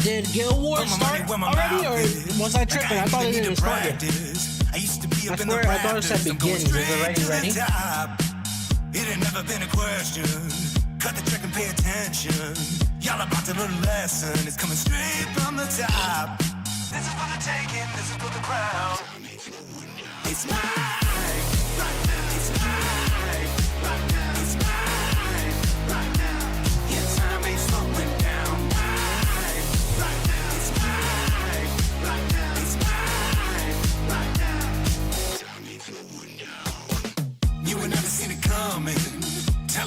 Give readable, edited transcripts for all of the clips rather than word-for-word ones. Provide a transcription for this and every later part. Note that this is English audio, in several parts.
Did Guild Wars start already, or was I tripping? I thought it didn't start yet. I swear, I thought it said beginning. Is it already ready? It ain't never been a question. Cut the trick and pay attention. Y'all about to learn a lesson. It's coming straight from the top. This is for the taking, this is for the crown. It's mine, right now, it's mine.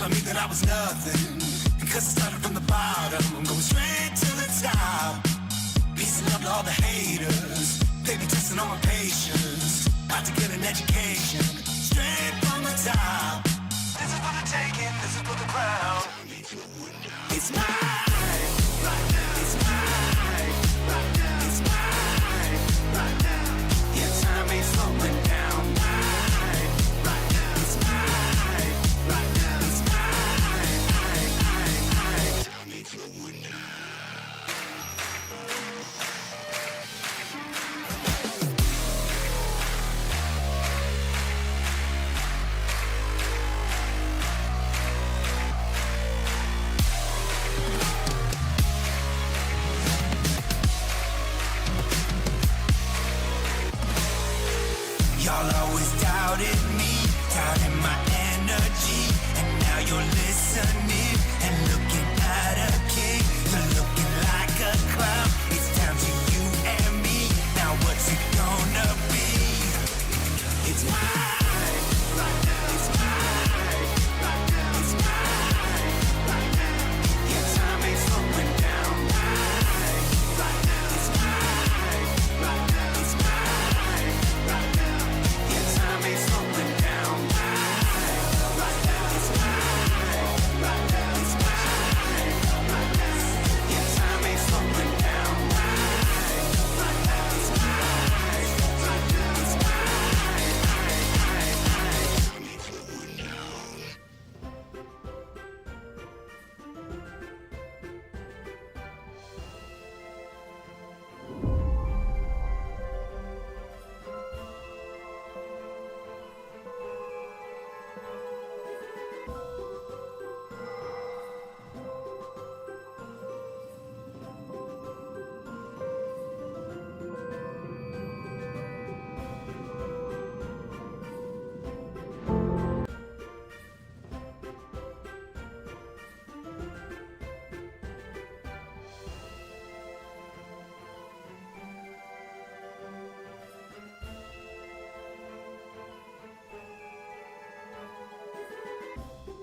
telling me that I was nothing. Because I started from the bottom, I'm going straight to the top. Peace and love to all the haters. They be testing on my patience. About to get an education, straight from the top. This is for the taking, this is for the crown. It's mine, right now. It's mine, right now. It's mine, right now. Yeah, time ain't slowing down. Mine, right now. It's mine, right now. It's mine, time ain't slowing down. Y'all always doubted me, doubted my energy, and now you're listening and looking at a king. You're looking like a clown. It's down to you and me. Now what's it gonna be? It's mine, right now. It's mine, right now. It's mine, right now. Yeah, time ain't slowing down. Mine, right now. It's mine, right now. It's mine, right now. Yeah, time ain't slowing down. Right now, it's mine. Right now, it's mine. Right now, yeah, time ain't slowing down. Right now, it's mine. Right now, it's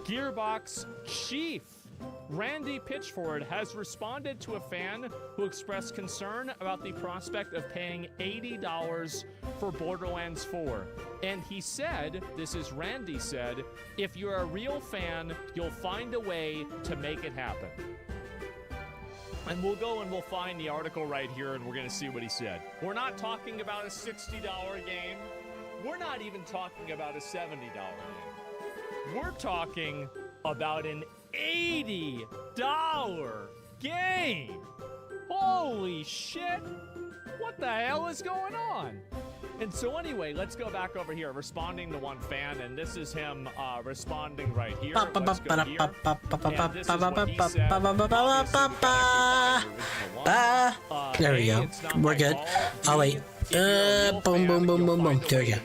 Gearbox chief Randy Pitchford has responded to a fan who expressed concern about the prospect of paying $80 for Borderlands 4. And he said, this is Randy said, if you're a real fan, you'll find a way to make it happen. And we'll go and we'll find the article right here and we're going to see what he said. We're not talking about a $60 game. We're not even talking about a $70 game. We're talking about an $80 game. Holy shit. What the hell is going on? And so anyway, let's go back over here, responding to one fan, and this is him responding right here. Let's go here. And this is what he said. There we go. We're good. Oh wait. Boom, boom, boom, boom, boom. There we go.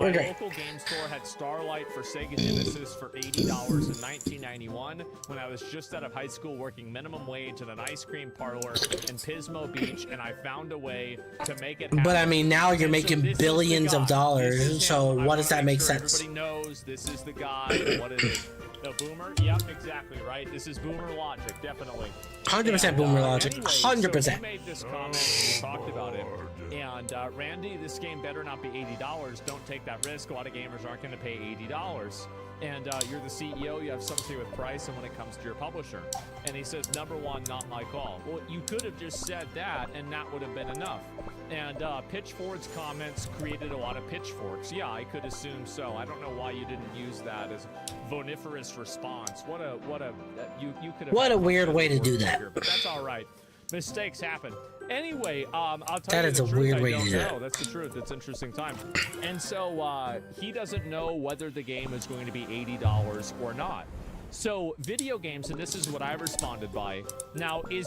Okay. My local game store had Starlight for Sega Genesis for $80 in 1991 when I was just out of high school working minimum wage at an ice cream parlor in Pismo Beach, and I found a way to make it happen. But I mean, now you're making billions of dollars, so what does that make sense? Everybody knows this is the guy. What is it? The Boomer? Yep, exactly, right? This is Boomer logic, definitely. 100% Boomer logic. Anyway, 100%. So he made this comment, we talked about it. And Randy, this game better not be $80. Don't take that risk. A lot of gamers aren't going to pay $80. And you're the CEO, you have something to do with price and when it comes to your publisher. And he says, number one, not my call. Well, you could have just said that and that would have been enough. And Pitchford's comments created a lot of pitchforks. Yeah, I could assume so. I don't know why you didn't use that as vociferous response. You could have. What a weird way to do that. Here, but that's all right. Mistakes happen. Anyway, I'll tell that you is the a truth, weird I way to don't do know. that. That's the truth. It's an interesting time. And so he doesn't know whether the game is going to be $80 or not. So video games, and this is what I responded by. Now, every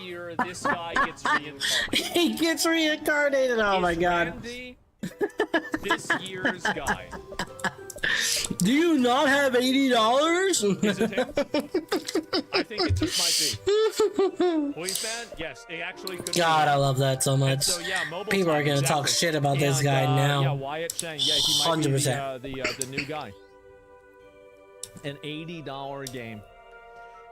year this guy gets reincarnated. He gets reincarnated. Oh my god. Randy, this year's guy. Do you not have $80? Is it him? I think it just might be. Policeman? Yes, it actually could God, be. I love that so much. So, yeah, mobile People are time, gonna talk exactly. shit about this guy now. Yeah, Wyatt Chang. Yeah, he might 100%. be the new guy. An $80 game.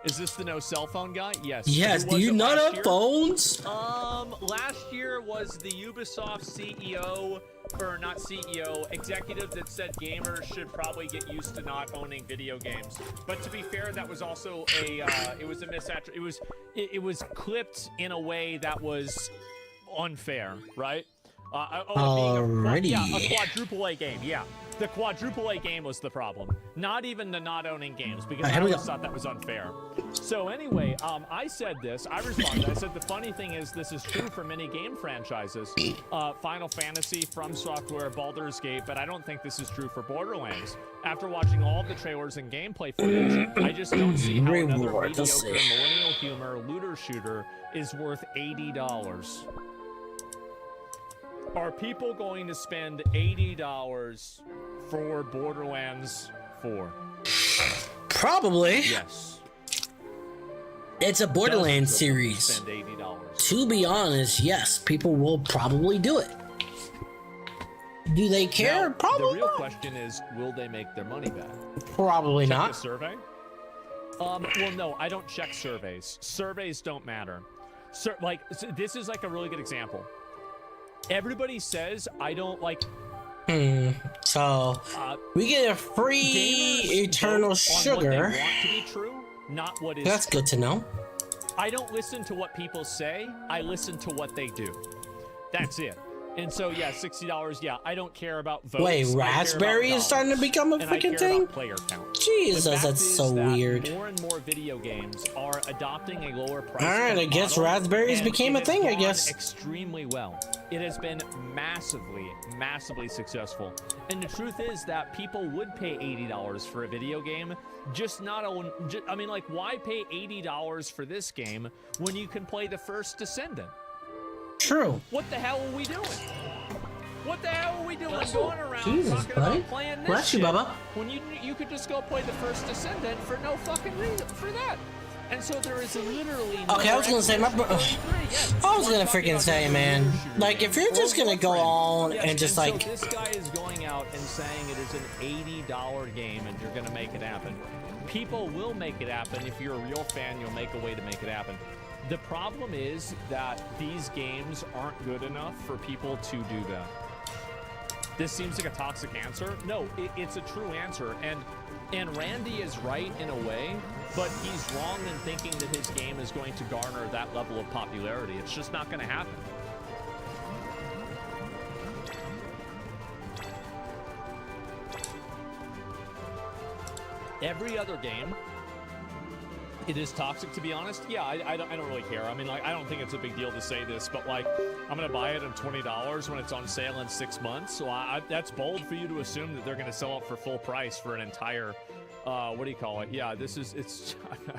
Is this the no cell phone guy? Yes. Yes. Who Do was you it not last have year? phones? Last year was the Ubisoft CEO, or not CEO, executive that said gamers should probably get used to not owning video games. But to be fair, that was also a it was a misattribution. It was clipped in a way that was unfair, right? Alrighty. A quadruple A game. Yeah. The quadruple A game was the problem, not even the not owning games, because I always thought that was unfair. So anyway, I said this, I responded, I said the funny thing is this is true for many game franchises, Final Fantasy, From Software, Baldur's Gate, but I don't think this is true for Borderlands. After watching all of the trailers and gameplay footage, I just don't see how another mediocre millennial humor looter shooter is worth $80. Are people going to spend $80 for Borderlands 4? Probably. Yes. It's a Borderlands series. Spend $80. To be honest, yes, people will probably do it. Do they care? Now, Probably the real not. question is, will they make their money back? Probably Check not. the survey? Well, no, I don't check surveys. Surveys don't matter. This is like a really good example. Everybody says I don't like. So we get a free eternal sugar. What they want to be true, not what is. That's good to know. I don't listen to what people say. I listen to what they do. That's it. And so, yeah, $60. Yeah, I don't care about votes. Wait, Raspberry is starting to become a freaking thing? Player count. Jesus, that's so weird. More and more video games are adopting a lower price. All right, I guess Raspberries became a thing. I guess extremely well. It has been massively successful. And the truth is that people would pay $80 for a video game. I mean, like, why pay $80 for this game when you can play the first Descendant? True. What the hell are we doing? What the hell are we doing going around Jesus, talking buddy. about playing this Bless you, shit Bubba. when you could just go play the first Descendant for no fucking reason for that? And so there is literally no Okay, I was gonna say I was gonna freaking say, man, like if you're just gonna go on and just like so this guy is going out and saying it is an $80 game and you're gonna make it happen. People will make it happen. If you're a real fan, you'll make a way to make it happen. The problem is that these games aren't good enough for people to do that. This seems like a toxic answer. No, it's a true answer. And Randy is right in a way, but he's wrong in thinking that his game is going to garner that level of popularity. It's just not going to happen. Every other game, it is toxic, to be honest. Yeah, I don't really care. I mean, like, I don't think it's a big deal to say this, but like, I'm gonna buy it at $20 when it's on sale in 6 months. So that's bold for you to assume that they're gonna sell it for full price for an entire, what do you call it? Yeah, it's.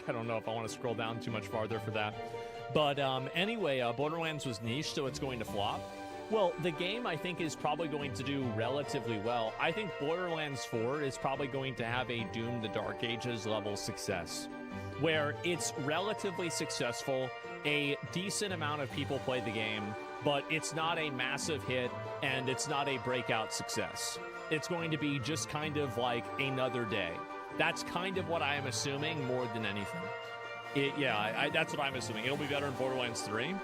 I don't know if I want to scroll down too much farther for that. But anyway, Borderlands was niche, so it's going to flop. Well, the game, I think, is probably going to do relatively well. I think Borderlands 4 is probably going to have a Doom the Dark Ages level success, where it's relatively successful, a decent amount of people play the game, but it's not a massive hit, and it's not a breakout success. It's going to be just kind of like another day. That's kind of what I am assuming more than anything. That's what I'm assuming. It'll be better in Borderlands 3.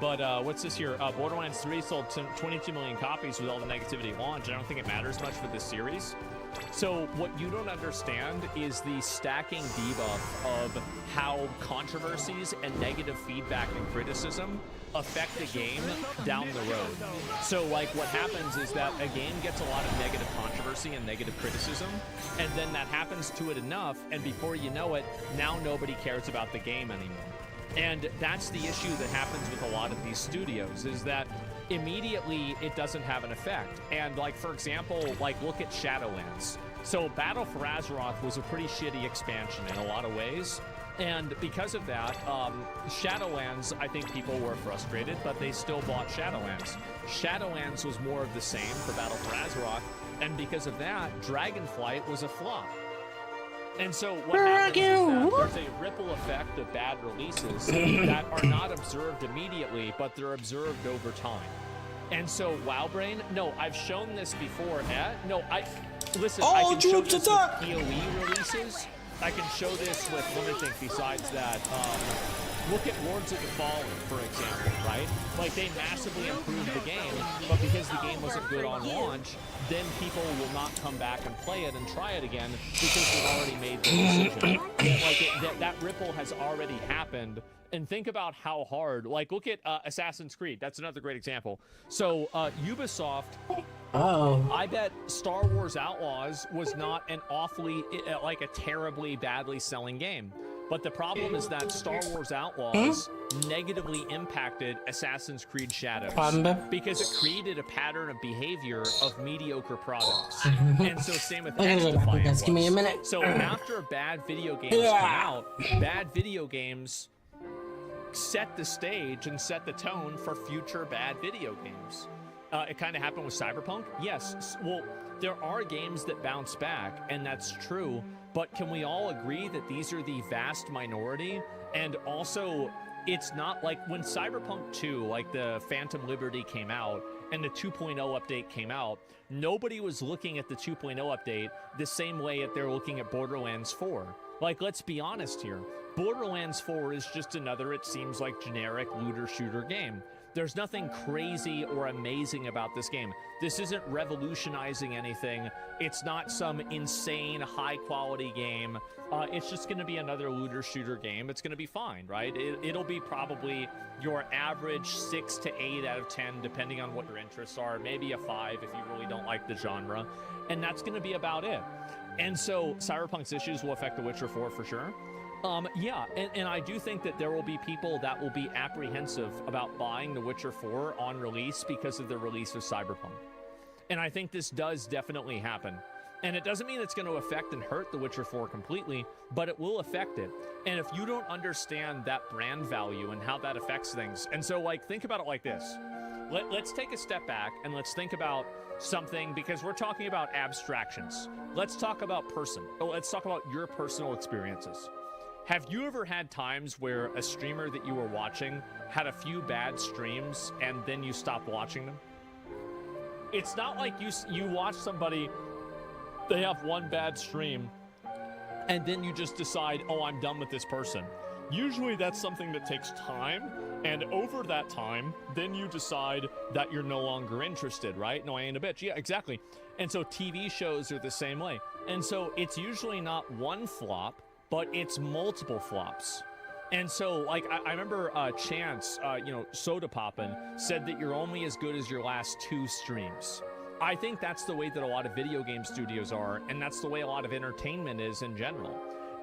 But what's this here? Borderlands 3 sold 22 million copies with all the negativity at launch. I don't think it matters much for this series. So what you don't understand is the stacking debuff of how controversies and negative feedback and criticism affect the game down the road. So like what happens is that a game gets a lot of negative controversy and negative criticism, and then that happens to it enough, and before you know it, now nobody cares about the game anymore. And that's the issue that happens with a lot of these studios, is that immediately it doesn't have an effect. And like, for example, like look at Shadowlands. So Battle for Azeroth was a pretty shitty expansion in a lot of ways. And because of that, Shadowlands, I think people were frustrated, but they still bought Shadowlands. Shadowlands was more of the same for Battle for Azeroth, and because of that, Dragonflight was a flop. And so what happens is that there's a ripple effect of bad releases that are not observed immediately, but they're observed over time. And so WoWbrain, no, I've shown this before. Listen, I can show this with PoE releases. I can show this with, let me think, besides that, look at Lords of the Fallen, for example, right? Like, they massively improved the game, but because the game wasn't good on launch, then people will not come back and play it and try it again because they've already made the decision. That ripple has already happened. And think about how hard, like, look at Assassin's Creed. That's another great example. So Ubisoft, I bet Star Wars Outlaws was not an awfully, like a terribly badly selling game. But the problem is that Star Wars Outlaws negatively impacted Assassin's Creed Shadows because it created a pattern of behavior of mediocre products. And so same with XDefiant. Give me a minute. So after bad video games come out, bad video games set the stage and set the tone for future bad video games. It kind of happened with Cyberpunk. Yes, well, there are games that bounce back, and that's true, but can we all agree that these are the vast minority? And also, it's not like when Cyberpunk 2, like the Phantom Liberty came out, and the 2.0 update came out, nobody was looking at the 2.0 update the same way that they're looking at Borderlands 4. Like, let's be honest here. Borderlands 4 is just another, it seems like, generic looter-shooter game. There's nothing crazy or amazing about this game. This isn't revolutionizing anything. It's not some insane, high-quality game. It's just going to be another looter-shooter game. It's going to be fine, right? It'll be probably your average 6 to 8 out of 10, depending on what your interests are. Maybe a 5 if you really don't like the genre. And that's going to be about it. And so Cyberpunk's issues will affect The Witcher 4 for sure. Yeah, and I do think that there will be people that will be apprehensive about buying The Witcher 4 on release because of the release of Cyberpunk. And I think this does definitely happen. And it doesn't mean it's going to affect and hurt The Witcher 4 completely, but it will affect it. And if you don't understand that brand value and how that affects things, and so, like, think about it like this. Let's take a step back and let's think about something, because we're talking about abstractions. Let's talk about let's talk about your personal experiences. Have you ever had times where a streamer that you were watching had a few bad streams and then you stopped watching them? It's not like you watch somebody, they have one bad stream, and then you just decide, oh, I'm done with this person. Usually that's something that takes time, and over that time, then you decide that you're no longer interested, right? No, I ain't a bitch. Yeah, exactly. And so TV shows are the same way. And so it's usually not one flop, but it's multiple flops. And so, like, I remember Chance, Soda Poppin', said that you're only as good as your last 2 streams. I think that's the way that a lot of video game studios are, and that's the way a lot of entertainment is in general.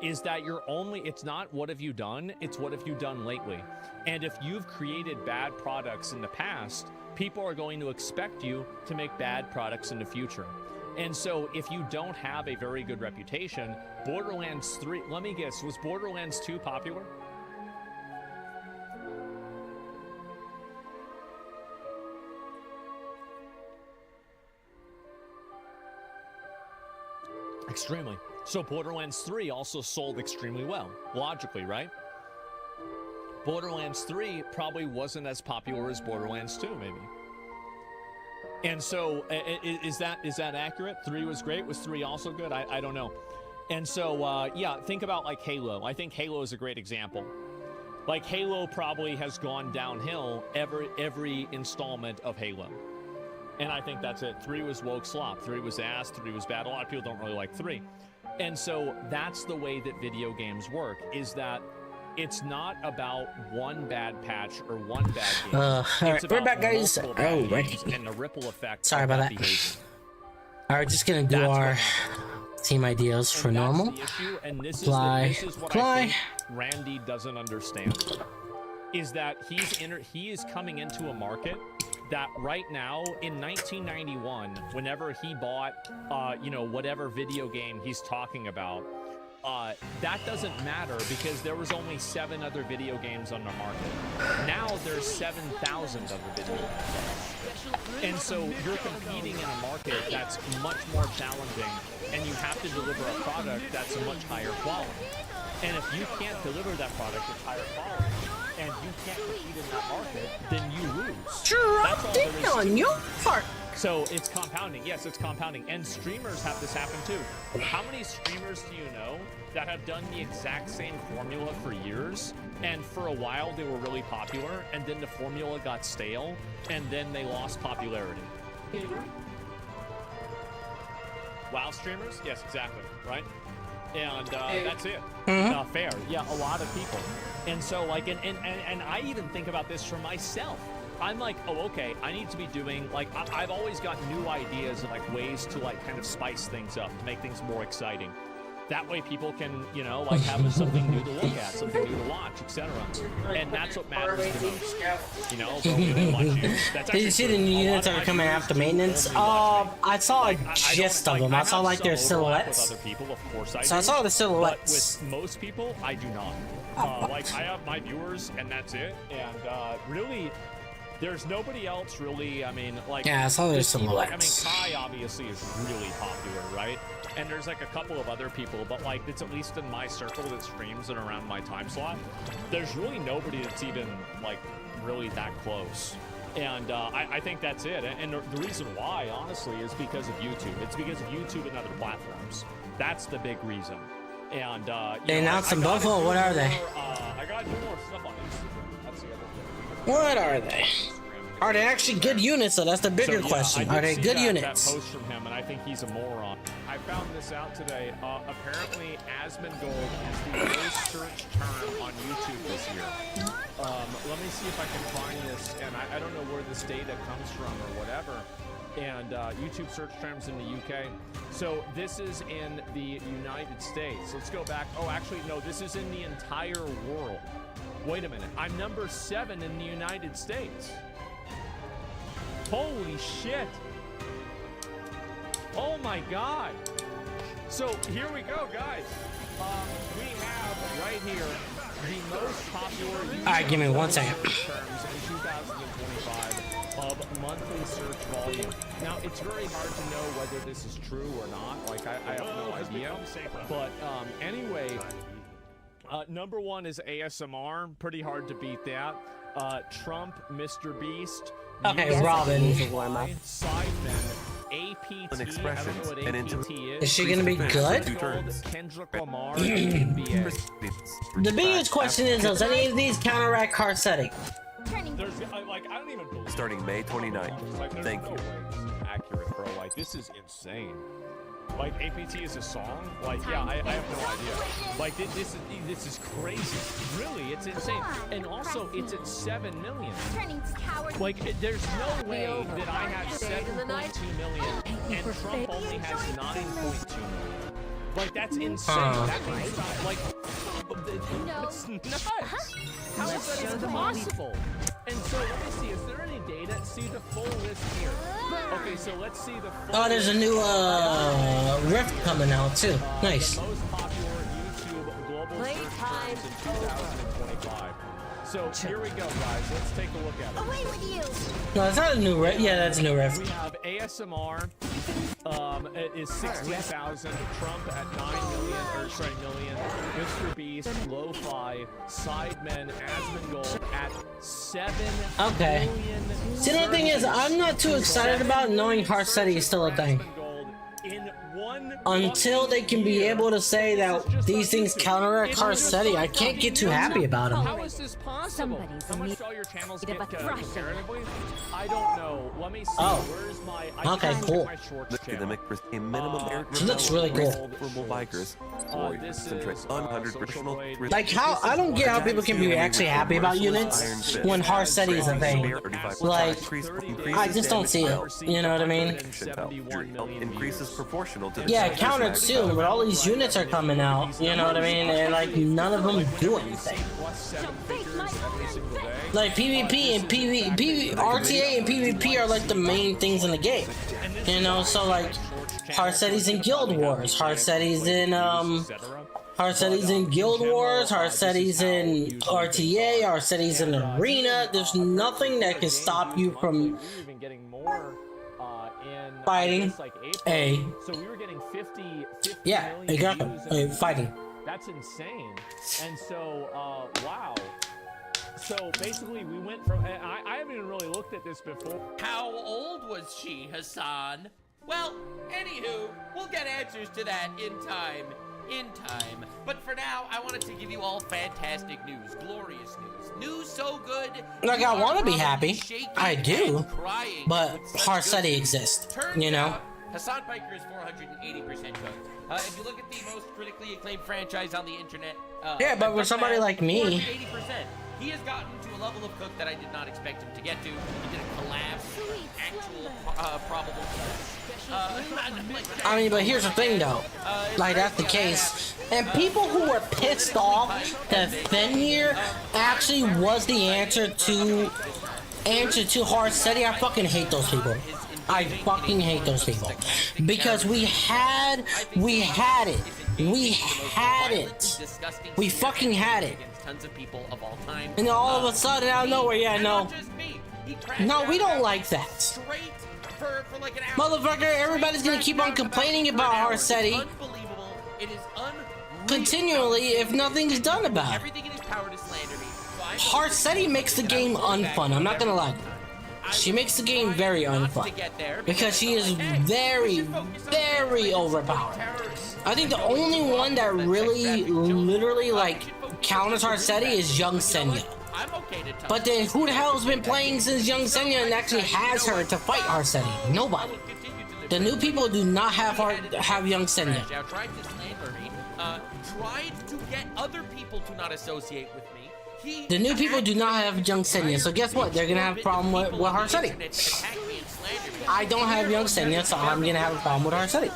Is that it's not what have you done, it's what have you done lately. And if you've created bad products in the past, people are going to expect you to make bad products in the future. And so if you don't have a very good reputation, Borderlands 3, let me guess, was Borderlands 2 popular? Extremely. So Borderlands 3 also sold extremely well, logically, right? Borderlands 3 probably wasn't as popular as Borderlands 2, maybe. And so, is that accurate? 3 was great. Was 3 also good? I don't know. And so, yeah, think about, like, Halo. I think Halo is a great example. Like, Halo probably has gone downhill every installment of Halo. And I think that's it. 3 was woke slop. 3 was ass. 3 was bad. A lot of people don't really like 3. And so that's the way that video games work, is that it's not about one bad patch or one bad game. All right, we're back, guys. Oh, right. And the ripple effect. Sorry about that. Behavior. All right, just gonna do our team ideas for normal. And this Fly. is what I think Randy doesn't understand. Is that he is coming into a market that right now in 1991, whenever he bought, whatever video game he's talking about, that doesn't matter because there was only 7 other video games on the market. Now there's 7,000 other video games. And so you're competing in a market that's much more challenging, and you have to deliver a product that's much higher quality. And if you can't deliver that product at higher quality, and you can't compete in that market, then you lose. Dropping on your part. So it's compounding. Yes, it's compounding. And streamers have this happen too. How many streamers do you know that have done the exact same formula for years? And for a while they were really popular, and then the formula got stale, and then they lost popularity. WoW streamers? Yes, exactly. Right? And that's it. Fair. Yeah, a lot of people. And so, like, and I even think about this for myself. I'm like, oh, okay, I need to be doing, like, I've always got new ideas and, like, ways to, like, kind of spice things up, to make things more exciting. That way people can, you know, like, have something new to look at, something new to watch, etc. And that's what matters the most. You know, did you see the new units that are coming after maintenance? I saw a gist of them. I saw, like, their silhouettes. So I saw the silhouettes. But with most people, I do not. Like, I have my viewers, and that's it. And really, there's nobody else really. I mean, like, yeah, I saw their silhouettes. I mean, Kai obviously is really popular, right? And there's like a couple of other people, but like it's at least in my circle that streams and around my time slot. There's really nobody that's even like really that close. And I think that's it. And the reason why, honestly, is because of YouTube. It's because of YouTube and other platforms. That's the big reason. And they announced some Buffalo. What are they? I got more stuff on Instagram. That's the other thing. What are they? Are they actually good units? So that's the bigger question. Are they good units? That post from him, and I think he's a moron. I found this out today. Apparently, Asmongold is the most searched term on YouTube this year. Let me see if I can find this, and I don't know where this data comes from or whatever. And YouTube search terms in the UK. So this is in the United States. Let's go back. Oh, actually, no, this is in the entire world. Wait a minute. I'm number 7 in the United States. Holy shit. Oh my god. So here we go, guys. We have right here the most popular YouTube Alright, give me 1 second. terms in 2025 of monthly search volume. Now, it's very hard to know whether this is true or not. Like, I have no idea. But anyway, number 1 is ASMR. Pretty hard to beat that. Trump, Mr. Beast. Okay, Robin. APT, an expression, I don't know what APT Is she gonna be good? Kendrick Lamar, NBA. The biggest question is, does any of these counteract car setting? There's, like, I don't even believe Starting May 29th. like, Thank no you. way this is accurate, bro. Like, this is insane. Like, APT is a song? Like, yeah, I have no idea. Like, this is crazy. Really, it's insane. And also, it's at 7 million. Like, there's no way that I have 7.2 million and Trump only has 9.2 million. Like, that's insane. That means, like, it's nuts. How is that even possible? And so, let me see, is there any data? See the full list here. Okay, so let's see the full Oh, there's a new Rift coming out too. Nice. The most popular YouTube global search terms in 2025. So here we go, guys. Let's take a look at it. Away with you! No, it's not a new Rift. Yeah, that's a new Rift. We have ASMR. It is 16,000. Trump at 9 million, or sorry, million. Mr. Beast, Lo-Fi, Sidemen, Asmongold at 7 Okay. million. See, the only thing is, I'm not too excited about knowing Harsetti is still a thing. In one Until they can be able to say that these things counteract Harsetti, I can't get too happy about them. How is this possible? Somebody's How in much need do all your channels of get a thrashing. comparatively? I don't know. Let me see. Oh. Where's my? I Okay, can't cool. check my shorts Look at channel. them for a minimum air It looks really cool. for bikers. Warriors This concentrate is, on social traditional blade. Like how I don't get how people can be actually happy about units when Harsetti is a thing. Like, I just don't see it. You know what I mean? Increases proportional to the Yeah, countered soon, but all these units are coming out. You know what I mean? And like none of them do anything. Plus 7 figures every single day. Like PvP and RTA and PvP are like the main things in the game. You know, so like Harsetti's in Guild Wars, Harsetti's in Harsetti's in Guild Wars, Harsetti's in RTA, Harsetti's in Arena. There's nothing that can stop you from fighting a. So we were getting 50 yeah, exactly. Fighting. That's insane. And so, wow. So basically, we went from. I haven't even really looked at this before. How old was she, Hassan? Well, anywho, we'll get answers to that in time. But for now, I wanted to give you all fantastic news, glorious news. News so good. Like, I want to be happy. I do. But Harsetti exists, you know? Hassan Piker is 480% cooked. If you look at the most critically acclaimed franchise on the internet, yeah, but with somebody like me, 80%. He has gotten to a level of cook that I did not expect him to get to. He did a collab, actual probable. I mean, but here's the thing, though. Like, that's the case. And people who were pissed off that Fenrir actually was the answer to Harsetti, I fucking hate those people. I fucking hate those people. Because we had it. We fucking had it. Tons of people of all time. And then all of a sudden, out of nowhere, yeah, no. No, we don't like that. For like an hour. Motherfucker, everybody's gonna keep on complaining about Harsetti continually if nothing's done about it. Everything in his power to slander me. Harsetti makes the game unfun, I'm not gonna lie. She makes the game very unfun because she is very, very overpowered. I think the only one that really, literally, like, counters Harsetti is Young Senya. But then who the hell has been playing since Young Senya and actually has her to fight Harsetti? Nobody. The new people do not have Young Senya. Tried to get other people to not associate with me. The new people do not have Young Senya, so guess what? They're gonna have a problem with Harsetti. I don't have Young Senya, so I'm gonna have a problem with Harsetti.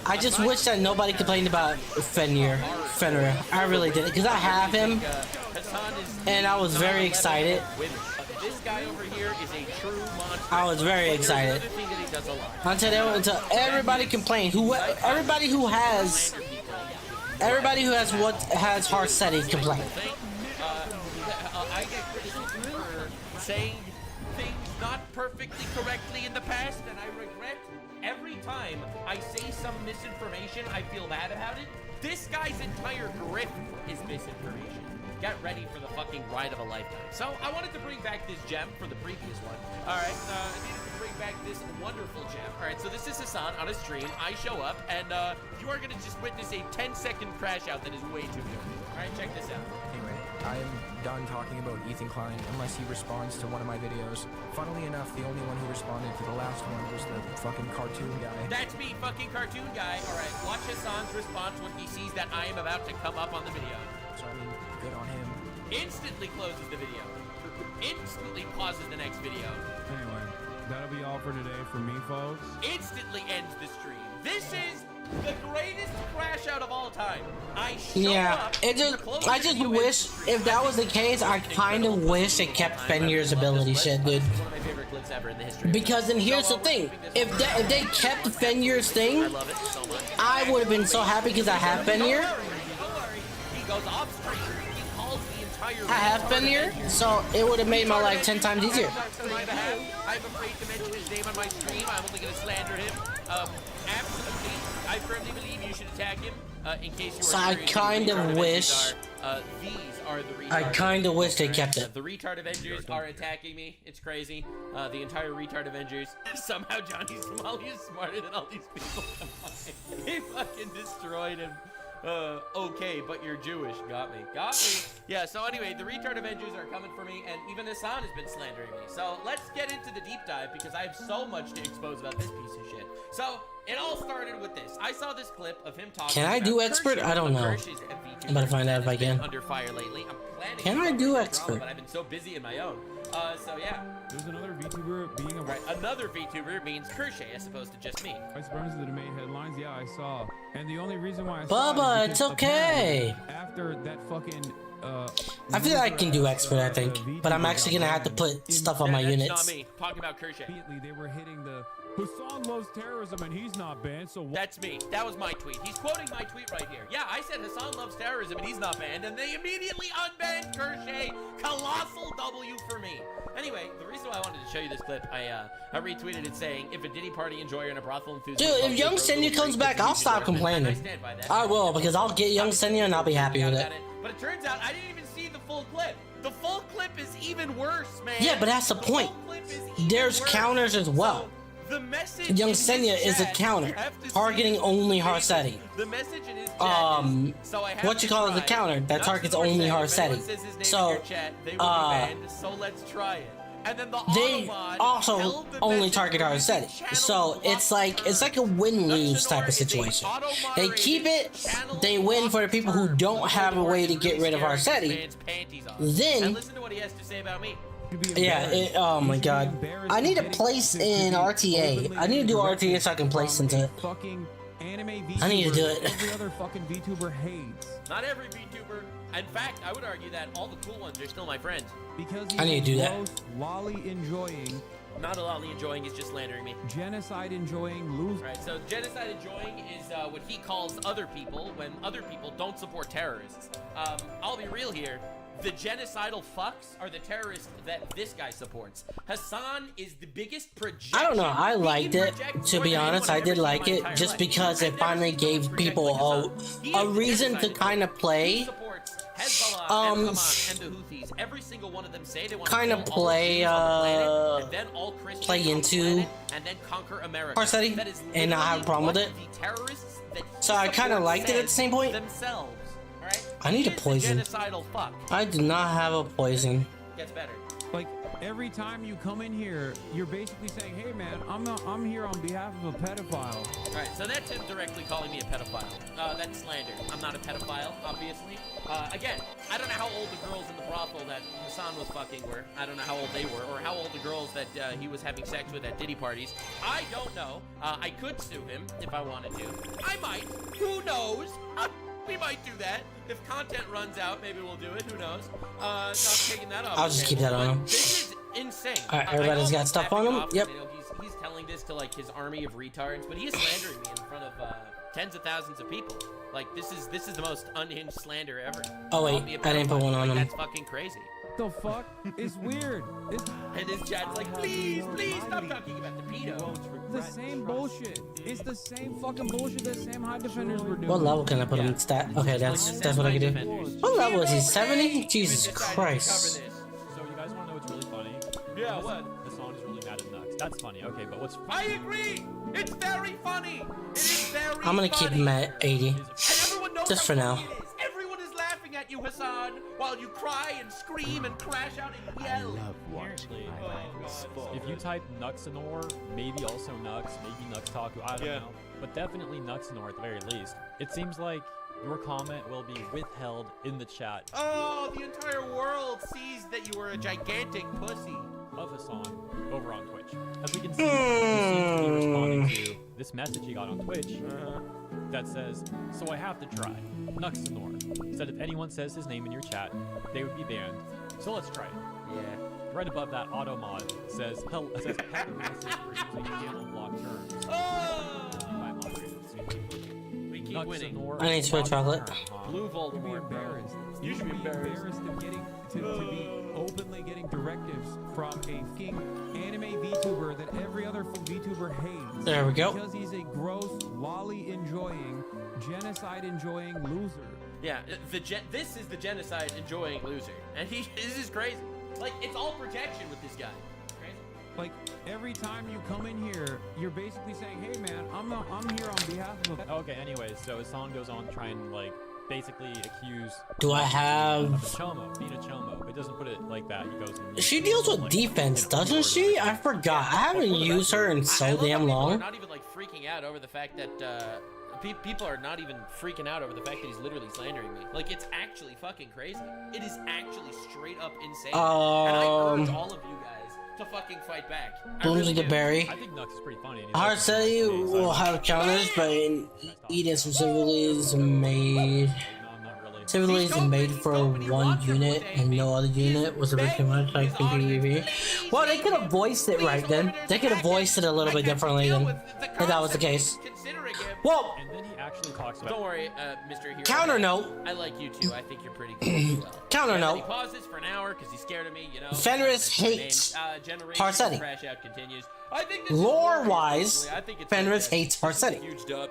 I just wish that nobody complained about Fenrir. I really did, because I have him, and I was very excited. This guy over here is a true monster. I was very excited. Until everybody complained. Everybody who has Harsetti complained. I get criticism for saying things not perfectly correctly in the past, and I regret every time I say some misinformation. I feel bad about it. This guy's entire grip is misinformation. Get ready for the fucking ride of a lifetime. So I wanted to bring back this gem from the previous one. All right, I needed to bring back this wonderful gem. All right, so this is Hassan on a stream. I show up, and you are gonna just witness a 10-second crash out that is way too good. All right, check this out. Anyway, I am done talking about Ethan Klein unless he responds to one of my videos. Funnily enough, the only one who responded to the last one was the fucking cartoon guy. That's me, fucking cartoon guy. All right, watch Hassan's response when he sees that I am about to come up on the video. So, I mean, good on him. Instantly closes the video. Instantly pauses the next video. Anyway, that'll be all for today from me, folks. Instantly ends the stream. This is the greatest crash out of all time. I just wish, if that was the case, I kind of wish it kept Fenrir's ability shit, dude. One of my favorite clips ever in the history. Because then here's the thing, if they kept Fenrir's thing, I would have been so happy because I have Fenrir. He goes off stream. He calls the entire. I have Fenrir, so it would have made my life 10 times easier. I'm afraid to mention his name on my stream. I'm only going to slander him. Absolutely, I firmly believe you should attack him. In case you are So I kind of wish. These are the retard. I kind of wish they kept it. The retard Avengers are attacking me. It's crazy. The entire retard Avengers. Somehow Johnny Somali is smarter than all these people. They fucking destroyed him. Okay, but you're Jewish. Got me. Yeah, so anyway, the retard Avengers are coming for me, and even Hassan has been slandering me. So let's get into the deep dive, because I have so much to expose about this piece of shit. So, it all started with this. I saw this clip of him talking. Can I do expert? I don't know. I'm gonna find out if I can. Under fire lately. I'm planning. Can I do expert? But I've been so busy in my own. So yeah. There's another VTuber being a Right, another VTuber means Kershay as opposed to just me. vice president that made headlines. Yeah, I saw. And the only reason why I saw Bubba, it it's because okay. After that fucking I feel like I can do expert, I think, but I'm actually gonna have to put stuff on my That's units. not me. Talking about Kershay. immediately they were hitting the Hassan loves terrorism and he's not banned, so That's me. That was my tweet. He's quoting my tweet right here. Yeah, I said Hassan loves terrorism and he's not banned, and they immediately unbanned Kershay. Colossal W for me. Anyway, the reason why I wanted to show you this clip, I retweeted it saying, if a Diddy party enjoyer and a brothel enthusiast... Dude, if Young Senya comes back, I'll stop complaining. I will, because I'll get Young Senya and I'll be happy with it. But it turns out I didn't even see the full clip. The full clip is even worse, man. Yeah, but that's the point. There's counters as well. The message Young Senya is a counter, targeting only Harsetti. The message in his chat is, so I have what you call it, the counter that targets only Harsetti. So, so let's try it. And then they also only target Harsetti. So it's like a win-lose type of situation. They keep it, they win for the people who don't have a way to get rid of Harsetti. Then, listen to what he has to say about me. yeah, oh my god. I need a place in RTA. I need to do RTA so I can place into it. I need to do it. Every other fucking VTuber hates. Not every VTuber. In fact, I would argue that all the cool ones are still my friends. Because I need to do that. Lolly enjoying. Not a lolly enjoying, he's just slandering me. Genocide enjoying, lose. Right, so genocide enjoying is what he calls other people when other people don't support terrorists. I'll be real here. The genocidal fucks are the terrorists that this guy supports. Hassan is the biggest projection. I don't know, I liked it. To be honest, I did like it just because it finally gave people a reason to kind of play. And the Houthis. Every single one of them say they want kind of play play into and then conquer America. Harsetti and not have a problem with it. So I kind of liked it at the same point. Themselves. I need a poison. I do not have a poison. Gets better. Like every time you come in here, you're basically saying, "Hey man, I'm here on behalf of a pedophile." Right. So that's him directly calling me a pedophile. That's slander. I'm not a pedophile, obviously. Again, I don't know how old the girls in the brothel that Hassan was fucking were. I don't know how old they were, or how old the girls that he was having sex with at Diddy parties. I don't know. I could sue him if I wanted to. I might. Who knows? We might do that. If content runs out, maybe we'll do it. Who knows? Not taking that off. I'll just keep that on him. This is insane. Alright, everybody's got stuff on him? Yep. You know, he's telling this to like his army of retards, but he is slandering me in front of tens of thousands of people. Like this is the most unhinged slander ever. Oh wait, I didn't put one on him. That's fucking crazy. The fuck? It's weird. And his chat's like, please stop talking about the pedo. The same bullshit. It's the same fucking bullshit that Sam High Defenders were doing. What level can I put him in stat? Okay, that's what I can do. What level is he? 70? Jesus Christ. So you guys want to know what's really funny? Yeah, what? The song is really mad at Nux. That's funny. Okay, but what's I agree. It's very funny. It is very I'm gonna keep him at 80. And everyone knows Just how for now. funny it is. Everyone is laughing at you, Hassan, while you cry and scream and crash out and yell. apparently, if you type Nuxanor, maybe also Nux, maybe Nux Taku, I don't know, but definitely Nuxanor at the very least. It seems like your comment will be withheld in the chat. Oh, the entire world sees that you were a gigantic pussy. Of Hassan over on Twitch. As we can see, he seems to be responding to this message he got on Twitch that says, "So I have to try." Nuxanor said if anyone says his name in your chat, they would be banned. So let's try it. Yeah. Right above that, Automod says, "Help message for using channel block terms." Oh! By moderators. We keep winning. I need sweet chocolate. Blue Voldemort, bro. You should be embarrassed of getting to be openly getting directives from a fucking anime VTuber that every other VTuber hates. There we go. Because he's a gross, lolly enjoying, genocide enjoying loser. Yeah, this is the genocide enjoying loser, and this is crazy. Like it's all projection with this guy. Crazy. Like every time you come in here, you're basically saying, "Hey man, I'm here on behalf of." Okay, anyways, so Hassan goes on to try and like basically accuse. Do I have? Chomo, being a Chomo. It doesn't put it like that. He goes. And She deals with defense, doesn't she? I forgot. I haven't used her in so damn People long. are not even like freaking out over the fact that people are not even freaking out over the fact that he's literally slandering me. Like it's actually fucking crazy. It is actually straight up insane. And I urge all of you guys to fucking fight back. Blooms of the berry. I think Nux is pretty funny. Harsetti will have counters, but Eden specifically is made. No, not really. Civilization made for one unit and no other unit was a bit too much like PvP. Well, they could have voiced it right then. They could have voiced it a little bit differently then, if that was the case. Well, And then he actually talks about. Don't worry, Mr. Hero. counter note. I like you too. I think you're pretty cool as well. Counter He note. pauses for an hour because he's scared of me, you know. Fenris That's my name. hates Generation Harsetti. Crash Out continues. I think this is Lore-wise, personally, I think it's Fenris fantastic. hates Harsetti.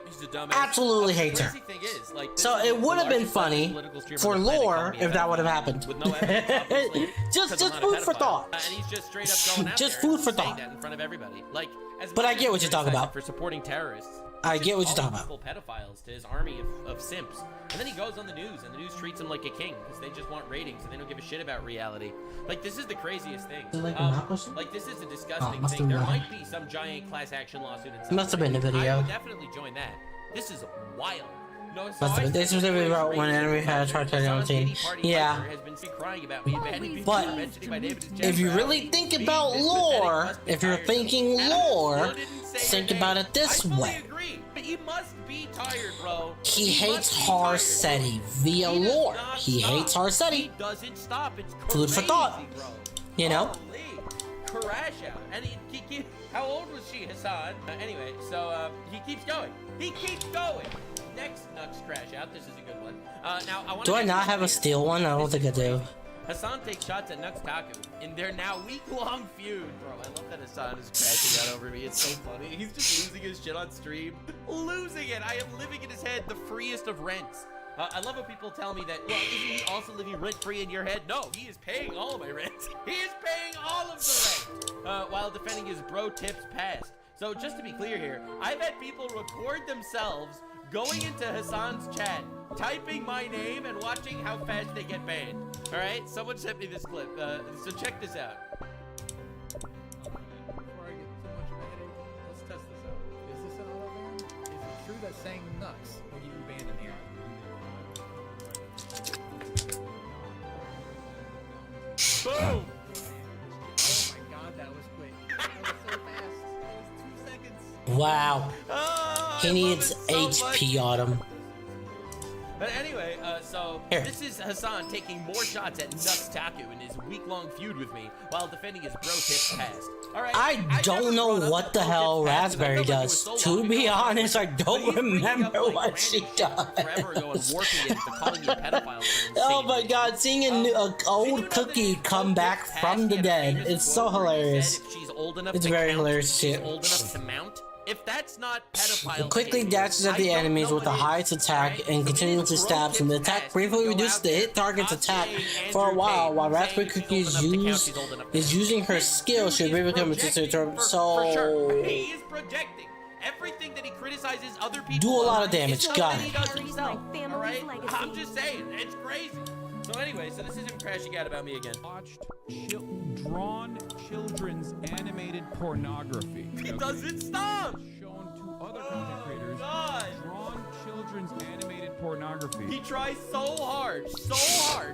He's a dumbass. Absolutely The hates her. crazy thing is, like, this So is it the would have been largest funny political streamer for on the planet lore calling me a if that would have pedophile. happened. With no evidence, obviously, Just 'cause I'm not a food for pedophile. thought. And he's just straight up going out Just there food and for saying thought. that in front of everybody. Like, as But much I as get what he you're talking criticized about. him for supporting terrorists. I get what you're talking People about. pedophiles to his army of simps, and then he goes on the news, and the news treats him like a king because they just want ratings and they don't give a shit about reality. Like, this is the craziest thing. Is it like a Narcos? Like, this is a Oh, disgusting must thing. have There been. might be some giant class action lawsuit at some Must have been the point. I video. would definitely join that. This is wild. No, so Must have been. They specifically wrote when enemy had tried to on team. Yeah. But if you really think about lore, if you're thinking lore, think about it this way. But he must be tired, bro. He hates Harsetti via lore. He hates Harsetti. He doesn't stop. It's Food for thought. crazy, bro. You know? Holy crash out. And how old was she, Hassan? Anyway, so he keeps going. He keeps going. Next Nux crash out. This is a good one. Now I want. Do I not have a steel one? I don't think I do. Hassan takes shots at Nux Taku in their now week-long feud. Bro, I love that Hassan is crashing out over me. It's so funny. He's just losing his shit on stream. Losing it. I am living in his head the freest of rents. I love when people tell me that, well, isn't he also living rent-free in your head? No, he is paying all of my rent. He is paying all of the rent while defending his bro tips past. So just to be clear here, I've had people record themselves going into Hassan's chat, typing my name and watching how fast they get banned. All right, someone sent me this clip, so check this out. Before I get too much of a headache, let's test this out. Is this an auto ban? Is it true that saying nuts will get you banned in here? Boom! Oh my god, that was quick. That was so fast. That was 2 seconds. Wow. Oh, He I needs love it so much. HP on him. But anyway, so Here. this is Hassan taking more shots at Nux Taku in his week-long feud with me while defending his bro tips past. All right, I don't know what the hell Raspberry does. To be honest, I don't remember what she Forever ago and does. warping it into calling me a pedophile. Oh my god, seeing an old cookie come back from the dead. It's so hilarious. It's very hilarious shit. Old enough to mount. If that's not pedophile, Quickly dashes at the enemies with the highest attack and continuously stabs them. The attack briefly reduces the hit target's attack for a while Raspberry Cookie is using her skill. She will become a For so sure. He is projecting. Everything that he criticizes other people do a lot on of damage. is stuff Got that he it. does himself. All right? I'm just saying, it's crazy. So anyway, so this is him crashing out about me again. Watched drawn children's animated pornography. It doesn't stop. Shown to other content creators. God. Drawn children's animated pornography. He tries so hard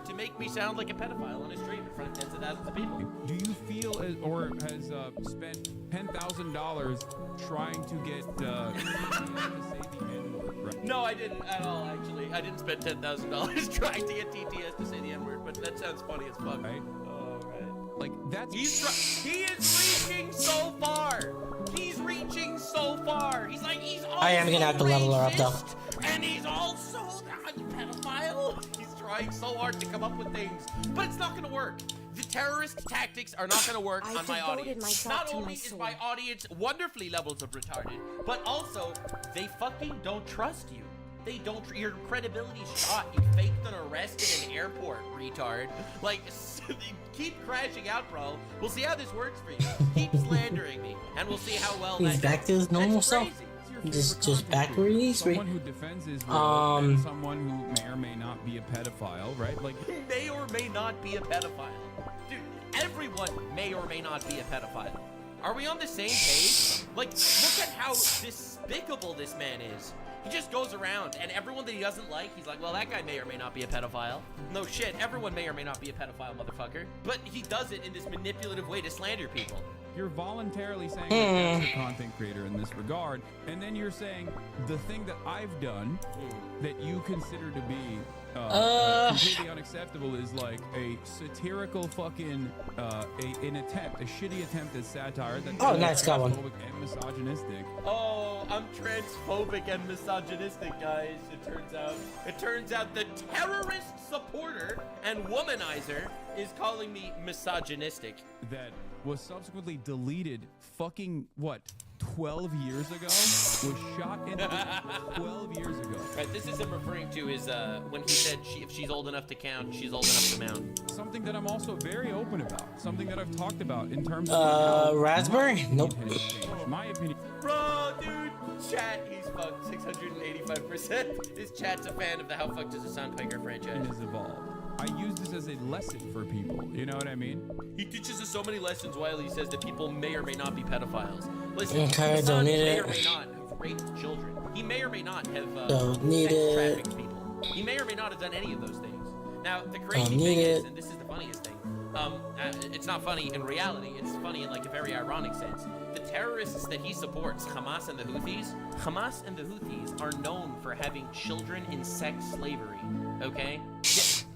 to make me sound like a pedophile on his stream in front of tens of thousands of people. Do you feel or has spent $10,000 trying to get to say the N-word, right? No, I didn't at all, actually. I didn't spend $10,000 trying to get TTS to say the N-word, but that sounds funny as fuck. Right? Oh, right. Like that's He is reaching so far. He's reaching so far. He's like, he's also I am gonna have to level her up, though. racist, and he's also a pedophile. He's trying so hard to come up with things, but it's not gonna work. The terrorist tactics are not gonna work on my audience. Not only is my audience wonderfully levels of retarded, but also they fucking don't trust you. They don't. Your credibility's shot. You faked an arrest at an airport, retard. Like, keep crashing out, bro. We'll see how this works for you. Keep slandering me, and we'll see how well He's that back goes. to his normal That's self. crazy. Just back where he needs to be. someone who defends Israel and someone who may or may not be a pedophile, right? Like May or may not be a pedophile. Dude, everyone may or may not be a pedophile. Are we on the same page? Like, look at how despicable this man is. He just goes around, and everyone that he doesn't like, he's like, well, that guy may or may not be a pedophile. No shit, everyone may or may not be a pedophile, motherfucker. But he does it in this manipulative way to slander people. You're voluntarily saying that that's a content creator in this regard, and then you're saying the thing that I've done that you consider to be completely unacceptable is like a satirical fucking a shitty attempt at satire that nice, got one. and misogynistic. Oh, I'm transphobic and misogynistic, guys. It turns out the terrorist supporter and womanizer is calling me misogynistic. That was subsequently deleted fucking, what, 12 years ago? Was shot in 12 years ago. Right, this is him referring to is when he said if she's old enough to count, she's old enough to mount. Something that I'm also very open about. Something that I've talked about in terms of raspberry? Nope. My opinion. Bro, dude, chat, he's fucked 685%. This chat's a fan of the How Fucked is Hassan Piker franchise. Has evolved. I use this as a lesson for people. You know what I mean? He teaches us so many lessons while he says that people may or may not be pedophiles. Listen, Okay, Hassan don't need may it. or may not have raped children. He may or may not have Don't need sex it. trafficked people. He may or may not have done any of those things. Now, the crazy Don't need thing is, it. and this is the funniest thing, it's not funny in reality, it's funny in like a very ironic sense. The terrorists that he supports, Hamas and the Houthis are known for having children in sex slavery, okay?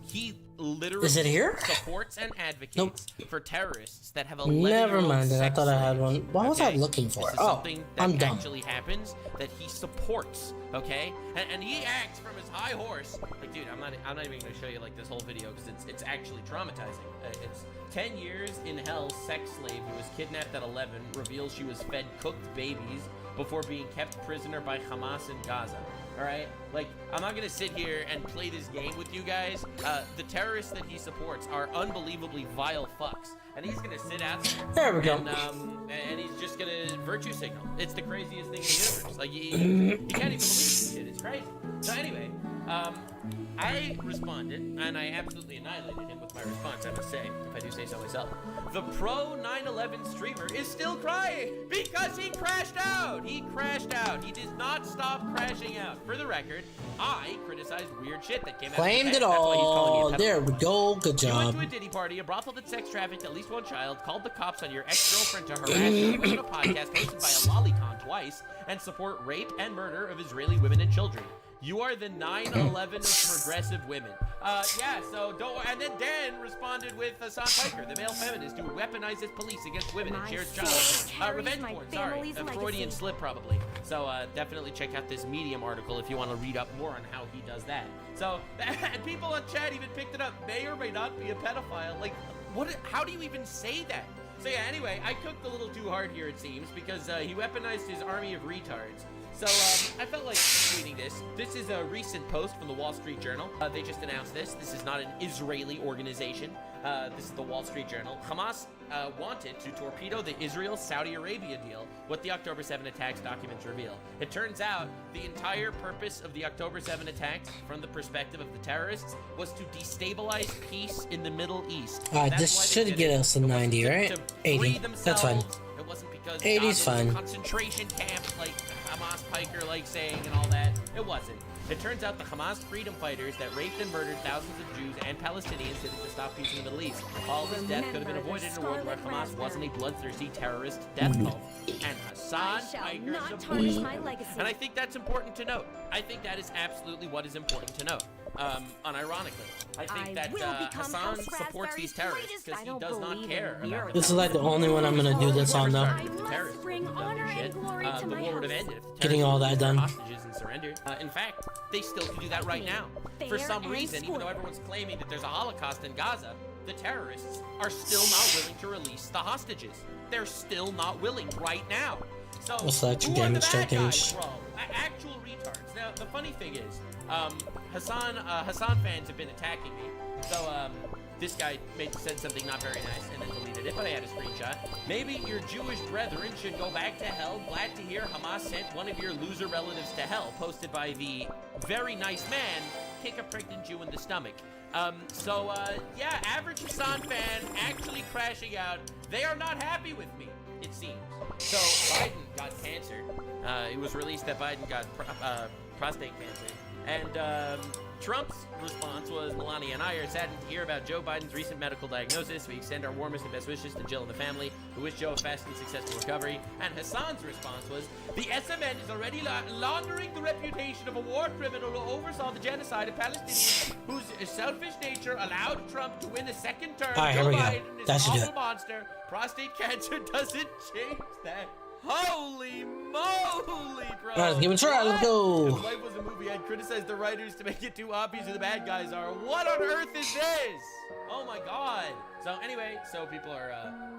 He literally Is it here? supports and advocates for terrorists that have 11 Never mind it. I thought I had one. What was I looking for? This is Oh, something that I'm dumb. actually happens that he supports, okay? And he acts from his high horse. Like, dude, I'm not even gonna show you like this whole video because it's actually traumatizing. It's 10 years in hell. Sex slave who was kidnapped at 11 reveals she was fed cooked babies before being kept prisoner by Hamas in Gaza. All right, like I'm not gonna sit here and play this game with you guys. The terrorists that he supports are unbelievably vile fucks, and he's gonna sit out There we go. and he's just gonna virtue signal. It's the craziest thing in the universe. Like you can't even believe this shit. It's crazy. So anyway, I responded, and I absolutely annihilated him with my response, I must say, if I do say so myself. The pro 9/11 streamer is still crying because he crashed out. He crashed out. He did not stop crashing out. For the record, I criticized weird shit that came out. Claimed of it the past. That's why he's calling all. me a There we go. Good You went job. to a Diddy party, a brothel that sex trafficked at least one child, called the cops on your ex-girlfriend to harass you, went on a podcast hosted by a lolicon twice, and support rape and murder of Israeli women and children. You are the 9/11 of progressive women. Yeah, so don't. And then Dan responded with Hassan Piker, the male feminist who weaponizes police against women and shares child revenge porn. Sorry, a Freudian slip probably. So definitely check out this Medium article if you want to read up more on how he does that. So and people on chat even picked it up. May or may not be a pedophile. Like, what? How do you even say that? So yeah, anyway, I cooked a little too hard here, it seems, because he weaponized his army of retards. So I felt like tweeting this. This is a recent post from the Wall Street Journal. They just announced this. This is not an Israeli organization. This is the Wall Street Journal. Hamas wanted to torpedo the Israel-Saudi Arabia deal, what the October 7 attacks documents reveal. It turns out the entire purpose of the October 7 attacks, from the perspective of the terrorists, was to destabilize peace in the Middle East. This should get us a 90, right? 80. That's fine. It wasn't because 80 is Gaza was a fine. concentration camp like Hamas Piker like saying and all that. It wasn't. It turns out the Hamas freedom fighters that raped and murdered thousands of Jews and Palestinians did it to stop peace in the Middle East. All this death could have been avoided in a world where Hamas wasn't a bloodthirsty terrorist death cult. And Hassan Piker supports them. And I think that's important to note. I think that is absolutely what is important to note. Unironically, I think that Hassan supports these terrorists because he does not care about This is like the only one I'm gonna do this on though. bring honor and glory to the war would have ended if the Getting all that done. hostages and surrendered. In fact, they still can do that right now. For some reason, even though everyone's claiming that there's a Holocaust in Gaza, the terrorists are still not willing to release the hostages. They're still not willing right now. So What's that? who are Damage, the bad damage. guys, bro? Actual retards. Now, the funny thing is, Hassan fans have been attacking me. So, this guy said something not very nice and then deleted it, but I had a screenshot. Maybe your Jewish brethren should go back to hell. Glad to hear Hamas sent one of your loser relatives to hell. Posted by the very nice man, kick a pregnant Jew in the stomach. Yeah, average Hassan fan actually crashing out. They are not happy with me, it seems. So, Biden got cancer. It was released that Biden got prostate cancer. And Trump's response was, Melania and I are saddened to hear about Joe Biden's recent medical diagnosis. We extend our warmest and best wishes to Jill and the family. who wished Joe a fast and successful recovery. And Hassan's response was, the SMN is already laundering the reputation of a war criminal who oversaw the genocide of Palestinians, whose selfish nature allowed Trump to win a second term. Alright, here Joe we go. Biden is That should an do awful monster. Prostate cancer doesn't change that. Holy moly, bro. Alright, give it a try. Let's go. If Life Was a Movie, I'd criticize the writers to make it too obvious who the bad guys are. What on earth is this? Oh my god. So anyway, so people are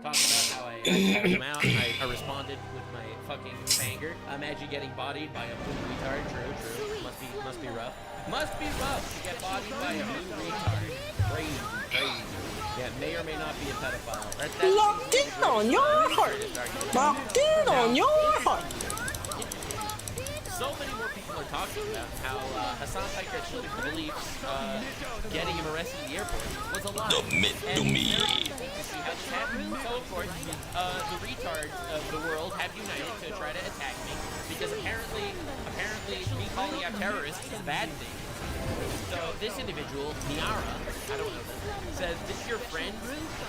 talking about how I called them out. I responded with my fucking anger. Imagine getting bodied by a blue retard. True. Must be rough. Must be rough to get bodied by a blue retard. Crazy. Yeah, may or may not be a pedophile. That's Locked in on your heart. Locked in on your heart. So many more people are talking about how Hassan Piker actually believes getting him arrested at the airport was a lie. To see how this happened. So of course, the retards of the world have united to try to attack me because apparently me calling out terrorists is a bad thing. So this individual, Niara, I don't know them, says, this your friend?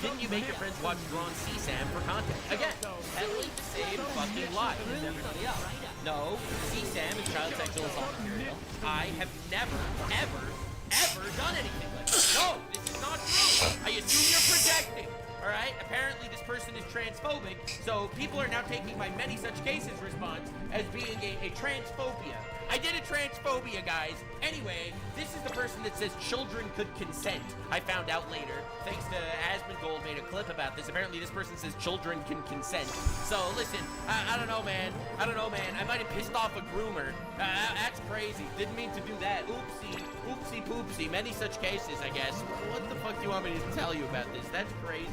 Didn't you make your friends watch Drawn CSAM for content? Again, peddling the same fucking lie as everybody else. No, CSAM is child sexual assault material. I have never, ever done anything like this. No, this is not true. I assume you're projecting. Alright, apparently this person is transphobic, so people are now taking my many such cases response as being a transphobia. I did a transphobia, guys. Anyway, this is the person that says children could consent. I found out later, thanks to Asmongold made a clip about this. Apparently this person says children can consent. So listen, I don't know, man. I might have pissed off a groomer. That's crazy. Didn't mean to do that. Oopsie poopsie. Many such cases, I guess. What the fuck do you want me to tell you about this? That's crazy.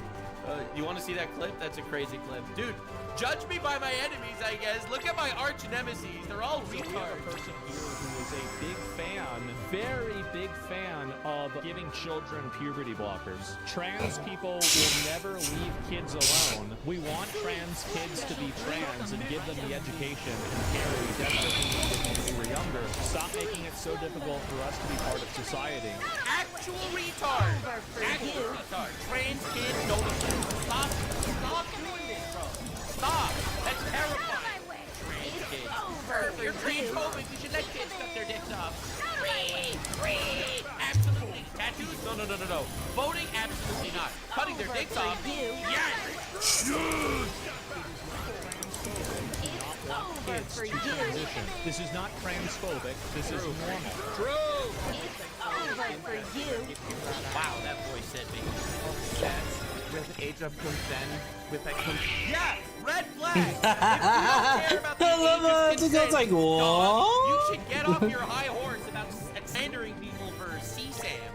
You want to see that clip? That's a crazy clip. Dude, judge me by my enemies, I guess. Look at my arch nemesis. They're all retards. We have a person here who is a big fan, very big fan of giving children puberty blockers. Trans people will never leave kids alone. We want trans kids to be trans and give them the education and care we desperately needed when we were younger. Stop making it so difficult for us to be part of society. Actual retard. Trans kids don't exist. Stop doing this, bro. Stop. That's terrifying. Trans kids. You're transphobic. You should let kids cut their dicks off. Absolutely. Tattoos? No. Voting? Absolutely not. Cutting their dicks off? Yes. Kids to transition. This is not transphobic. This is normal. True. For you. Wow, that voice hit me. With age of consent, with a yeah, red flag. If you don't care about the age of consent, like, what? dog, you should get off your high horse about slandering people for CSAM.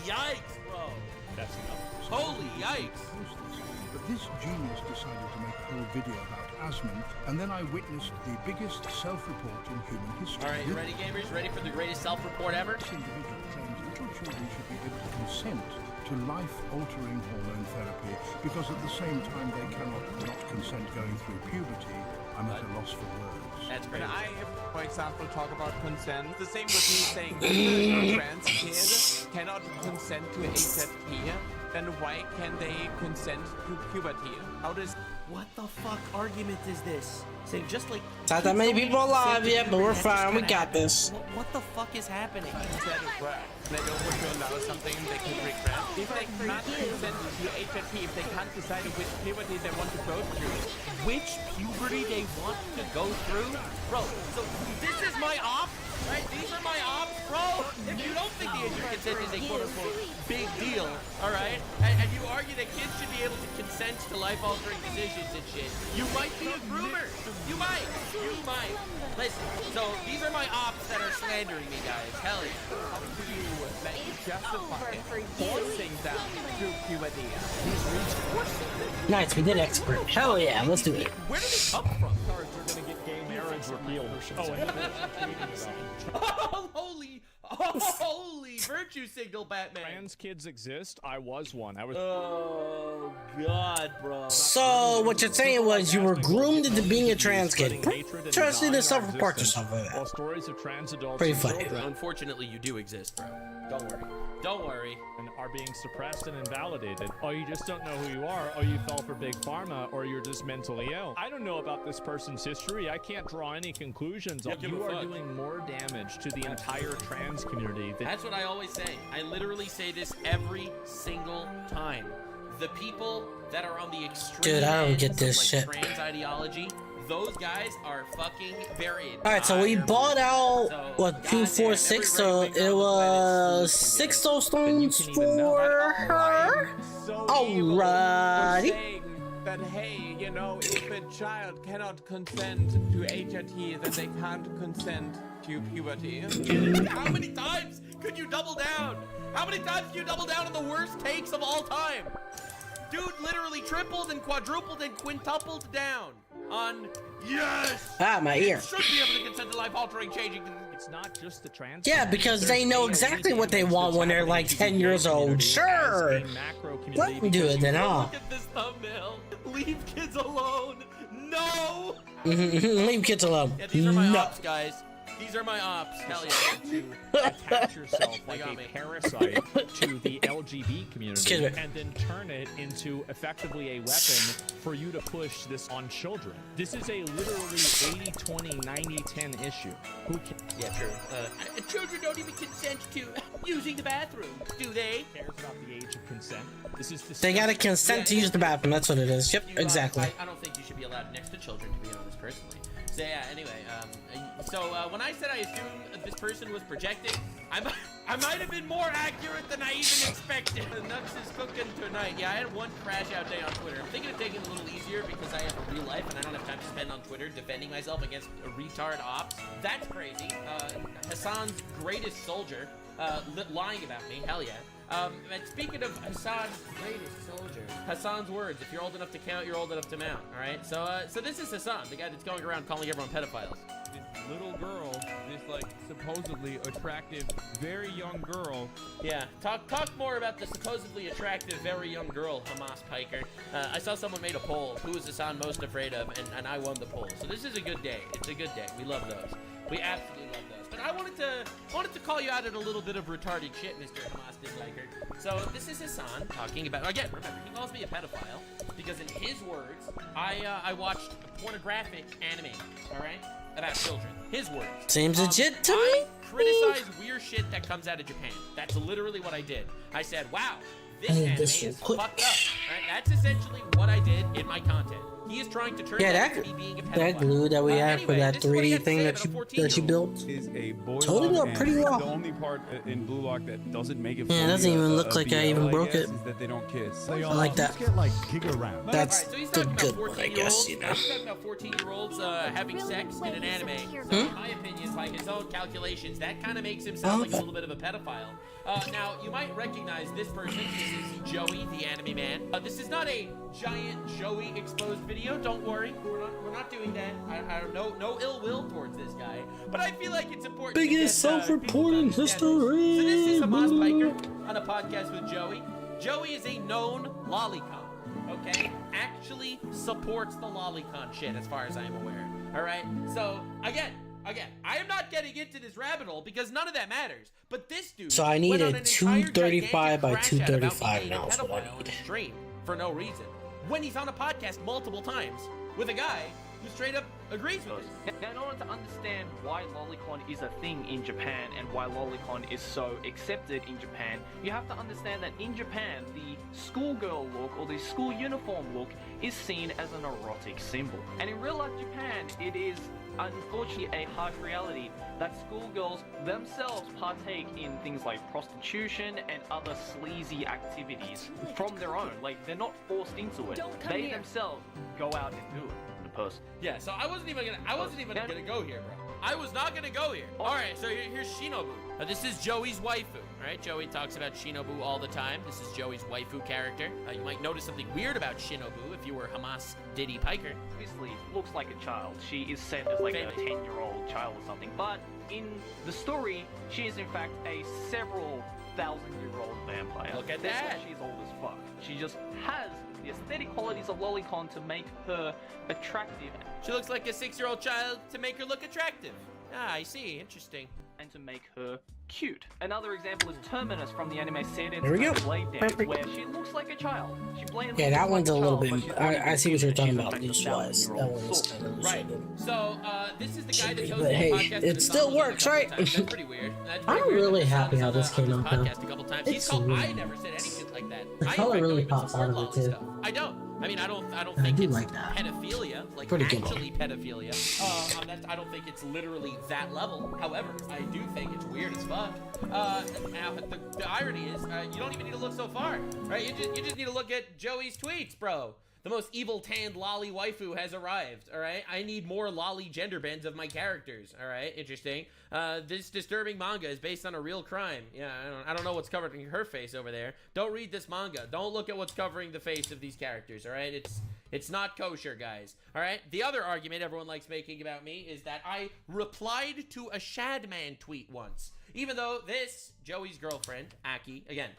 Yikes, bro. That's enough. Holy yikes. But this genius decided to make a whole video about Asman, and then I witnessed the biggest self-report in human history. All right, you ready, gamers? Ready for the greatest self-report ever? This individual claims little children should be able to consent to life-altering hormone therapy because at the same time they cannot not consent going through puberty. I'm at a loss for words. That's When crazy. I, for example, talk about consent, the same with me saying a trans kid cannot consent to AZP, then why can they consent to puberty? How does... What the fuck argument is this? Saying just like... Not that many people alive yet, but we're fine. We got this. What the fuck is happening? Instead of work, they don't want to allow something they could regret. If they can't consent to AZP, if they can't decide which puberty they want to go through. Which puberty they want to go through? Bro, so this is my op, right? These are my ops, bro. If you don't think the age of consent is a quote-unquote big deal, all right, and you argue that kids should be able to consent to life-altering decisions and shit, you might be a groomer. You might. Listen, so these are my ops that are slandering me, guys. Hell yeah. How do you justify forcing them through puberty? Nice, we did expert. Hell yeah, let's do it. Where do they come from? Cards are gonna get gay marriage repealed. Holy virtue signal, Batman. Trans kids exist. I was one. I was. Oh god, bro. So what you're saying was you were groomed into being a trans kid. Interesting to self-report yourself for While that. stories of trans adults Pretty and funny. children Unfortunately, you do exist, bro. Don't worry. Don't worry. And are being suppressed and invalidated. Or you just don't know who you are, or you fell for big pharma, or you're just mentally ill. I don't know about this person's history. I can't draw any conclusions. You are doing more damage to the entire trans community. That's what I always say. I literally say this every single time. The people that are on the extreme Dude, I don't get this of, shit. Trans ideology, those guys are fucking very. Alright, so we bought out what 246, so it was 6 soul stones for her. Alrighty. Saying that, hey, you know, if a child cannot consent to HRT, then they can't consent to puberty. How many times could you double down? How many times can you double down on the worst takes of all time? Dude literally tripled and quadrupled and quintupled down on yes. Ah, my ear. Should be able to consent to life-altering changing. It's not just the trans. Yeah, because they know exactly what they want when they're like 10 years old. Sure. Let them do it then, huh? Look at this thumbnail. Leave kids alone. No. Leave kids alone. Yeah, these are my No. ops, guys. These are my ops. Hell yeah. To attach yourself like a parasite to the LGB community and then turn it into effectively a weapon for you to push this on children. This is a literally 80-20, 90-10 issue. Who can Yeah, true. Children don't even consent to using the bathroom, do they? cares about the age of consent? This is the They gotta consent to use the bathroom. That's what it is. Yep, exactly. I don't think you should be allowed next to children, to be honest, personally. So yeah, anyway, when I said I assumed this person was projecting, I might have been more accurate than I even expected. Nux is cooking tonight. Yeah, I had one crash out day on Twitter. I'm thinking of taking it a little easier because I have a real life and I don't have time to spend on Twitter defending myself against a retard ops. That's crazy. Hassan's greatest soldier lying about me. Hell yeah. And speaking of Hassan's greatest soldier, Hassan's words, if you're old enough to count, you're old enough to mount, alright? So this is Hassan, the guy that's going around calling everyone pedophiles. This little girl, this like supposedly attractive, very young girl. Yeah, talk more about the supposedly attractive, very young girl, Hamas Piker. I saw someone made a poll, who is Hassan most afraid of, and I won the poll. So this is a good day. It's a good day. We love those. We absolutely love those. But I wanted to call you out at a little bit of retarded shit, Mr. Hamas Disliker. So this is Hassan talking about, again, remember, he calls me a pedophile because in his words, I watched pornographic anime, alright? About children. His words. Seems legit to me. I criticize weird shit that comes out of Japan. That's literally what I did. I said, wow, this anime is fucked up. Right? That's essentially what I did in my content. He is trying to turn that into me being a pedophile. That glue that we have for that 3D thing that you built Is a boy totally lock, up pretty and well. The only part in Blue Lock that doesn't make it. Yeah, it fully doesn't even a look like I BL, even broke guess, it. Is that they don't kiss. I like that. That's So he's the talking good about one, I guess, you know. He's talking about 14-year-olds having sex in an anime. So in my opinion, by his own calculations, that kind of makes him sound like a little bit of a pedophile. Now, you might recognize this person. This is Joey, the anime man. This is not a giant Joey exposed video. Don't worry. We're not doing that. I no ill will towards this guy. But I feel like it's important Biggest to get, self-reporting people to history. understand this. So this is Hamas Piker on a podcast with Joey. Joey is a known lolicon, okay? Actually supports the lolicon shit as far as I am aware. Alright? So, again, I am not getting into this rabbit hole because none of that matters. But this dude. So I went on needed an entire 235 by gigantic crash out about 235 being now a is what I pedophile on need. his stream for no reason. When he's on a podcast multiple times with a guy who straight up agrees with it. Now, in order to understand why lolicon is a thing in Japan and why lolicon is so accepted in Japan, you have to understand that in Japan, the schoolgirl look or the school uniform look is seen as an erotic symbol. And in real life Japan, it is unfortunately a harsh reality that schoolgirls themselves partake in things like prostitution and other sleazy activities from their own. Like, they're not forced into it. They themselves go out and do it. Person. Yeah, so I wasn't even gonna go here, bro. I was not gonna go here. All right, so here's Shinobu. This is Joey's waifu. All right, Joey talks about Shinobu all the time. This is Joey's waifu character. You might notice something weird about Shinobu if you were Hamas Diddy Piker. Obviously, looks like a child. She is set as like a 10-year-old child or something. But in the story, she is in fact a several thousand-year-old vampire. Look at That's that. why she's old as fuck. She just has the aesthetic qualities of lolicon to make her attractive. She looks like a 6-year-old child to make her look attractive. Ah, I see. Interesting. And trying to make her cute. Another example is Terminus from the anime Seiden's There we go. Blade Dance, Perfect. where she looks like a child. She blatantly Yeah, that looks one's a like little child, but bit. she's not I see what you're even talking she's about. like a Loose wise, 1,000-year-old that one was soul. kind of loose. Right. So, this is the guy that chose But the hey, podcast. it still works, right? That's pretty weird. That's I'm pretty weird really that happy how on this came out, though. podcast a couple times. It's He's called. really- I never said any shit like that. The I, in color fact, really don't even pops support out of it, lolly too. stuff. I don't. I mean, I don't I think do it's like that. pedophilia, like Pretty good actually pedophilia. I don't think it's literally that level. However, I do think it's weird as fuck. Now, the irony is, you don't even need to look so far, right? You just need to look at Joey's tweets, bro. The most evil tanned lolly waifu has arrived, all right? I need more lolly gender bends of my characters, all right? Interesting. This disturbing manga is based on a real crime. Yeah, I don't know what's covering her face over there. Don't read this manga. Don't look at what's covering the face of these characters, all right? It's not kosher, guys, all right? The other argument everyone likes making about me is that I replied to a Shadman tweet once. Even though this, Joey's girlfriend, Aki, again,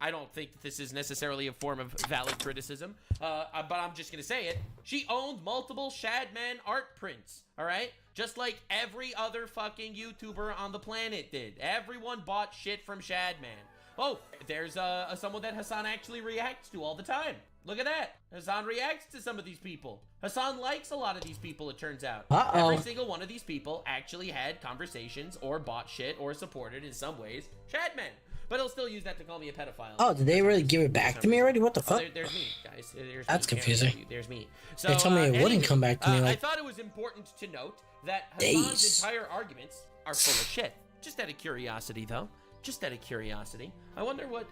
I don't think that this is necessarily a form of valid criticism, but I'm just gonna say it. She owned multiple Shadman art prints, all right? Just like every other fucking YouTuber on the planet did. Everyone bought shit from Shadman. Oh, there's someone that Hassan actually reacts to all the time. Look at that. Hassan reacts to some of these people. Hassan likes a lot of these people, it turns out. Every single one of these people actually had conversations or bought shit or supported in some ways Shadman. But he'll still use that to call me a pedophile. Oh, did they really give it back to me already? What the fuck? There's me, guys. There's That's me. confusing. There's me. So, They told me it wouldn't come back to me I like thought it was important to note that Hassan's days. entire arguments are full of shit. Just out of curiosity, though. Just out of curiosity. I wonder what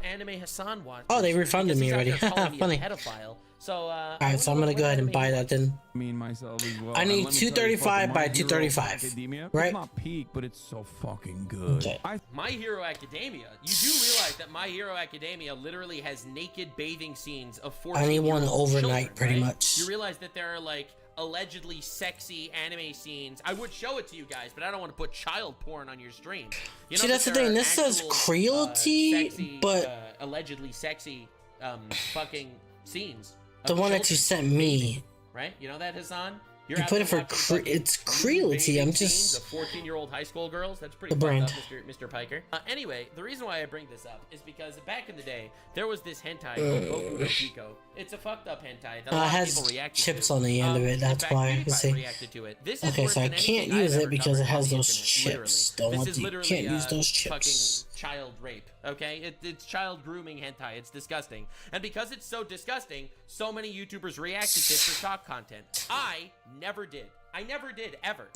anime Hassan watches. Oh, they refunded me already. Funny. Pedophile. So, Alright, so I'm gonna go ahead and buy that then. Me and myself as well. I need And let me tell you, 235 fucking by My Hero 235, Academia, right? It's not peak, but it's so fucking good. Okay. My Hero Academia. You do realize that My Hero Academia literally has naked bathing scenes of 14 I need one overnight, children, pretty right? much. You realize that there are like allegedly sexy anime scenes. I would show it to you guys, but I don't want to put child porn on your stream. You know See, that's the thing. This says cruelty, sexy, but allegedly sexy fucking scenes. the of one that you children, sent me, right? You know that, Hassan? you put it for it's cruelty. I'm just of 14-year-old high school girls. That's pretty The fucked brand. up, Mr. Piker. Anyway, the reason why I bring this up is because back in the day, there was this hentai called Boku no Pico. It's a fucked up hentai that a lot it of has people reacted chips to. on the end of it. In That's fact, why. PewDiePie See. reacted to it. This is Okay, worse so I than can't anything use I've it ever because it covered on has the those internet, chips. literally. Don't want This is to. literally, Can't use those chips. Fucking child rape, okay? It's child grooming hentai. It's disgusting. And because it's so disgusting, so many YouTubers reacted to it for shock content. I never did. I never did, ever.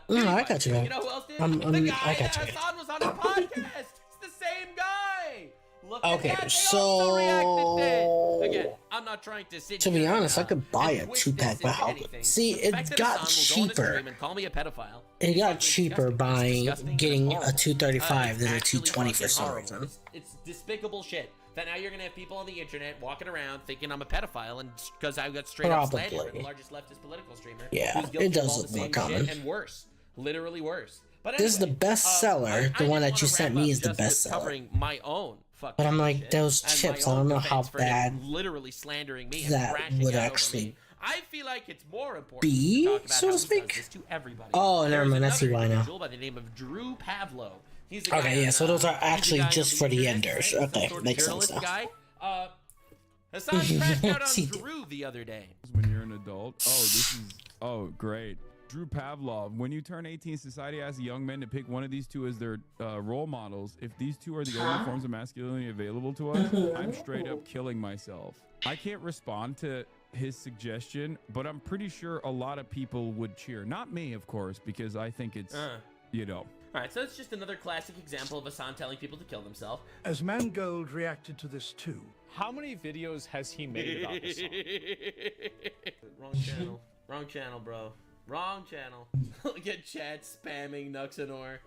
No, I got you, man. You know who else did? I'm- the guy I got that you. Hassan was on his podcast. It's the same guy. Look at Okay, that. They so also reacted to it. Again, I'm not trying to sit to be here and, honest, I could buy and a twist 2-pack, this but into how? anything. See, The it fact that got Hassan will go on a cheaper. stream and call me a pedophile. It got Fucking cheaper disgusting. by It's disgusting. getting It's a horrible. 235 than a It's actually 220 for fucking some horrible. reason. It's despicable shit. That now you're gonna have people on the internet walking around thinking I'm a pedophile, and because I got straight up slandered by the Probably. largest leftist political streamer. Yeah, who's guilty it does of all look the more same common. shit and worse, literally worse. But This is the anyway, bestseller. I The one didn't that you wanna sent wrap me up is the just with bestseller. Covering my own fucking But I'm like, shit those and my chips, I own don't know how defense for him bad literally slandering me and that crashing would out over actually me. I feel like it's more important be, to talk about so how to he does speak. this to everybody. Oh, never There's mind, I see another why now. individual by the name of Drew Pavlo. He's a guy Okay, yeah, on, so those are he's a actually guy on just for the internet, enders. right? Some Okay, sort of makes sense journalist now. guy. Hassan crashed out on He did. Drew the other day. When you're an adult. Oh, great. Drew Pavlov. When you turn 18, society asks young men to pick one of these two as their role models. If these two are the only forms of masculinity available to us, I'm straight up killing myself. I can't respond to his suggestion, but I'm pretty sure a lot of people would cheer. Not me, of course, because I think it's, you know. All right, so it's just another classic example of Hassan telling people to kill themselves. As Mangold reacted to this too. How many videos has he made about this song? Wrong channel. Wrong channel, bro. Wrong channel. Look at chat spamming Nuxanor.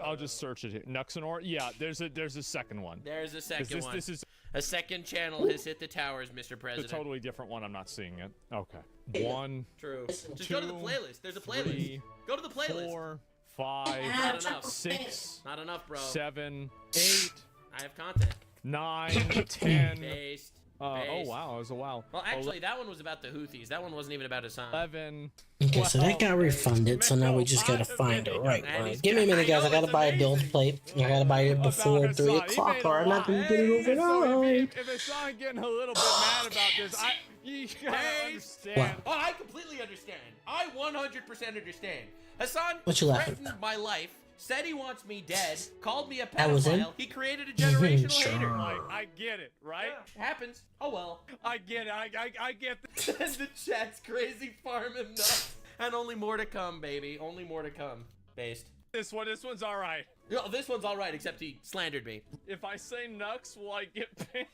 I'll just search it here. Nuxanor? Yeah, there's a second one. There's a second one. This is a second channel has hit the towers, Mr. a President. totally different one. I'm not seeing it. Okay. 1. True. Just two, go to the playlist. There's a playlist. 3, Go to the playlist. 4, 5, Not enough. 6, Not enough, bro. 7, 8, I have content. 9, 10, Based. Oh wow, it was a wow. Well, actually, that one was about the Houthis. That one wasn't even about Hassan. 11. Okay, so that got refunded, so now we just gotta find the right one. Give me a minute, guys. I gotta buy a build plate. I gotta buy it before 3 o'clock, or I'm not gonna get it overnight. If Hassan getting a little bit mad about this, you gotta understand. What? Oh, I completely understand. I 100% understand. Hassan What you laughing threatened my life, said he wants me dead, called me a That was him? pedophile. He created a generational Sure. hater. Like, I get it, right? Yeah, happens. Oh well. I get it. I get And the chat's crazy farming nuts. And only more to come, baby. Only more to come. Based. this one's all right. No, this one's all right, except he slandered me. If I say Nux, will I get banned?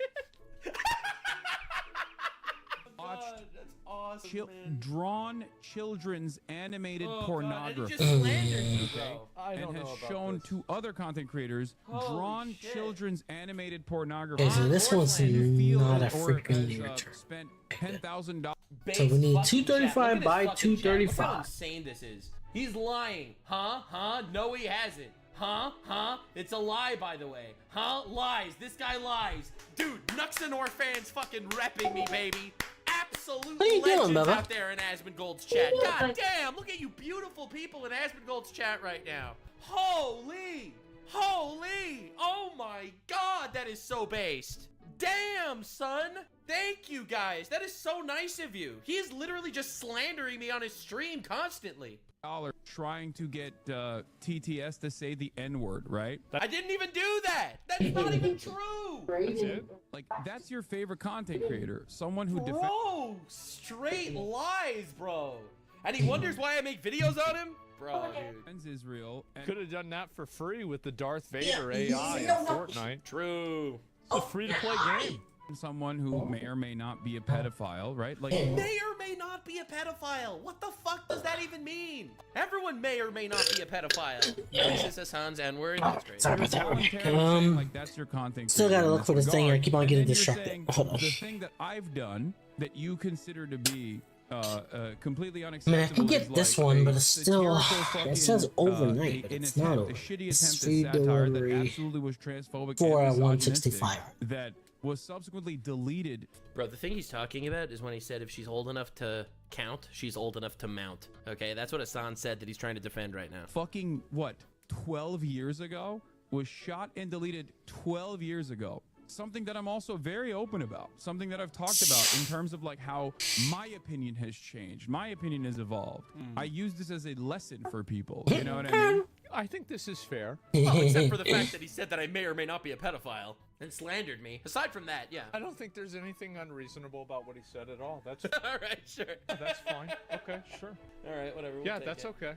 God, that's awesome, man. Drawn children's animated Oh, God, pornography. and he just slandered me, bro. I don't And know has about shown this. to other content creators Holy drawn shit. children's animated pornography. Okay, so this one's Feel not a or freaking has, return. spent $10,000. So we need Base fucking 235 chat. Look at by his fucking chat. Look 235. how insane this is. He's lying. Huh? No, he hasn't. Huh? It's a lie, by the way. Lies. This guy lies. Dude, Nuxanor fans fucking repping me, baby. Absolute What are you doing, legends Bubba? out there in Asmongold's chat. God damn, look at you beautiful people in Asmongold's chat right now. Holy! Oh my god, that is so based. Damn, son. Thank you, guys. That is so nice of you. He is literally just slandering me on his stream constantly. Trying to get TTS to say the N-word, right? I didn't even do that. That's not even true. That's it. Like, that's your favorite content creator. Someone who defends... Bro, straight lies, bro. And he wonders why I make videos on him? Bro, dude. Israel. Could have done that for free with the Darth Vader AI in Fortnite. True. It's a free-to-play game. Someone who may or may not be a pedophile, right? Like, May or may not be a pedophile. What the fuck does that even mean? Everyone may or may not be a pedophile. This is Hassan's N-word. That's great. Sorry about that. like that's your content. Still gotta creator in look for this thing. I regard. keep on And getting then you're distracted. saying Hold on. The thing that I've done that you consider to be completely I unacceptable. mean, I can get is this like one, a but it's still. satirical It says fucking, overnight, but an it's attempt, not a over. shitty It's attempt free at satire that delivery absolutely was transphobic for and a misogynistic 165. that was subsequently deleted. Bro, the thing he's talking about is when he said if she's old enough to count, she's old enough to mount. Okay, that's what Hassan said that he's trying to defend right now. Fucking, what, 12 years ago? Was shot and deleted 12 years ago. Something that I'm also very open about. Something that I've talked about in terms of like how my opinion has changed. My opinion has evolved. I use this as a lesson for people. You know what I mean? I think this is fair. Well, except for the fact that he said that I may or may not be a pedophile and slandered me. Aside from that, yeah. I don't think there's anything unreasonable about what he said at all. That's All right, sure. that's fine. Okay, sure. All right, whatever. We'll Yeah, take that's it. okay.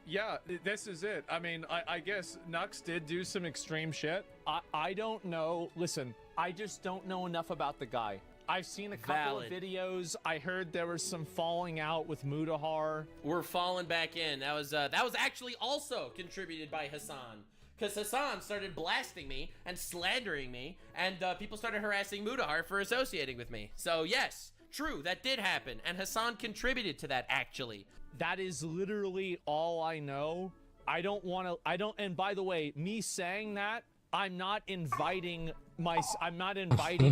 Yeah, this is it. I mean, I guess Nux did do some extreme shit. I don't know. Listen, I just don't know enough about the guy. I've seen a couple Valid. of videos. I heard there was some falling out with Mudahar. We're falling back in. That was actually also contributed by Hassan. Because Hassan started blasting me and slandering me, and people started harassing Mudahar for associating with me. So yes, true, that did happen, and Hassan contributed to that actually. That is literally all I know. I don't want to, and by the way, me saying that, I'm not inviting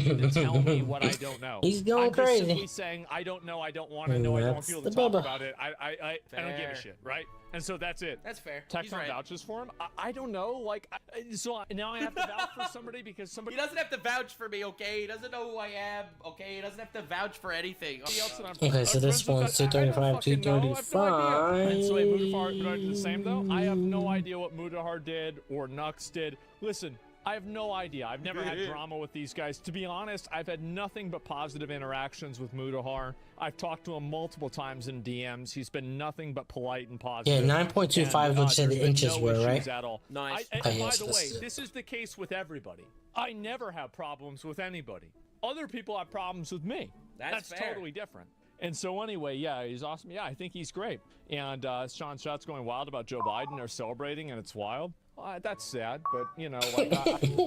you to tell me what I don't know. He's going I'm just crazy. simply saying I don't know, I don't want to know, I don't want That's people to the talk Bubba. about it. I don't give a Fair. shit, right? And so that's it. That's fair. Texon He's right. vouches for him. I don't know, like, so now I have to vouch for somebody because He somebody doesn't have to vouch for me, okay? He doesn't know who I am, okay? He doesn't have to vouch for anything. else that I'm Okay, so I'm this friends with, one's I don't 235, fucking know. I have no idea. 235. And so Mudahar did the same though. I have no idea what Mudahar did or Nux did. Listen, I have no idea. I've never had drama with these guys. To be honest, I've had nothing but positive interactions with Mudahar. I've talked to him multiple times in DMs. He's been nothing but polite and positive. Yeah, 9.25 And, looks at there's the been inches no were, issues right? At all. Nice. And Okay, by yes, the this way, is it. this is the case with everybody. I never have problems with anybody. Other people have problems with me. That's fair. Totally different. And so anyway, yeah, he's awesome. Yeah, I think he's great. And Sean Scott's going wild about Joe Biden. They're celebrating, and it's wild. That's sad, but you know, like,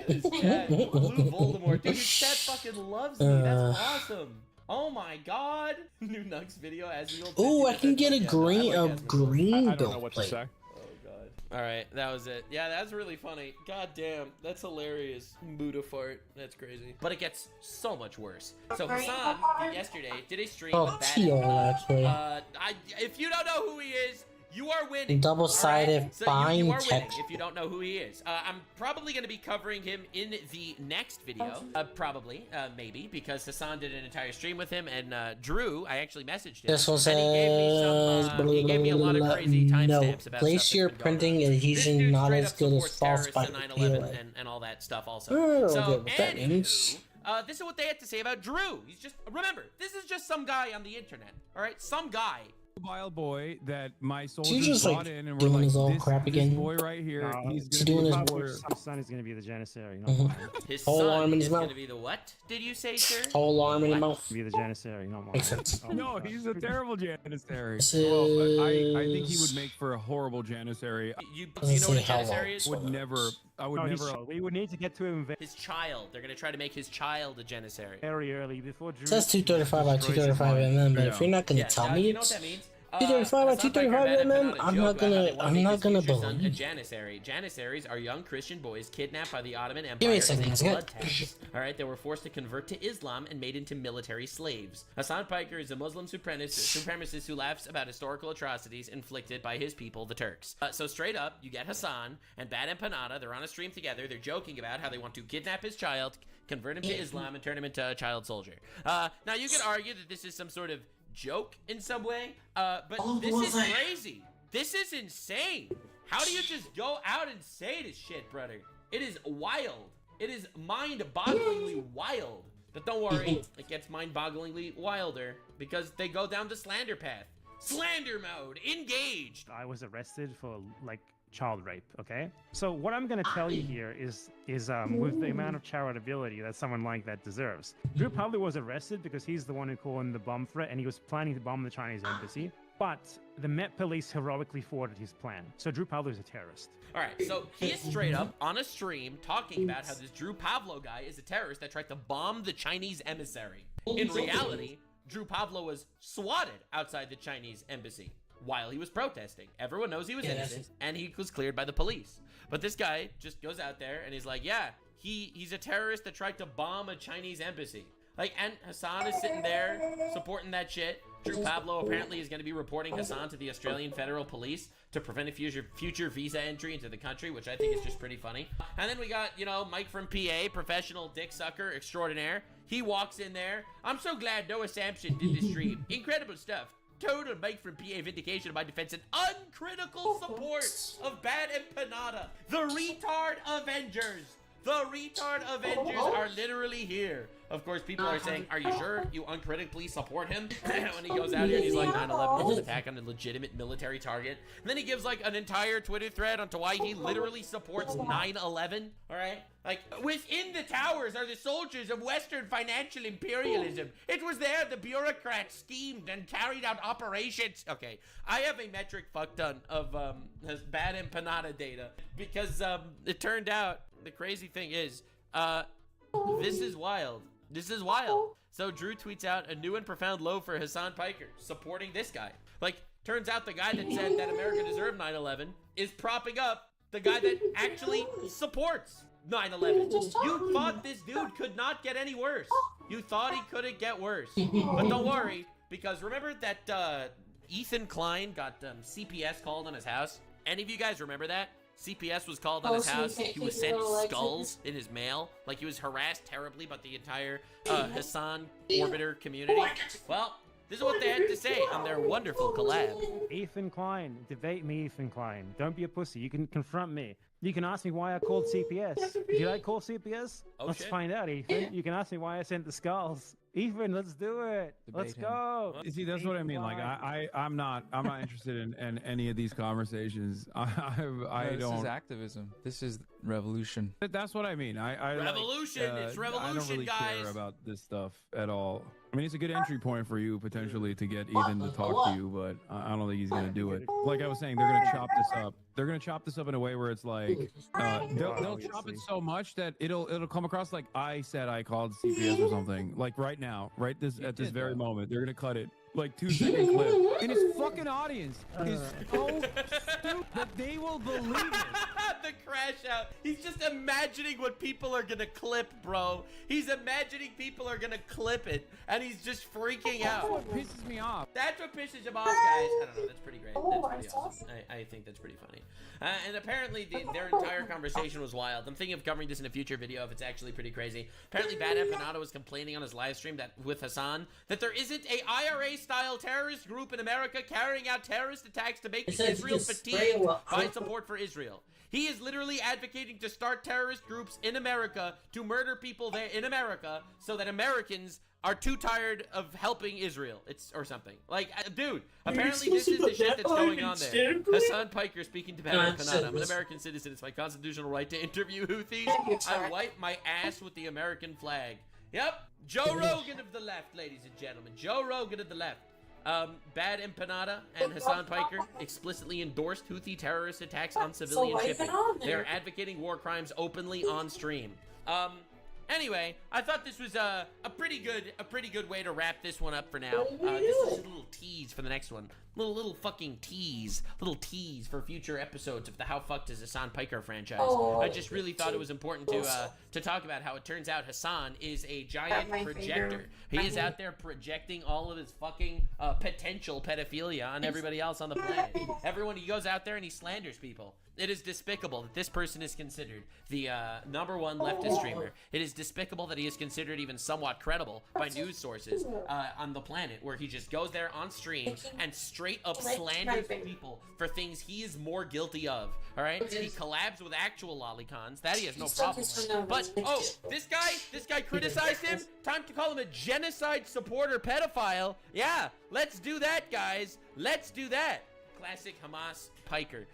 His chat, Blue Voldemort, dude, his chat fucking loves me. That's awesome. Oh my god. New Nux video as you. Ooh, I can get a green I don't know build what to plate. say. Oh god. All right, that was it. Yeah, that's really funny. God damn, that's hilarious. Buddha fart. That's crazy. But it gets so much worse. So Hassan yesterday did a stream. Oh, Teal, actually. If you don't know who he is, you are winning. Double-sided right? So fine you are winning text. if you don't know who he is. I'm probably going to be covering him in the next video. Probably, maybe, because Hassan did an entire stream with him, and Drew, I actually messaged him. This one and he gave me a lot of crazy timestamps about glacier stuff that's been going on. printing adhesion not as good as false terrorists by and 9/11 and all that stuff also. So, that means. this is what they had to say about Drew. He's just, remember, this is just some guy on the internet, all right? Some guy. Wild boy that my He's soldiers just brought like in and were doing like, his old crap this again. boy right here, he's He's gonna doing be his the warrior. His son is going to be the Janissary. His whole son arm in his is going mouth. to be the what? Did you say, sir? Whole arm in his mouth. Be the Janissary, not mine. Makes sense. No, he's a terrible janissary. This Well, I think he is- would make for a horrible janissary. You know Doesn't what a say how janissary is? Would never. I would No, never. we would need to get to him His child. They're going to try to make his child a janissary. very early before Drew. It says 235 by 235 mm, but if you're not gonna tell me you know what it's that means? 235 by Hassan 235 Piker mm, had a I'm joke not about how they gonna want to make his future son believe. a janissary. Janissaries are young Christian boys kidnapped by the Ottoman Empire. Give me a second, as let's a get- blood tax. All right, they were forced to convert to Islam and made into military slaves. Hassan Piker is a Muslim supremacist who laughs about historical atrocities inflicted by his people, the Turks. So straight up, you get Hassan and Bad Empanada. They're on a stream together. They're joking about how they want to kidnap his child, convert him to Islam, and turn him into a child soldier. Now you could argue that this is some sort of joke in some way, but this is crazy. This is insane. How do you just go out and say this shit, brother? It is wild. It is mind-bogglingly wild. But don't worry, it gets mind-bogglingly wilder because they go down the slander path. Slander mode, engaged. I was arrested for like child rape. Okay, so what I'm going to tell you here is with the amount of charitability that someone like that deserves. Drew Pablo was arrested because he's the one who called in the bomb threat, and he was planning to bomb the Chinese embassy. But the Met Police heroically thwarted his plan. So Drew Pablo is a terrorist. All right, so he is straight up on a stream talking about how this Drew Pablo guy is a terrorist that tried to bomb the Chinese emissary. In reality, Drew Pablo was swatted outside the Chinese embassy while he was protesting. Everyone knows he was innocent, and he was cleared by the police. But this guy just goes out there and he's like, yeah, he's a terrorist that tried to bomb a Chinese embassy. Like, and Hassan is sitting there supporting that shit. Drew Pablo apparently is going to be reporting Hassan to the Australian Federal Police to prevent a future visa entry into the country, which I think is just pretty funny. And then we got, you know, Mike from PA, professional dick sucker extraordinaire. He walks in there. I'm so glad Noah Sampson did this stream. Incredible stuff. Total Mike from PA vindication of my defense and uncritical support of Bad Empanada. The retard Avengers. The retard Avengers are literally here. Of course, people are saying, are you sure you uncritically support him? When he goes out here and he's like, 9/11 was an attack on a legitimate military target. And then he gives like an entire Twitter thread onto why he literally supports 9/11. All right? Like, within the towers are the soldiers of Western financial imperialism. It was there the bureaucrats schemed and carried out operations. Okay, I have a metric fuck ton of Bad Empanada data because it turned out the crazy thing is, this is wild. This is wild. So Drew tweets out a new and profound low for Hassan Piker, supporting this guy. Like, turns out the guy that said that America deserved 9/11 is propping up the guy that actually supports 9/11. You thought this dude could not get any worse. You thought he couldn't get worse. But don't worry, because remember that Ethan Klein got CPS called on his house? Any of you guys remember that? CPS was called on his house. He was sent skulls in his mail. Like, he was harassed terribly by the entire Hassan Orbiter community. Well, this is what they had to say on their wonderful collab. Ethan Klein, debate me, Ethan Klein. Don't be a pussy. You can confront me. You can ask me why I called CPS. Did I call CPS? Oh, let's shit. find out, Ethan. You can ask me why I sent the skulls. Ethan, let's do it. Let's go. See, that's what I mean. Like, I'm not interested in any of these conversations. I This don't. is activism. This is revolution. That's what I mean. Revolution. It's I don't revolution, really guys. care about this stuff at all. I mean, it's a good entry point for you potentially to get Ethan to talk to you, but I don't think he's gonna do it. Like I was saying, they're gonna chop this up. They're gonna chop this up in a way where it's like they'll chop it so much that it'll come across like I said I called CPS or something. Like right now, at this very moment, they're gonna cut it like 2-second clip, and his fucking audience is so stupid that they will believe it. The crash out. He's just imagining what people are gonna clip, bro. He's imagining people are gonna clip it, and he's just freaking out. That's what pisses me off. That's what pisses him off, guys. I don't know. That's pretty great. That's pretty awesome. I think that's pretty funny. And apparently their entire conversation was wild. I'm thinking of covering this in a future video if it's actually pretty crazy. Apparently Bad Empanada was complaining on his live stream that with Hassan that there isn't a IRA-style terrorist group in America carrying out terrorist attacks to make Israel fatigued by support for Israel. He is literally advocating to start terrorist groups in America to murder people there in America so that Americans are too tired of helping Israel. Or something. Like, dude, apparently this is the shit that's going on there. Hassan Piker speaking to Bad Empanada. I'm an American citizen. It's my constitutional right to interview Houthis. I wipe my ass with the American flag. Yep. Joe Rogan of the left, ladies and gentlemen. Joe Rogan of the left. Bad Empanada and Hassan Piker explicitly endorsed Houthi terrorist attacks on civilian shipping. They're advocating war crimes openly on stream. Anyway, I thought this was a pretty good way to wrap this one up for now. This is a little tease for the next one. Little fucking tease. Little tease for future episodes of the How Fucked is Hassan Piker franchise. I just really thought it was important to talk about how it turns out Hassan is a giant projector. He is out there projecting all of his fucking potential pedophilia on everybody else on the planet. Everyone, he goes out there and he slanders people. It is despicable that this person is considered the #1 leftist streamer. It is despicable that he is considered even somewhat credible by news sources on the planet, where he just goes there on stream and straight up slanders people for things he is more guilty of. All right, he collabs with actual lolicons. That he has no problem with. But this guy criticized him. Time to call him a genocide supporter pedophile. Yeah, let's do that, guys. Let's do that. Classic Hamas Piker.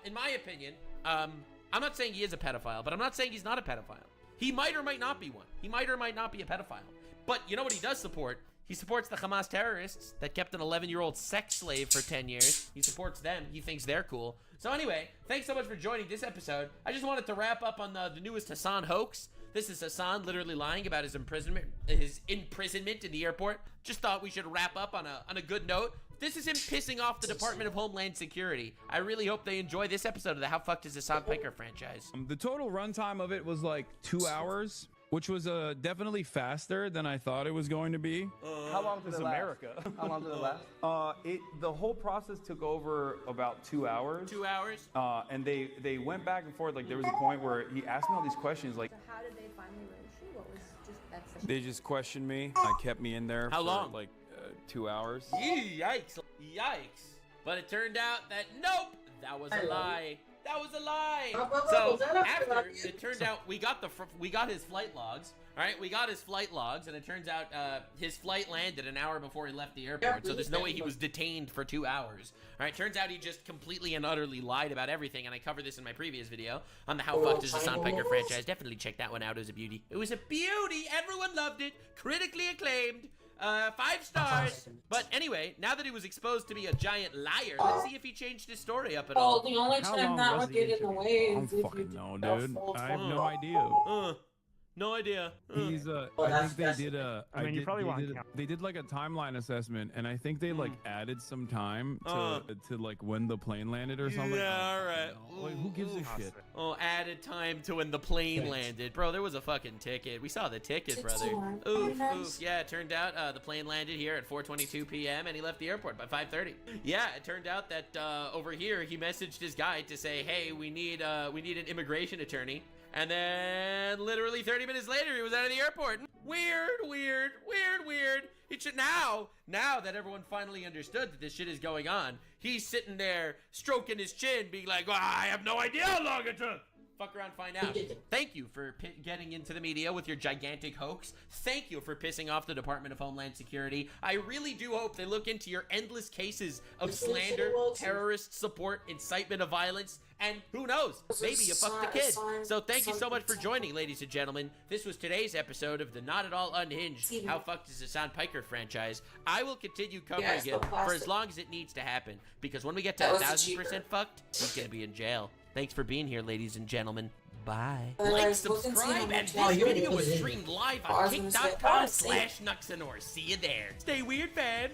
In my opinion, I'm not saying he is a pedophile, but I'm not saying he's not a pedophile. He might or might not be one. He might or might not be a pedophile. But you know what he does support? He supports the Hamas terrorists that kept an 11-year-old sex slave for 10 years. He supports them. He thinks they're cool. So anyway, thanks so much for joining this episode. I just wanted to wrap up on the newest Hassan hoax. This is Hassan literally lying about his imprisonment in the airport. Just thought we should wrap up on a good note. This is him pissing off the Department of Homeland Security. I really hope they enjoy this episode of the How Fucked is Hassan Piker franchise. The total runtime of it was like 2 hours, which was definitely faster than I thought it was going to be. How long did it last? America. How long did it last? The whole process took over about 2 hours. 2 hours? And they went back and forth. Like, there was a point where he asked me all these questions. Like, So how did they finally release you? What was just that? they just questioned me. Kept me in there How for long? like 2 hours. Yikes. Yikes. But it turned out that nope, that was a lie. That was a lie. So after it turned out we got his flight logs. All right, we got his flight logs, and it turns out his flight landed an hour before he left the airport. So there's no way he was detained for 2 hours. All right, turns out he just completely and utterly lied about everything. And I covered this in my previous video on the How Fucked is Hassan Piker franchise. Definitely check that one out. It was a beauty. It was a beauty. Everyone loved it. Critically acclaimed. 5 stars. But anyway, now that he was exposed to be a giant liar, let's see if he changed his story up at all. The only time that would get in the way I don't is if fucking you know, do dude. full I have time. no idea. No idea. He's I think they did a. I mean, you probably want to count. They did like a timeline assessment, and I think they like added some time to like when the plane landed or something. Yeah, all right. Like, who gives a shit? Oh, added time to when the plane landed. Bro, there was a fucking ticket. We saw the ticket, brother. Oof, oof. Yeah, it turned out the plane landed here at 4:22 p.m. and he left the airport by 5:30. Yeah, it turned out that over here he messaged his guy to say, hey, we need an immigration attorney. And then literally 30 minutes later, he was out of the airport. Weird. It should now that everyone finally understood that this shit is going on, he's sitting there stroking his chin, being like, oh, I have no idea how long it took. Fuck around, find out. Thank you for getting into the media with your gigantic hoax. Thank you for pissing off the Department of Homeland Security. I really do hope they look into your endless cases of slander, terrorist support, incitement of violence, and who knows, maybe you fucked a kid. So thank you so much for joining, ladies and gentlemen. This was today's episode of the Not At All Unhinged How Fucked is Hassan Piker franchise. I will continue covering it for as long as it needs to happen, because when we get to 1,000% fucked, he's gonna be in jail. Thanks for being here, ladies and gentlemen. Bye. Like, subscribe, and this video was streamed live on kick.com/Nuxanor. See you there. Stay weird, fam.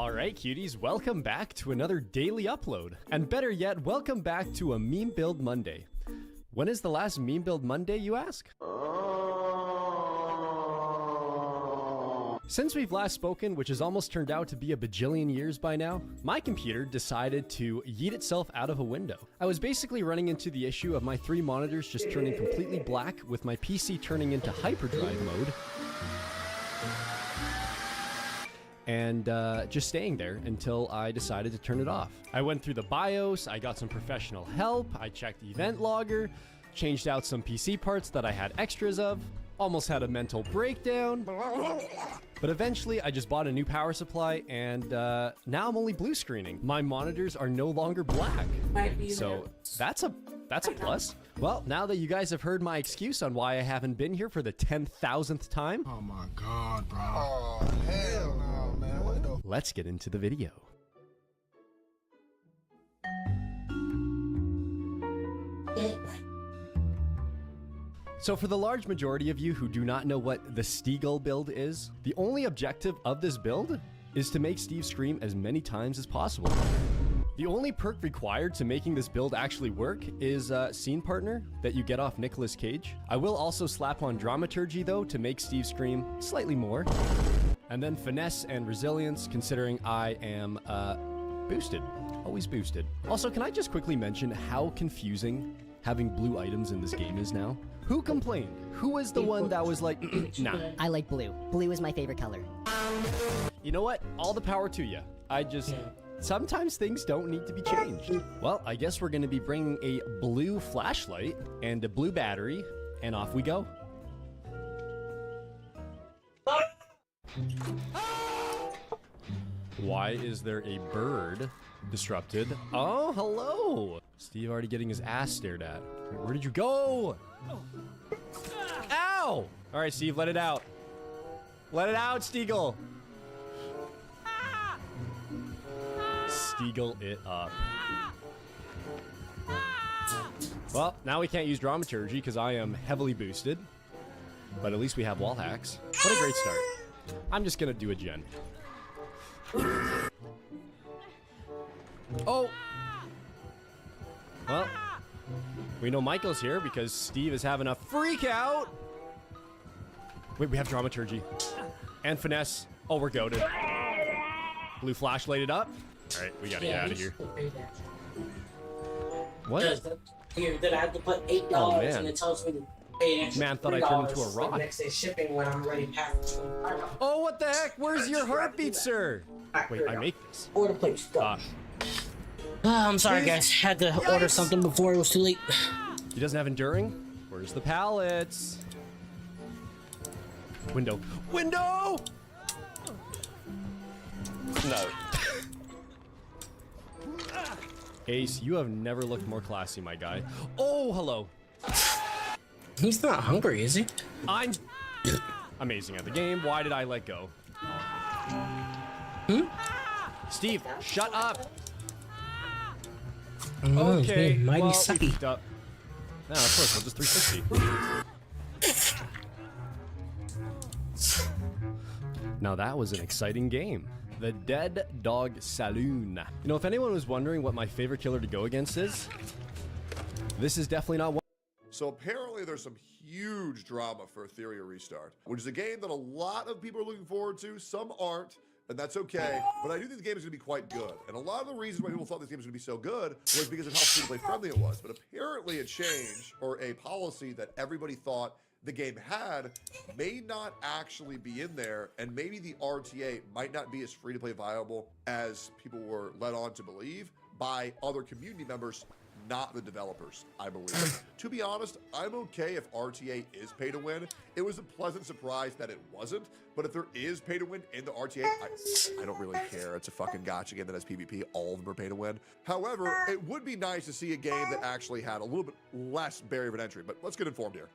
Alright cuties, welcome back to another daily upload. And better yet, welcome back to a Meme Build Monday. When is the last Meme Build Monday, you ask? Since we've last spoken, which has almost turned out to be a bajillion years by now, my computer decided to yeet itself out of a window. I was basically running into the issue of my 3 monitors just turning completely black with my PC turning into hyperdrive mode. And just staying there until I decided to turn it off. I went through the BIOS, I got some professional help, I checked the event logger, changed out some PC parts that I had extras of, almost had a mental breakdown, but eventually I just bought a new power supply and now I'm only blue screening. My monitors are no longer black, so that's a plus. Well, now that you guys have heard my excuse on why I haven't been here for the 10,000th time. Oh my god, bro. Oh, hell no, man. What the... Let's get into the video. So for the large majority of you who do not know what the Steagle build is, the only objective of this build is to make Steve scream as many times as possible. The only perk required to making this build actually work is Scene Partner that you get off Nicolas Cage. I will also slap on Dramaturgy though to make Steve scream slightly more. And then Finesse and Resilience, considering I am boosted, always boosted. Also, can I just quickly mention how confusing having blue items in this game is now? Who complained? Who was the one that was like, nah? I like blue. Blue is my favorite color. You know what? All the power to you. Sometimes things don't need to be changed. Well, I guess we're gonna be bringing a blue flashlight and a blue battery, and off we go. Why is there a bird disrupted? Oh, hello! Steve already getting his ass stared at. Where did you go? Ow! All right, Steve, let it out. Let it out, Steagle. Steagle it up. Well, now we can't use Dramaturgy because I am heavily boosted. But at least we have wall hacks. What a great start. I'm just gonna do a gen. Oh! Well, we know Michael's here because Steve is having a freak out. Wait, we have Dramaturgy. And Finesse. Oh, we're goated. Blue flashlighted up. Alright, we gotta get out of here. What? Here, that I have to put $8 and it tells me to pay an extra Man, thought I turned into a $3 for rock. the next day shipping when I'm already past. Oh, what the heck? Where's your heartbeat, sir? Wait, I make this. Order please. I'm sorry, guys. Had to order something before it was too late. He doesn't have enduring? Where's the pallets? Window. Window! No. Ace, you have never looked more classy, my guy. Oh, hello. He's not hungry, is he? I'm amazing at the game. Why did I let go? Steve, shut up. Okay, mighty well, sucky. we fucked up. No, of course, we'll just 360. Now that was an exciting game. The Dead Dog Saloon. You know, if anyone was wondering what my favorite killer to go against is, this is definitely not one. So apparently there's some huge drama for Ethereum Restart, which is a game that a lot of people are looking forward to. Some aren't, and that's okay. But I do think the game is going to be quite good. And a lot of the reasons why people thought this game was going to be so good was because of how free-to-play friendly it was. But apparently a change or a policy that everybody thought the game had may not actually be in there, and maybe the RTA might not be as free-to-play viable as people were led on to believe by other community members, not the developers, I believe. To be honest, I'm okay if RTA is pay to win. It was a pleasant surprise that it wasn't, but if there is pay to win in the RTA, I don't really care. It's a fucking gotcha game that has PvP. All of them are pay to win. However, it would be nice to see a game that actually had a little bit less barrier of an entry, but let's get informed here.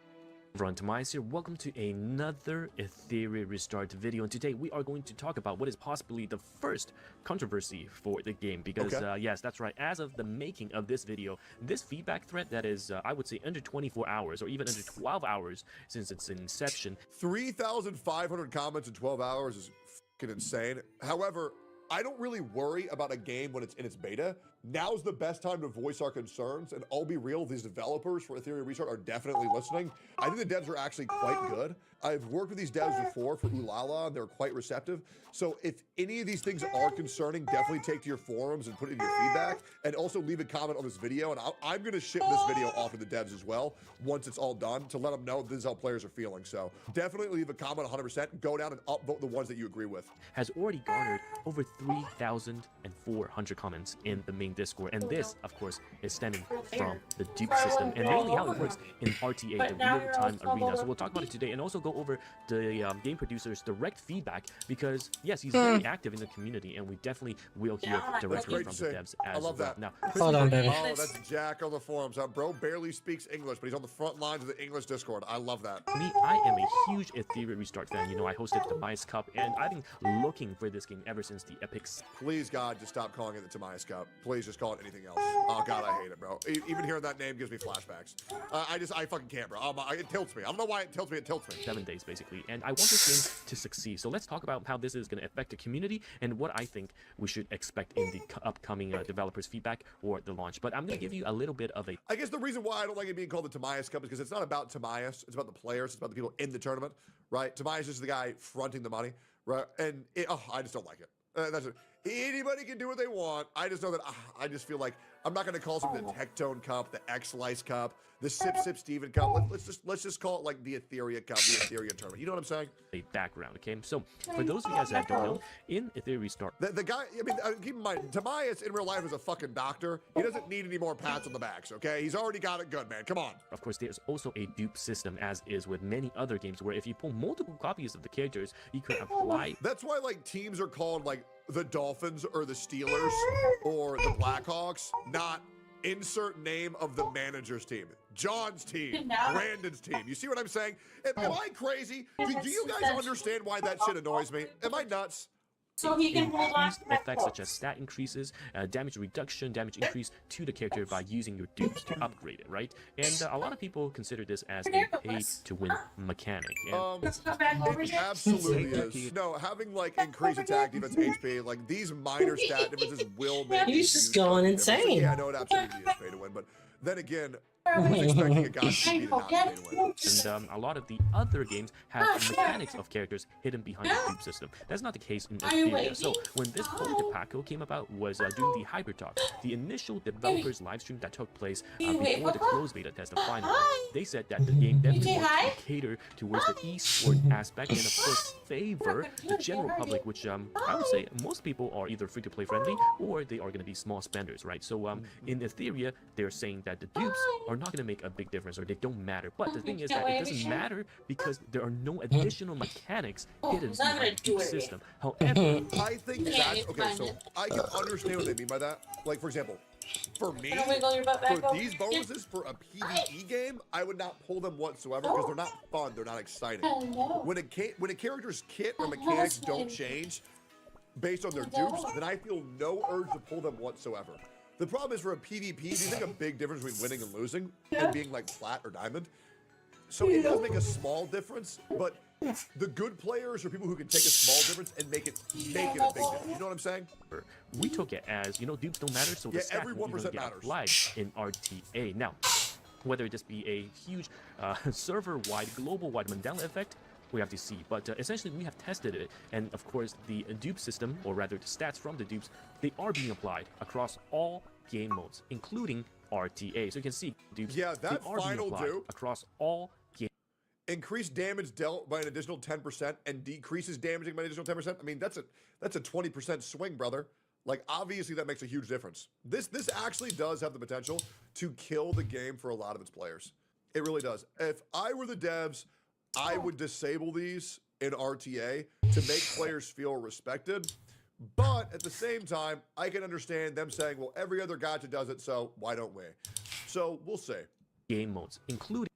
Everyone, Tomias here. Welcome to another Ethereum Restart video, and today we are going to talk about what is possibly the first controversy for the game, because yes, that's right, as of the making of this video, this feedback thread that is, I would say, under 24 hours, or even under 12 hours since its inception. 3,500 comments in 12 hours is fucking insane. However, I don't really worry about a game when it's in its beta. Now's the best time to voice our concerns, and I'll be real, these developers for Ethereum Restart are definitely listening. I think the devs are actually quite good. I've worked with these devs before for Ulala, and they're quite receptive. So if any of these things are concerning, definitely take to your forums and put in your feedback, and also leave a comment on this video, and I'm gonna ship this video off to the devs as well once it's all done to let them know this is how players are feeling. So definitely leave a comment 100%, go down and upvote the ones that you agree with. Has already garnered over 3,400 comments in the main Discord, and this, of course, is stemming from the dupe system and mainly how it works in RTA, the real-time arena. So we'll talk about it today and also go over the game producer's direct feedback because, yes, he's very active in the community, and we definitely will hear directly from the devs as well. Now, hold on, baby. Oh, that's Jack on the forums. Bro barely speaks English, but he's on the front lines of the English Discord. I love that. Me, I am a huge Ethereum Restart fan. You know, I hosted the Tobias Cup, and I've been looking for this game ever since the Epics. Please, God, just stop calling it the Tobias Cup. Please just call it anything else. Oh, God, I hate it, bro. Even hearing that name gives me flashbacks. I fucking can't, bro. It tilts me. I don't know why it tilts me. It tilts me. 7 days, basically. And I want this game to succeed. So let's talk about how this is going to affect the community and what I think we should expect in the upcoming developers' feedback or the launch. But I'm going to give you a little bit of a... I guess the reason why I don't like it being called the Tobias Cup is because it's not about Tobias. It's about the players. It's about the people in the tournament, right? Tobias is the guy fronting the money, right? And I just don't like it. That's it. Anybody can do what they want. I just know that I just feel like I'm not going to call something the Tectone Cup, the X-Lice Cup, the Sip Steven Cup. Let's just call it like the Ethereum Cup, the Ethereum tournament. You know what I'm saying? A background, okay? So for those of you guys that don't know, in Ethereum Restart, the guy. I mean, keep in mind, Tobias in real life is a fucking doctor. He doesn't need any more pats on the backs, okay? He's already got it good, man. Come on. Of course, there's also a dupe system, as is with many other games, where if you pull multiple copies of the characters, you can apply. That's why like teams are called like the Dolphins or the Steelers or the Blackhawks, not insert name of the manager's team. John's team, Brandon's team. You see what I'm saying? Am I crazy? Do you guys understand why that shit annoys me? Am I nuts? So he can hold on. Effects such as stat increases, damage reduction, damage increase to the character by using your dupes to upgrade it, right? And a lot of people consider this as a pay-to-win mechanic. It absolutely is. No, having like increased attack, defense, HP, like these minor stat differences will make He's just going insane. Yeah, I know it absolutely is pay-to-win, but then again, who's expecting a guy to be not pay to win? And a lot of the other games have mechanics of characters hidden behind the dupe system. That's not the case in Ethereum. So when this Polar Paco came about was during the Hyper Talk, the initial developers live stream that took place before the closed beta test of Final. They said that the game definitely wants to cater towards the eSport aspect and of course favor the general public, which I would say most people are either free-to-play friendly or they are going to be small spenders, right? So in Ethereum, they're saying that the dupes are not going to make a big difference or they don't matter. But the thing is that it doesn't matter because there are no additional mechanics hidden behind the dupe system. However, I think that's okay. So I can understand what they mean by that. Like for example, for me, for these bonuses for a PvE game, I would not pull them whatsoever because they're not fun. They're not exciting. When a character's kit or mechanics don't change based on their dupes, then I feel no urge to pull them whatsoever. The problem is for a PvP, do you think a big difference between winning and losing and being like plat or diamond? So it does make a small difference, but the good players are people who can take a small difference and make it a big difference. You know what I'm saying? We took it as, you know, dupes don't matter, so the stat every won't 1% even get matters. applied in RTA. Now, whether this be a huge server-wide, global-wide Mandela effect, we have to see, but essentially we have tested it, and of course the dupe system, or rather the stats from the dupes, they are being applied across all game modes, including RTA. So you can see dupes, that they are being final applied dupe across all game. Increased damage dealt by an additional 10% and decreases damaging by an additional 10%. I mean, that's a 20% swing, brother. Like obviously that makes a huge difference. This actually does have the potential to kill the game for a lot of its players. It really does. If I were the devs, I would disable these in RTA to make players feel respected. But at the same time, I can understand them saying, well, every other gacha does it, so why don't we? So we'll see. Game modes, including...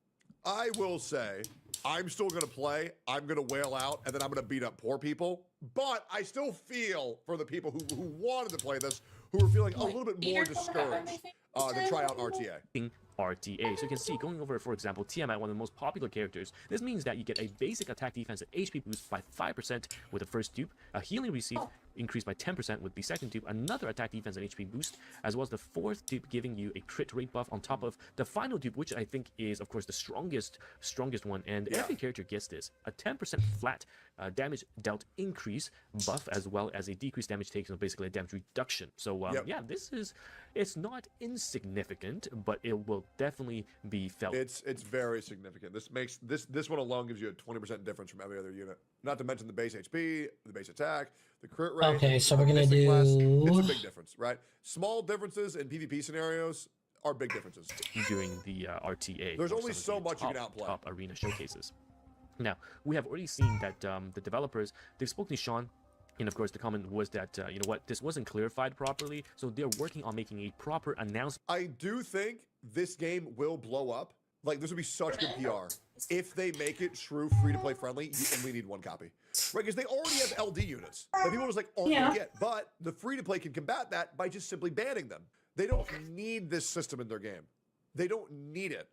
I will say, I'm still going to play, I'm going to wail out, and then I'm going to beat up poor people. But I still feel for the people who wanted to play this, who are feeling a little bit more discouraged to try out RTA. RTA. So you can see, going over, for example, Tiamat, one of the most popular characters, this means that you get a basic attack defense and HP boost by 5% with the first dupe, a healing receive increased by 10% with the second dupe, another attack defense and HP boost, as well as the fourth dupe giving you a crit rate buff on top of the final dupe, which I think is, of course, the strongest one, and every character gets this. A 10% flat damage dealt increase buff, as well as a decreased damage taken, so basically a damage reduction. So yeah, it's not insignificant, but it will definitely be felt. It's very significant. This makes this one alone gives you a 20% difference from every other unit. Not to mention the base HP, the base attack, the crit rate. Okay, so we're gonna do. Class. It's a big difference, right? Small differences in PvP scenarios are big differences. During the RTA, there's only so much you can outplay. Top arena showcases. Now, we have already seen that the developers, they've spoken to Sean, and of course the comment was that, you know what, this wasn't clarified properly, so they're working on making a proper announcement. I do think this game will blow up. Like, this would be such good PR if they make it true free-to-play friendly. You only need one copy, right? Because they already have LD units that people just like aren't gonna get. But the free-to-play can combat that by just simply banning them. They don't need this system in their game. They don't need it.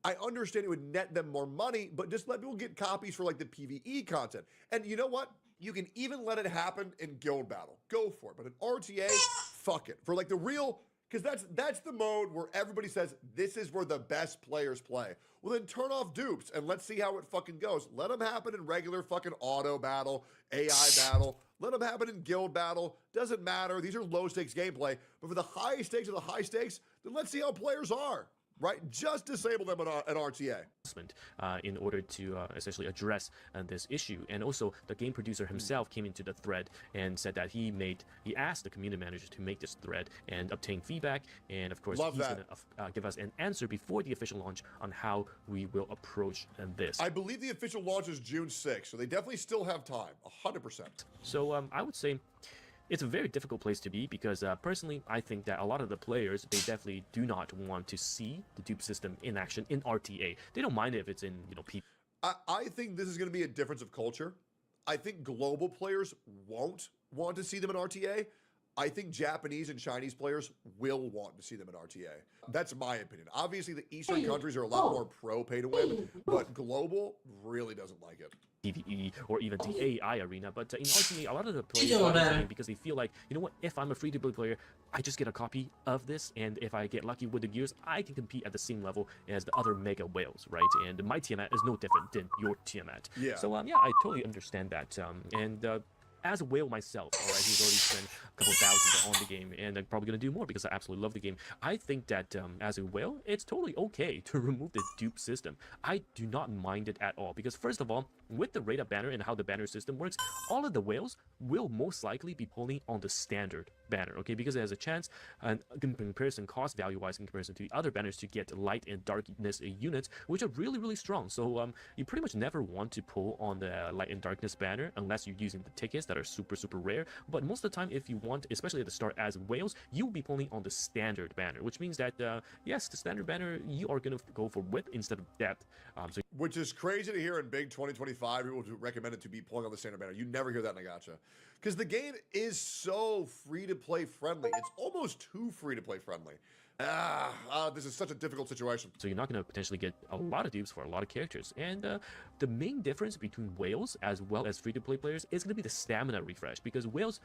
I understand it would net them more money, but just let people get copies for like the PvE content. And you know what? You can even let it happen in guild battle. Go for it. But in RTA, fuck it. For like the real, because that's the mode where everybody says this is where the best players play. Well, then turn off dupes and let's see how it fucking goes. Let them happen in regular fucking auto battle, AI battle. Let them happen in guild battle. Doesn't matter. These are low stakes gameplay. But for the high stakes of the high stakes, then let's see how players are. Right? Just disable them at RTA. In order to essentially address this issue. And also, the game producer himself came into the thread and said that he asked the community manager to make this thread and obtain feedback. And of course, he's going to give us an answer before the official launch on how we will approach this. I believe the official launch is June 6th, so they definitely still have time, 100%. So I would say it's a very difficult place to be because personally, I think that a lot of the players, they definitely do not want to see the dupe system in action in RTA. They don't mind if it's in, you know, people. I think this is going to be a difference of culture. I think global players won't want to see them in RTA. I think Japanese and Chinese players will want to see them in RTA. That's my opinion. Obviously, the Eastern countries are a lot more pro pay to win, but global really doesn't like it. PvE or even the AI arena, but in RTA, a lot of the players are playing because they feel like, you know what, if I'm a free-to-play player, I just get a copy of this, and if I get lucky with the gears, I can compete at the same level as the other mega whales, right? And my Tiamat is no different than your Tiamat. Yeah. So yeah, I totally understand that. As a whale myself, all right, he's already spent a couple thousand on the game, and I'm probably going to do more because I absolutely love the game. I think that as a whale, it's totally okay to remove the dupe system. I do not mind it at all because, first of all, with the rate-up banner and how the banner system works, all of the whales will most likely be pulling on the standard banner, okay? Because it has a chance, in comparison, cost value-wise, in comparison to the other banners, to get light and darkness units, which are really, really strong. So you pretty much never want to pull on the light and darkness banner unless you're using the tickets that are super, super rare. But most of the time, if you want, especially at the start as whales, you will be pulling on the standard banner, which means that, yes, the standard banner, you are going to go for width instead of depth. Which is crazy to hear in big 2025, people to recommend it to be pulling on the standard banner. You never hear that in a gacha. Because the game is so free-to-play friendly. It's almost too free-to-play friendly. This is such a difficult situation. So you're not going to potentially get a lot of dupes for a lot of characters. And the main difference between whales as well as free-to-play players is going to be the stamina refresh. Because whales,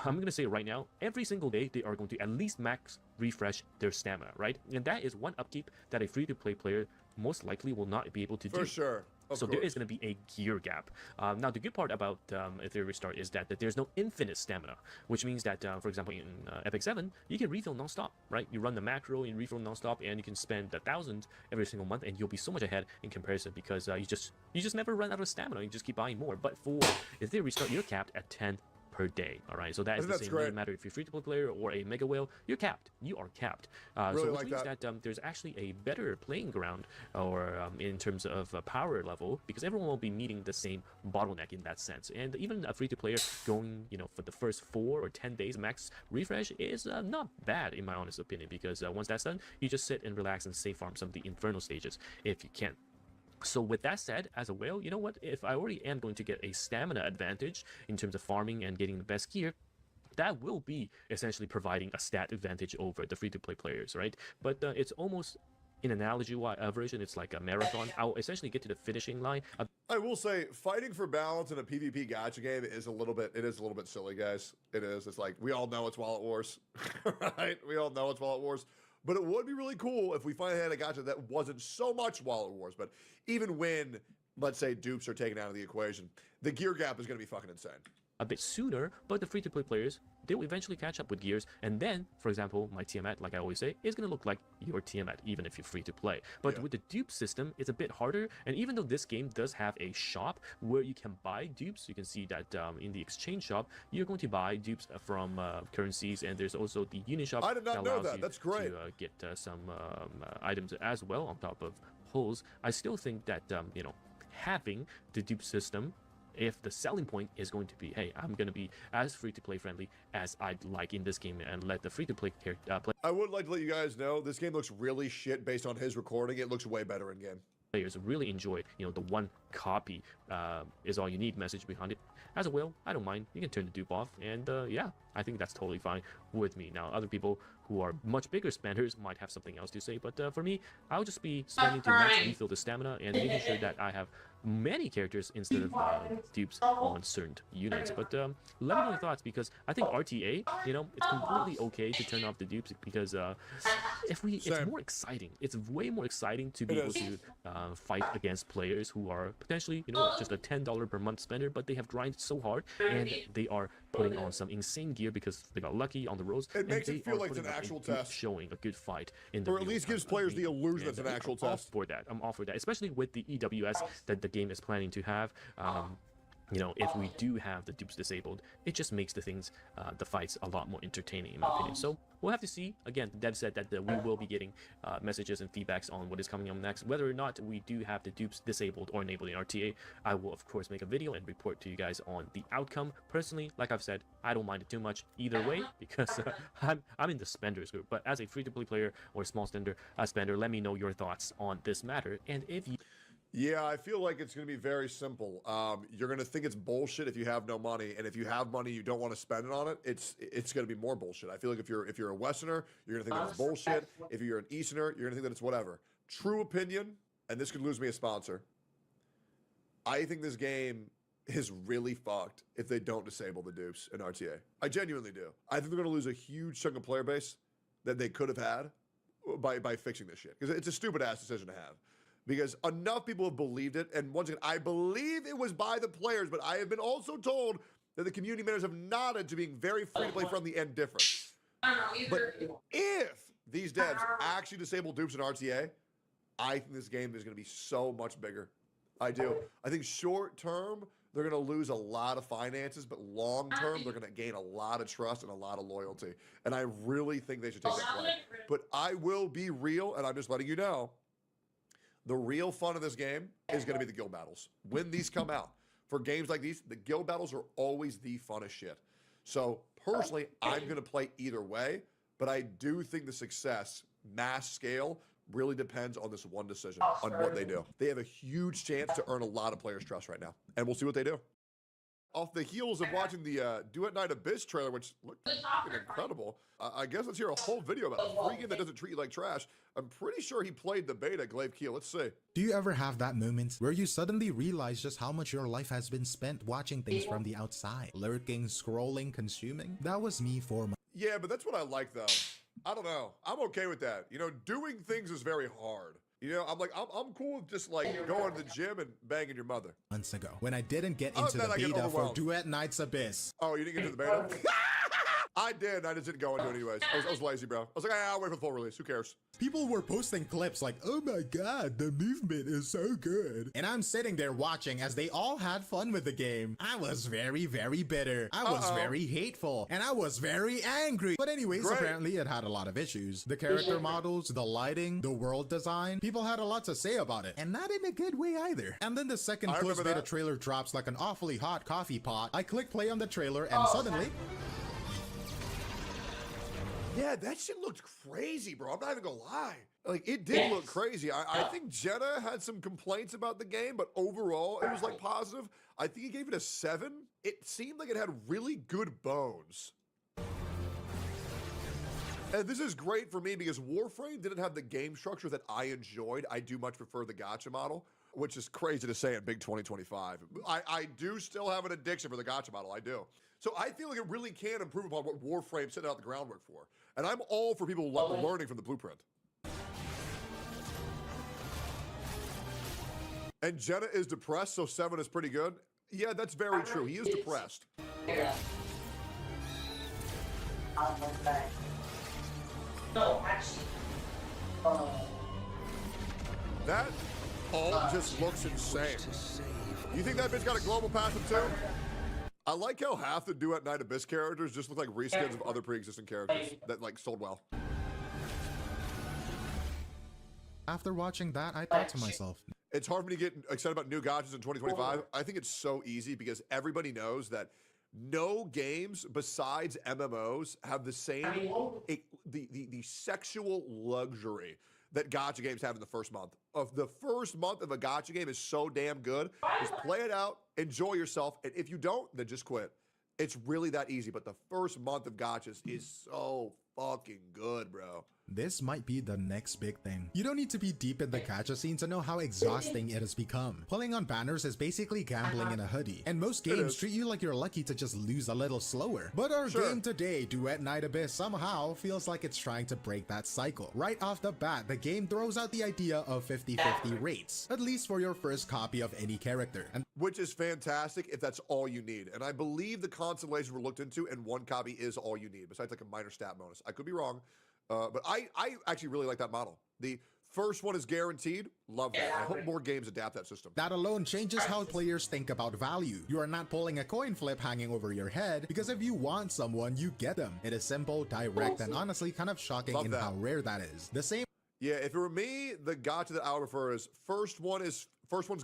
I'm going to say it right now, every single day they are going to at least max refresh their stamina, right? And that is one upkeep that a free-to-play player most likely will not be able to do. For sure. So there is going to be a gear gap. Now, the good part about Ethereal Restart is that there's no infinite stamina, which means that, for example, in Epic 7, you can refill nonstop, right? You run the macro and refill nonstop, and you can spend 1,000 every single month, and you'll be so much ahead in comparison because you just never run out of stamina. You just keep buying more. But for Ethereal Restart, you're capped at 10 per day. All right, so that is the same. No matter if you're a free-to-play player or a mega whale, you're capped. You are capped. Really so which means that there's actually a better playing ground, or in terms of power level, because everyone will be meeting the same bottleneck in that sense. And even a free-to-player going, you know, for the first 4 or 10 days max refresh is not bad in my honest opinion, because once that's done, you just sit and relax and save farm some of the infernal stages if you can. So with that said, as a whale, you know what? If I already am going to get a stamina advantage in terms of farming and getting the best gear, that will be essentially providing a stat advantage over the free-to-play players, right? But it's almost in analogy version, it's like a marathon. I'll essentially get to the finishing line. I will say, fighting for balance in a PvP gacha game is a little bit silly, guys. It is. It's like, we all know it's Wallet Wars, right? We all know it's Wallet Wars. But it would be really cool if we finally had a gacha that wasn't so much Wallet Wars. But even when, let's say, dupes are taken out of the equation, the gear gap is going to be fucking insane. A bit sooner, but the free-to-play players, they will eventually catch up with gears, and then, for example, my Tiamat, like I always say, is going to look like your Tiamat, even if you're free to play. But with the dupe system, it's a bit harder, and even though this game does have a shop where you can buy dupes, you can see that in the exchange shop, you're going to buy dupes from currencies, and there's also the unit shop. I did not know that. That's great. To get some items as well on top of pulls. I still think that, you know, having the dupe system, if the selling point is going to be, hey, I'm going to be as free-to-play friendly as I'd like in this game and let the free-to-play play. I would like to let you guys know, this game looks really shit based on his recording. It looks way better in-game. Players really enjoy, you know, the one copy is all you need message behind it. As well, I don't mind. You can turn the dupe off, and yeah, I think that's totally fine with me. Now, other people who are much bigger spenders might have something else to say, but for me, I'll just be spending to max refill the stamina and making sure that I have many characters instead of dupes on certain units. But let me know your thoughts, because I think RTA, you know, it's completely okay to turn off the dupes, because it's more exciting. It's way more exciting to be able to fight against players who are potentially, you know, just a $10 per month spender, but they have grinded so hard and they are putting on some insane gear because they got lucky on the roads. It makes it feel like it's an actual test, showing a good fight in the or at least gives players the illusion it's an actual test. I'm all for that, especially with the EWS that the game is planning to have. You know, if we do have the dupes disabled, it just makes the things, the fights a lot more entertaining, in my opinion. So we'll have to see. Again, the dev said that we will be getting messages and feedbacks on what is coming up next. Whether or not we do have the dupes disabled or enabled in RTA, I will of course make a video and report to you guys on the outcome. Personally, like I've said, I don't mind it too much either way, because I'm in the spenders group. But as a free-to-play player or small spender, let me know your thoughts on this matter. And if you... Yeah, I feel like it's going to be very simple. You're going to think it's bullshit if you have no money, and if you have money, you don't want to spend it on it. It's going to be more bullshit. I feel like if you're a Westerner, you're going to think that it's bullshit. If you're an Easterner, you're going to think that it's whatever. True opinion, and this could lose me a sponsor, I think this game is really fucked if they don't disable the dupes in RTA. I genuinely do. I think they're going to lose a huge chunk of player base that they could have had by fixing this shit, because it's a stupid ass decision to have. Because enough people have believed it, and once again, I believe it was by the players, but I have been also told that the community members have nodded to being very free-to-play friendly and different. But if these devs actually disable dupes in RTA, I think this game is going to be so much bigger. I do. I think short-term, they're going to lose a lot of finances, but long-term, they're going to gain a lot of trust and a lot of loyalty. And I really think they should take that play. But I will be real, and I'm just letting you know, the real fun of this game is going to be the guild battles. When these come out. For games like these, the guild battles are always the funnest shit. So, personally, I'm going to play either way, but I do think the success, mass scale, really depends on this one decision, on what they do. They have a huge chance to earn a lot of players' trust right now, and we'll see what they do. Off the heels of watching the Duet Night Abyss trailer, which looked incredible, I guess let's hear a whole video about a free game that doesn't treat you like trash. I'm pretty sure he played the beta, Glaive Keel. Let's see. Do you ever have that moment where you suddenly realize just how much your life has been spent watching things from the outside? Lurking, scrolling, consuming? That was me for my... Yeah, but that's what I like, though. I don't know. I'm okay with that. You know, doing things is very hard. You know, I'm cool with just like going to the gym and banging your mother. Months ago, when I didn't get into the beta for Duet Nights Abyss. Oh, you didn't get into the beta? I did. I just didn't go into it anyways. I was lazy, bro. I was like, I'll wait for the full release. Who cares? People were posting clips like, oh my god, the movement is so good. And I'm sitting there watching as they all had fun with the game. I was very, very bitter. I was very hateful. And I was very angry. But anyways, apparently it had a lot of issues. The character models, the lighting, the world design. People had a lot to say about it. And not in a good way either. And then the second closed beta trailer drops like an awfully hot coffee pot. I click play on the trailer and suddenly... Yeah, that shit looked crazy, bro. I'm not even gonna lie. Like, it did look crazy. I think Jenna had some complaints about the game, but overall, it was, like, positive. I think he gave it a 7. It seemed like it had really good bones. And this is great for me because Warframe didn't have the game structure that I enjoyed. I do much prefer the gacha model, which is crazy to say in big 2025. I do still have an addiction for the gacha model, I do. So I feel like it really can improve upon what Warframe set out the groundwork for. And I'm all for people learning from the blueprint. And Jenna is depressed, so 7 is pretty good. Yeah, that's very true. He is depressed. No, actually. That ult just looks insane. You think that bitch got a global passive too? I like how half the Duet Night Abyss characters just look like reskins of other pre-existing characters that like sold well. After watching that, I thought to myself, it's hard for me to get excited about new gachas in 2025. I think it's so easy because everybody knows that no games besides MMOs have the same the sexual luxury that gacha games have in the first month. Of the first month of a gacha game is so damn good. Just play it out, enjoy yourself, and if you don't, then just quit. It's really that easy, but the first month of gachas is so fucking good, bro. this might be the next big thing. You don't need to be deep in the gacha scene to know how exhausting it has become. Pulling on banners is basically gambling in a hoodie, and most games treat you like you're lucky to just lose a little slower. But our game today, Duet Night Abyss, somehow feels like it's trying to break that cycle. Right off the bat, the game throws out the idea of 50-50 rates, at least for your first copy of any character. And which is fantastic if that's all you need. And I believe the constellations were looked into and one copy is all you need, besides like a minor stat bonus. I could be wrong, but I actually really like that model. The first one is guaranteed. Love that. I hope more games adapt that system. that alone changes how players think about value. You are not pulling a coin flip hanging over your head, because if you want someone, you get them. It is simple, direct, and honestly kind of shocking in how rare that is. The same. Yeah, if it were me, the gacha that I would prefer is first one's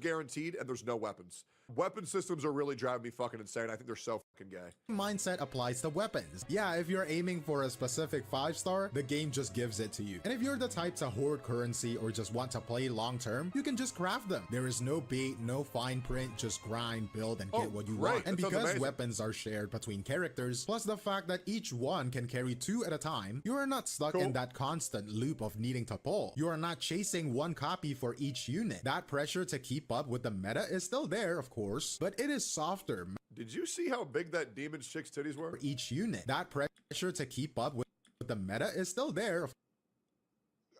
guaranteed and there's no weapons. Weapon systems are really driving me fucking insane. I think they're so fucking gay. Mindset applies to weapons. Yeah, if you're aiming for a specific 5-star, the game just gives it to you. And if you're the type to hoard currency or just want to play long term, you can just craft them. There is no bait, no fine print, just grind, build, and get what you want. And because weapons are shared between characters, plus the fact that each one can carry 2 at a time, you are not stuck in that constant loop of needing to pull. You are not chasing one copy for each unit. That pressure to keep up with the meta is still there, of course, but it is softer. Did you see how big that demon chick's titties were? For each unit, that pressure to keep up with the meta is still there.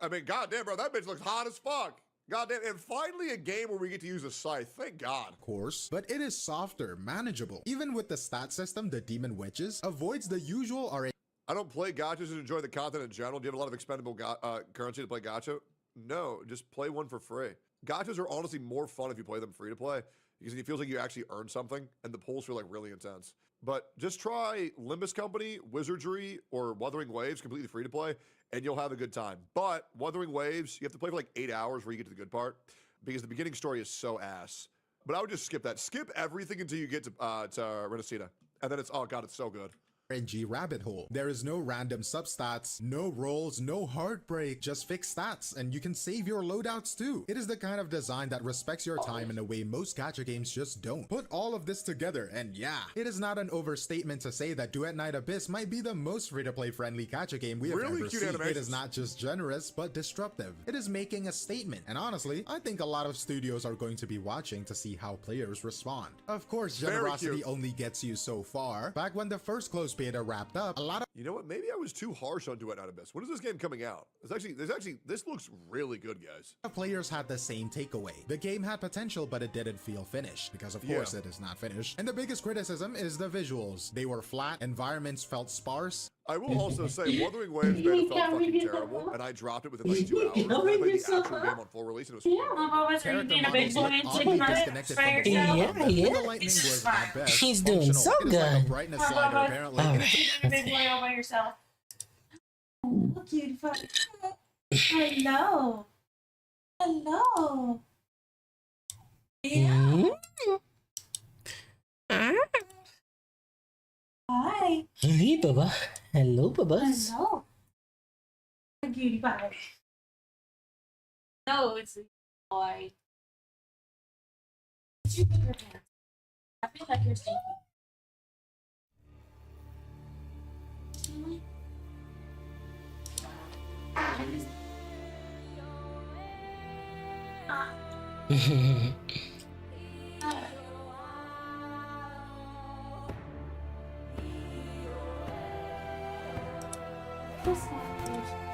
I mean, goddamn, bro, that bitch looks hot as fuck. Goddamn, and finally a game where we get to use a scythe. Thank God. Of course, but it is softer, manageable. Even with the stat system, the Demon Witches avoids the usual RA. I don't play gachas and enjoy the content in general. Do you have a lot of expendable currency to play gacha? No, just play one for free. Gachas are honestly more fun if you play them free to play, because it feels like you actually earn something, and the pulls feel like really intense. But just try Limbus Company, Wizardry, or Wuthering Waves completely free to play, and you'll have a good time. But Wuthering Waves, you have to play for like 8 hours where you get to the good part, because the beginning story is so ass. But I would just skip that. Skip everything until you get to Renacida, and then it's, oh god, it's so good. RNG rabbit hole. There is no random substats, no rolls, no heartbreak, just fixed stats, and you can save your loadouts too. It is the kind of design that respects your time in a way most gacha games just don't. Put all of this together, and yeah, it is not an overstatement to say that Duet Night Abyss might be the most free-to-play friendly gacha game we have ever seen. It is not just generous, but disruptive. It is making a statement, and honestly, I think a lot of studios are going to be watching to see how players respond. Of course, generosity only gets you so far. Back when the first closed beta wrapped up, a lot of— You know what? Maybe I was too harsh on Duet Night Abyss. When is this game coming out? This looks really good, guys. Players had the same takeaway. The game had potential, but it didn't feel finished, because of course it is not finished. And the biggest criticism is the visuals. They were flat, environments felt sparse. I will also say Wuthering Waves beta felt fucking terrible, and I dropped it within like 2 hours. I played the actual game on full release, and it was He's doing so good. Brightness slider, apparently. Big boy all by yourself. Oh, cute. Hello. Hello. Yeah. Hi. Hey, Baba. Hello, Babas. Hello. A cutie pie. No, it's a boy. Did you put your pants? I feel like you're sleeping.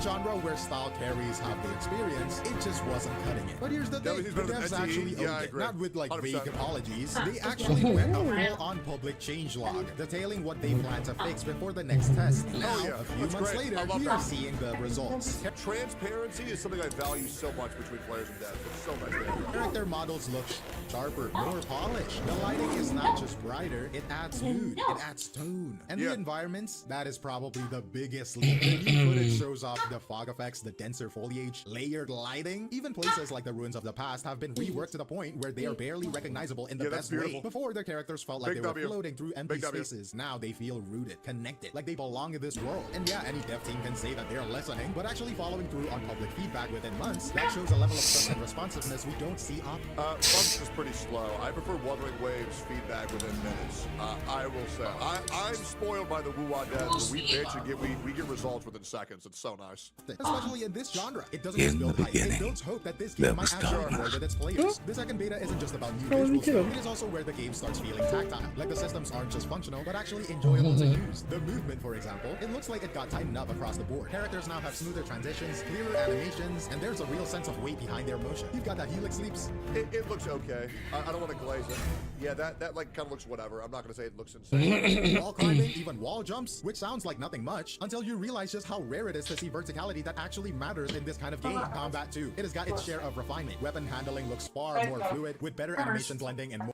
Genre where style carries have the experience, it just wasn't cutting it. But here's the thing, the devs actually owned it, not with like 100%. vague apologies. They actually went a full-on public changelog, detailing what they plan to fix before the next test. Now, a few months later, we are seeing the results. Transparency is something I value so much between players and devs. It's so nice. Character models look sharper, more polished. The lighting is not just brighter, it adds mood, it adds tone. And the environments, that is probably the biggest leap. The new footage shows off the fog effects, the denser foliage, layered lighting. Even places like the ruins of the past have been reworked to the point where they are barely recognizable in the best way. Before, their characters felt like they were floating through empty spaces. Now they feel rooted, connected, like they belong in this world. And yeah, any dev team can say that they're listening, but actually following through on public feedback within months, that shows a level of trust and responsiveness we don't see up. Months is pretty slow. I prefer Wuthering Waves feedback within minutes. I will say, I'm spoiled by the WOOA devs. We bitch and we get results within seconds. It's so nice. Especially in this genre, it doesn't just build hype, it builds hope that this game might actually grow with its players. The second beta isn't just about new visuals, it is also where the game starts feeling tactile. Like the systems aren't just functional, but actually enjoyable to use. The movement, for example, it looks like it got tightened up across the board. Characters now have smoother transitions, clearer animations, and there's a real sense of weight behind their motion. You've got that helix leaps. It looks okay. I don't want to glaze it. Yeah, that like kind of looks whatever. I'm not gonna say it looks insane. Wall climbing, even wall jumps, which sounds like nothing much, until you realize just how rare it is to see verticality that actually matters in this kind of game. Combat too, it has got its share of refinement. Weapon handling looks far more fluid, with better animation blending and more.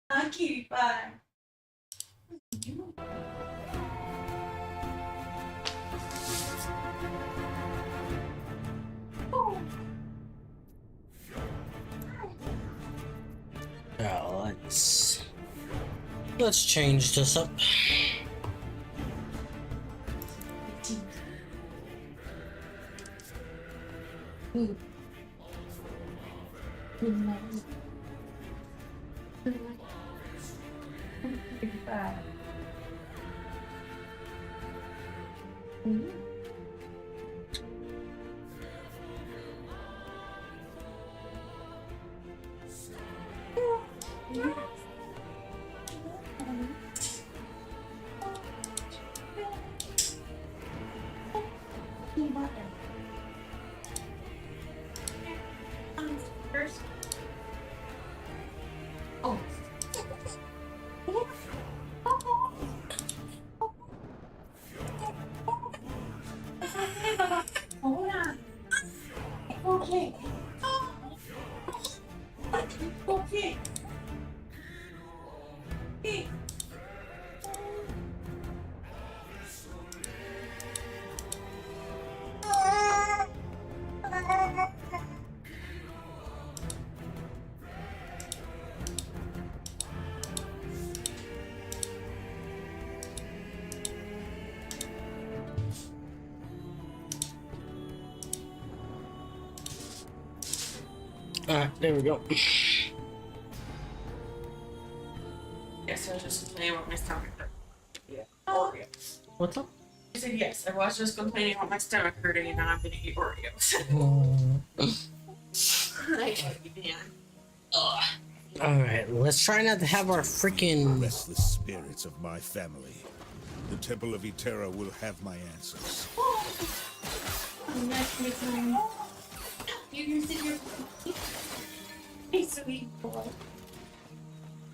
Monkey, bye. Now let's change this up. First. Oh. Hold on. Okay. Okay. Hey. Alright, there we go. Yes, I was just complaining about my stomach hurt. Yeah. Oreos. What's up? I said yes, I was just complaining about my stomach hurting and now I'm gonna eat Oreos. I gotta be man. Alright, let's try not to have our freaking restless spirits of my family. The Temple of Eterra will have my answers. I'm not sleeping. You can sit your hey, sweet boy.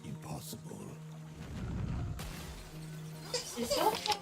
Impossible. It's okay.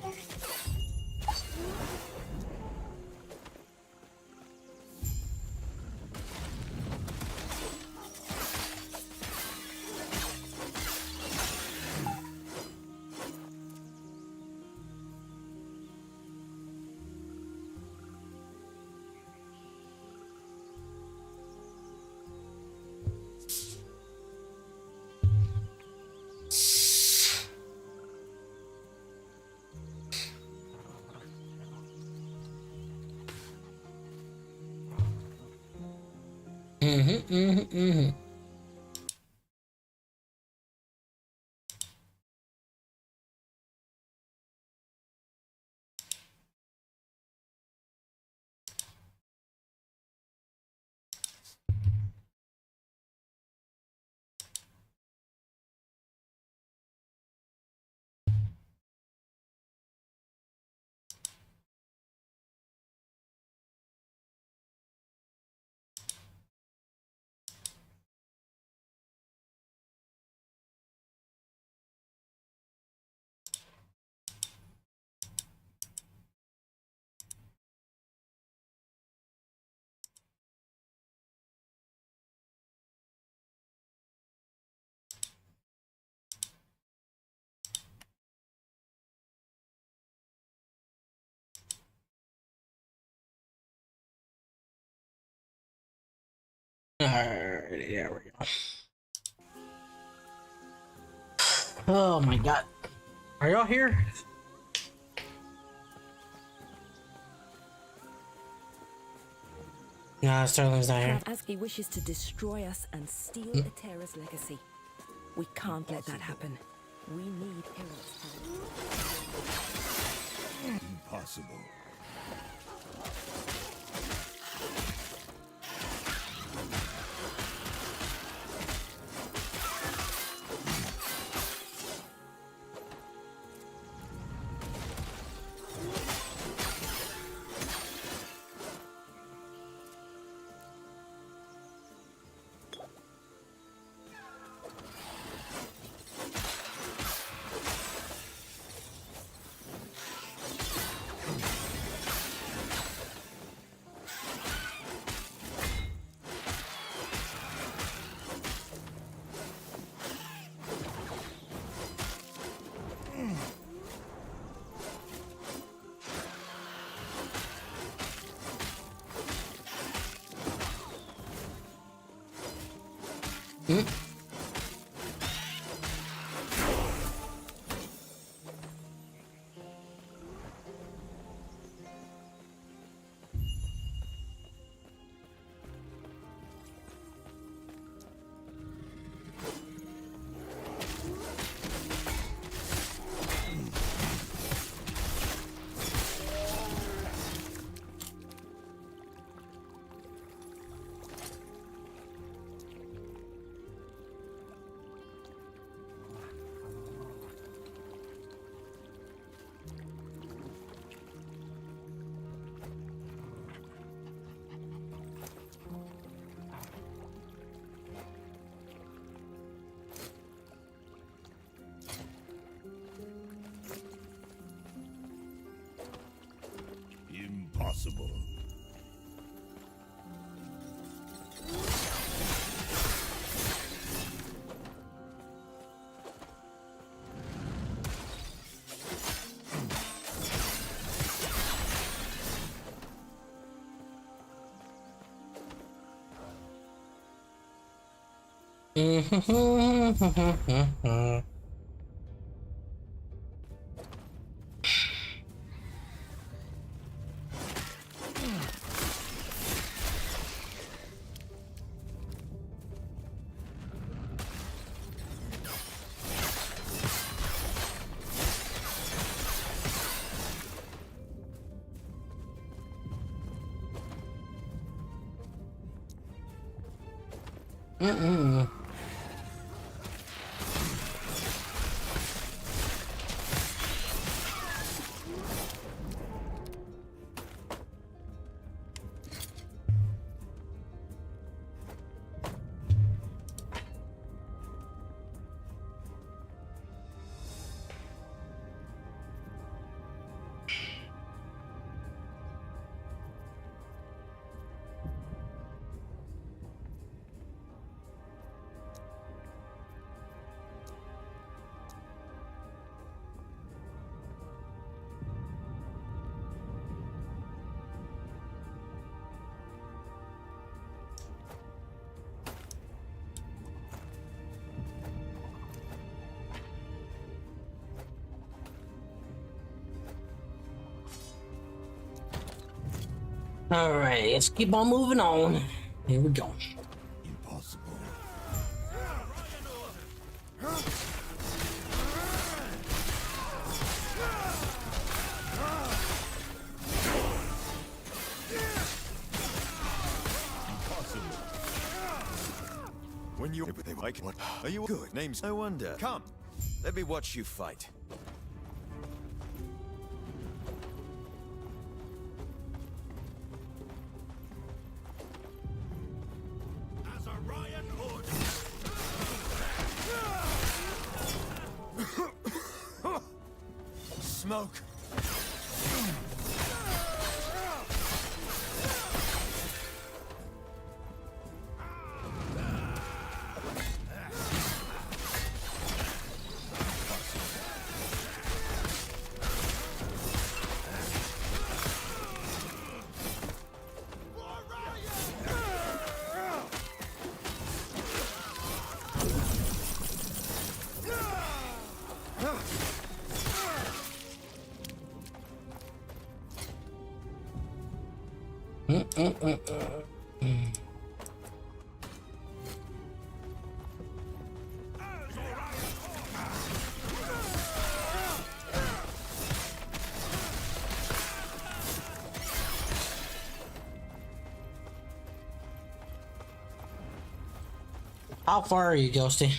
Mm-hmm. Alright, there we go. Oh my god. Are y'all here? Nah, Sterling's not here. Aski wishes to destroy us and steal Eterra's legacy. We can't let that happen. We need heroes. Impossible. Impossible. All right, let's keep on moving on. Here we go. Impossible. When you like, what are you good? Names, no wonder. Come, let me watch you fight. Smoke. How far are you, Ghosty?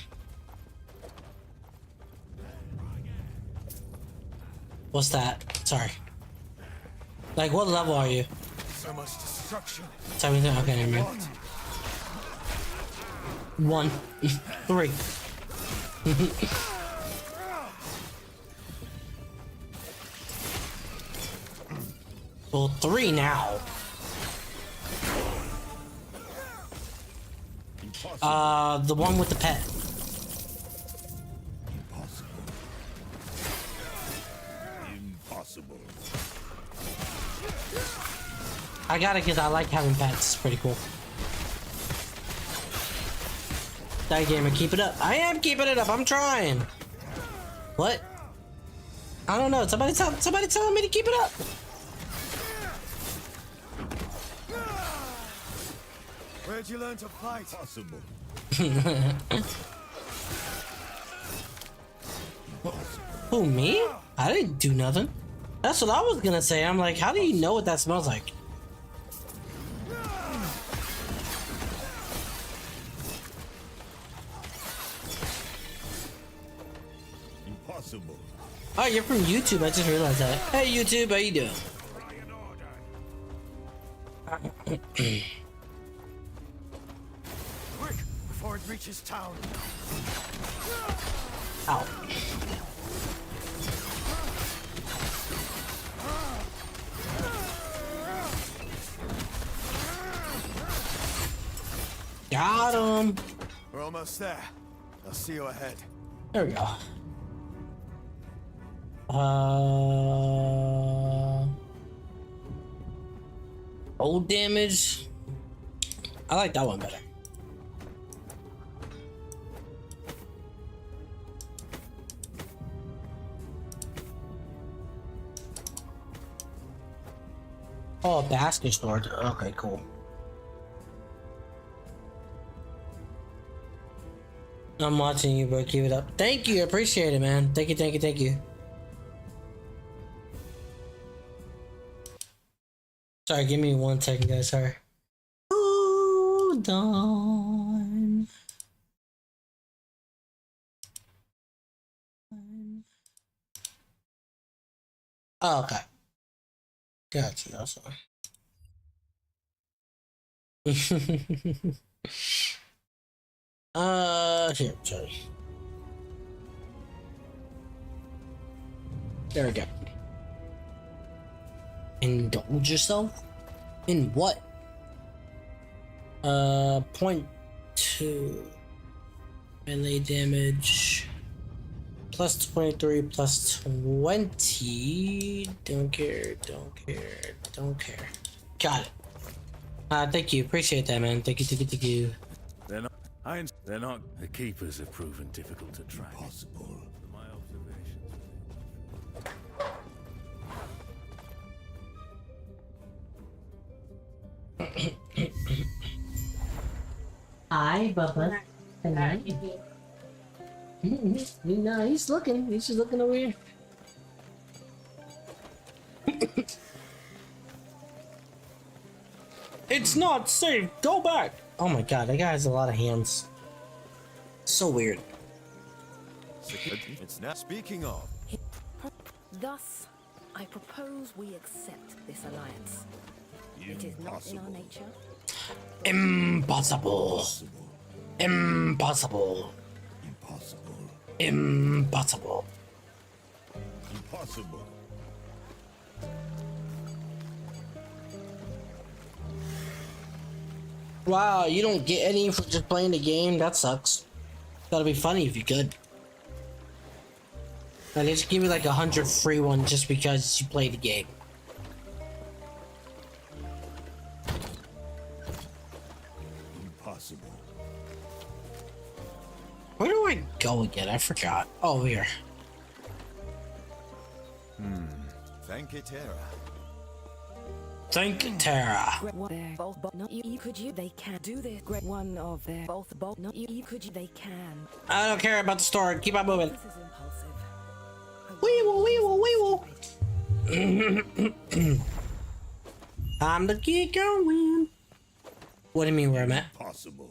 What's that? Sorry. Like, what level are you? So much destruction. 17. Okay, never mind. 1. 3. Well, 3 now. The one with the pet. Impossible. I got it because I like having pets. It's pretty cool. That gamer, keep it up. I am keeping it up. I'm trying. What? I don't know. Somebody telling me to keep it up. Where'd you learn to fight? Possible. Who, me? I didn't do nothing. That's what I was gonna say. I'm like, how do you know what that smells like? Impossible. Oh, you're from YouTube. I just realized that. Hey, YouTube, how you doing? Quick, before it reaches town. Ow. Got him. We're almost there. I'll see you ahead. There we go. Old damage. I like that one better. Oh, basket storage. Okay, cool. I'm watching you, bro. Keep it up. Thank you. I appreciate it, man. Thank you, thank you, thank you. Sorry, give me 1 second, guys. Sorry. Hold on. Oh, okay. Gotcha. That's fine. Here, sorry. There we go. Indulge yourself? In what? 0.2 melee damage. Plus 23, plus 20. Don't care, don't care, don't care. Got it. Thank you. Appreciate that, man. Thank you, thank you, thank you. They're not. The keepers have proven difficult to track. Possible. My observations. Hi, Bubba. Good night. No, he's looking. He's just looking over here. It's not safe. Go back. Oh my god, that guy has a lot of hands. So weird. It's not speaking of. Thus, I propose we accept this alliance. It is not in our nature. Impossible. Impossible. Impossible. Impossible. Wow, you don't get any for just playing the game? That sucks. Gotta be funny if you could. And they just give you like 100 free ones just because you played the game. Impossible. Where do I go again? I forgot. Oh, here. Thank you, Tara. Think, Tara. They can do this. One of their both not you could they can. I don't care about the story. Keep on moving. Wee woo, wee woo, wee woo. Time to keep going. What do you mean where I'm at? Possible.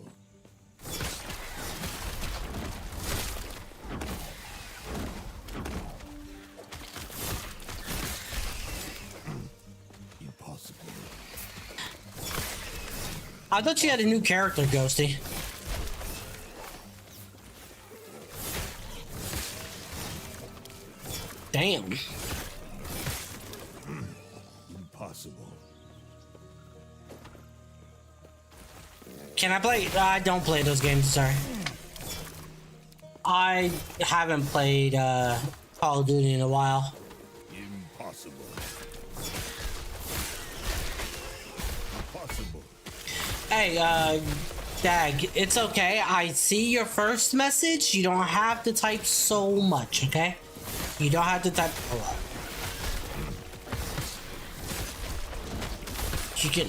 I thought you had a new character, Ghosty. Damn. Impossible. Can I play? I don't play those games, sorry. I haven't played Call of Duty in a while. Impossible. Hey, Dag, it's okay. I see your first message. You don't have to type so much, okay? You don't have to type a lot.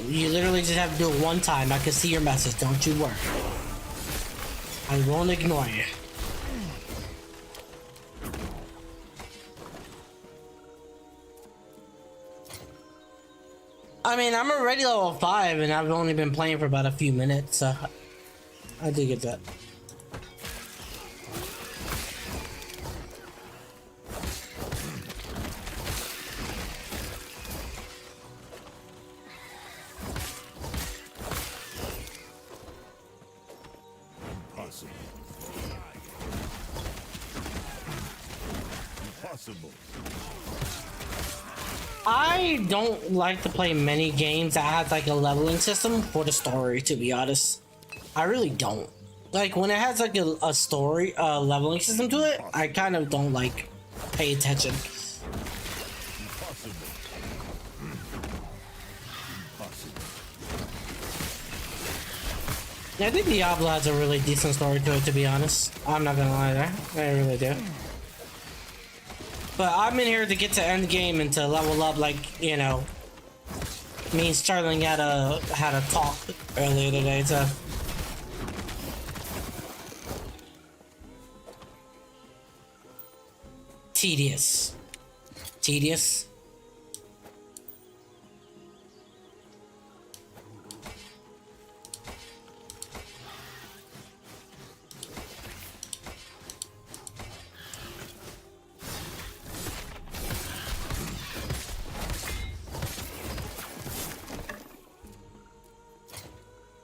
You literally just have to do it one time. I can see your message. Don't you worry. I won't ignore you. I mean, I'm already level 5 and I've only been playing for about a few minutes, so I do get that. Impossible. Impossible. I don't like to play many games that has like a leveling system for the story, to be honest. I really don't. Like when it has like a story, leveling system to it, I kind of don't like pay attention. I think Diablo has a really decent story to it, to be honest. I'm not gonna lie there. I really do. But I'm in here to get to end game and to level up, like, you know, me and Sterling had a talk earlier today, so. Tedious. Tedious.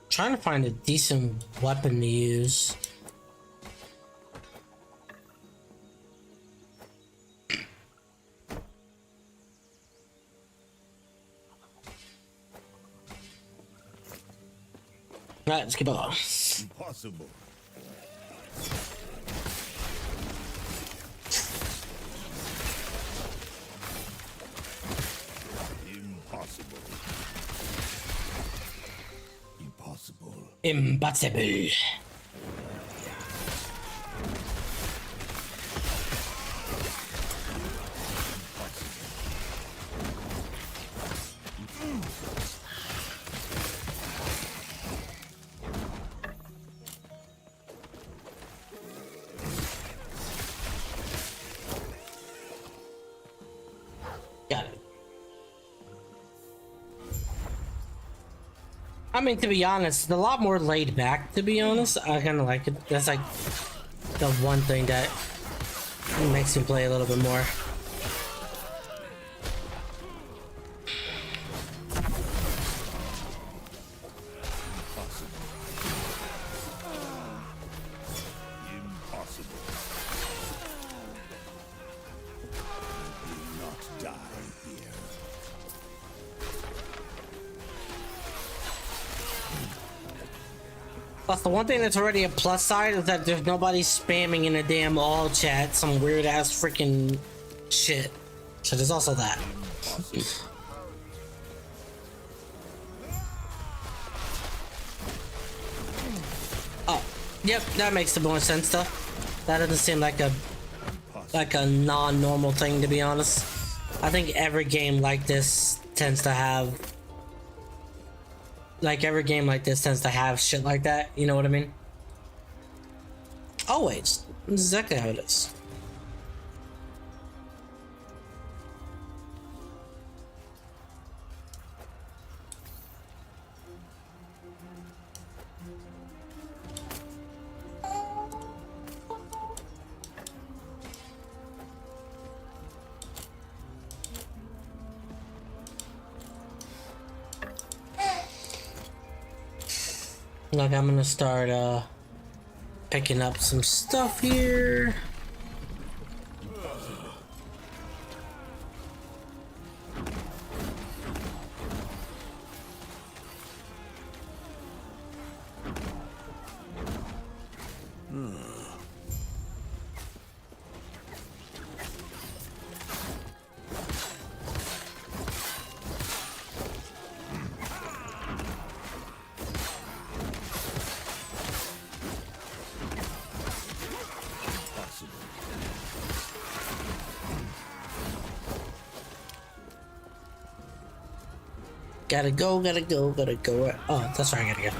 Trying to find a decent weapon to use. Alright, let's keep on. Impossible. Impossible. Got it. I mean, to be honest, it's a lot more laid back, to be honest. I kind of like it. That's like the one thing that makes me play a little bit more. Plus, the one thing that's already a plus side is that there's nobody spamming in a damn all chat some weird ass freaking shit. So there's also that. Oh, yep, that makes the more sense though. That doesn't seem like a non-normal thing, to be honest. I think every game like this tends to have like every game like this tends to have shit like that. You know what I mean? Always. That's exactly how it is. Like, I'm gonna start picking up some stuff here. Gotta go, gotta go, gotta go. Oh, that's where I gotta go.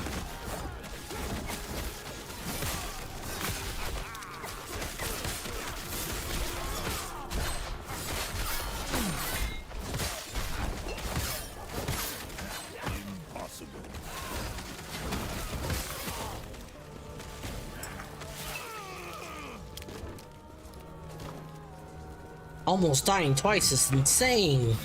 Almost dying twice is insane.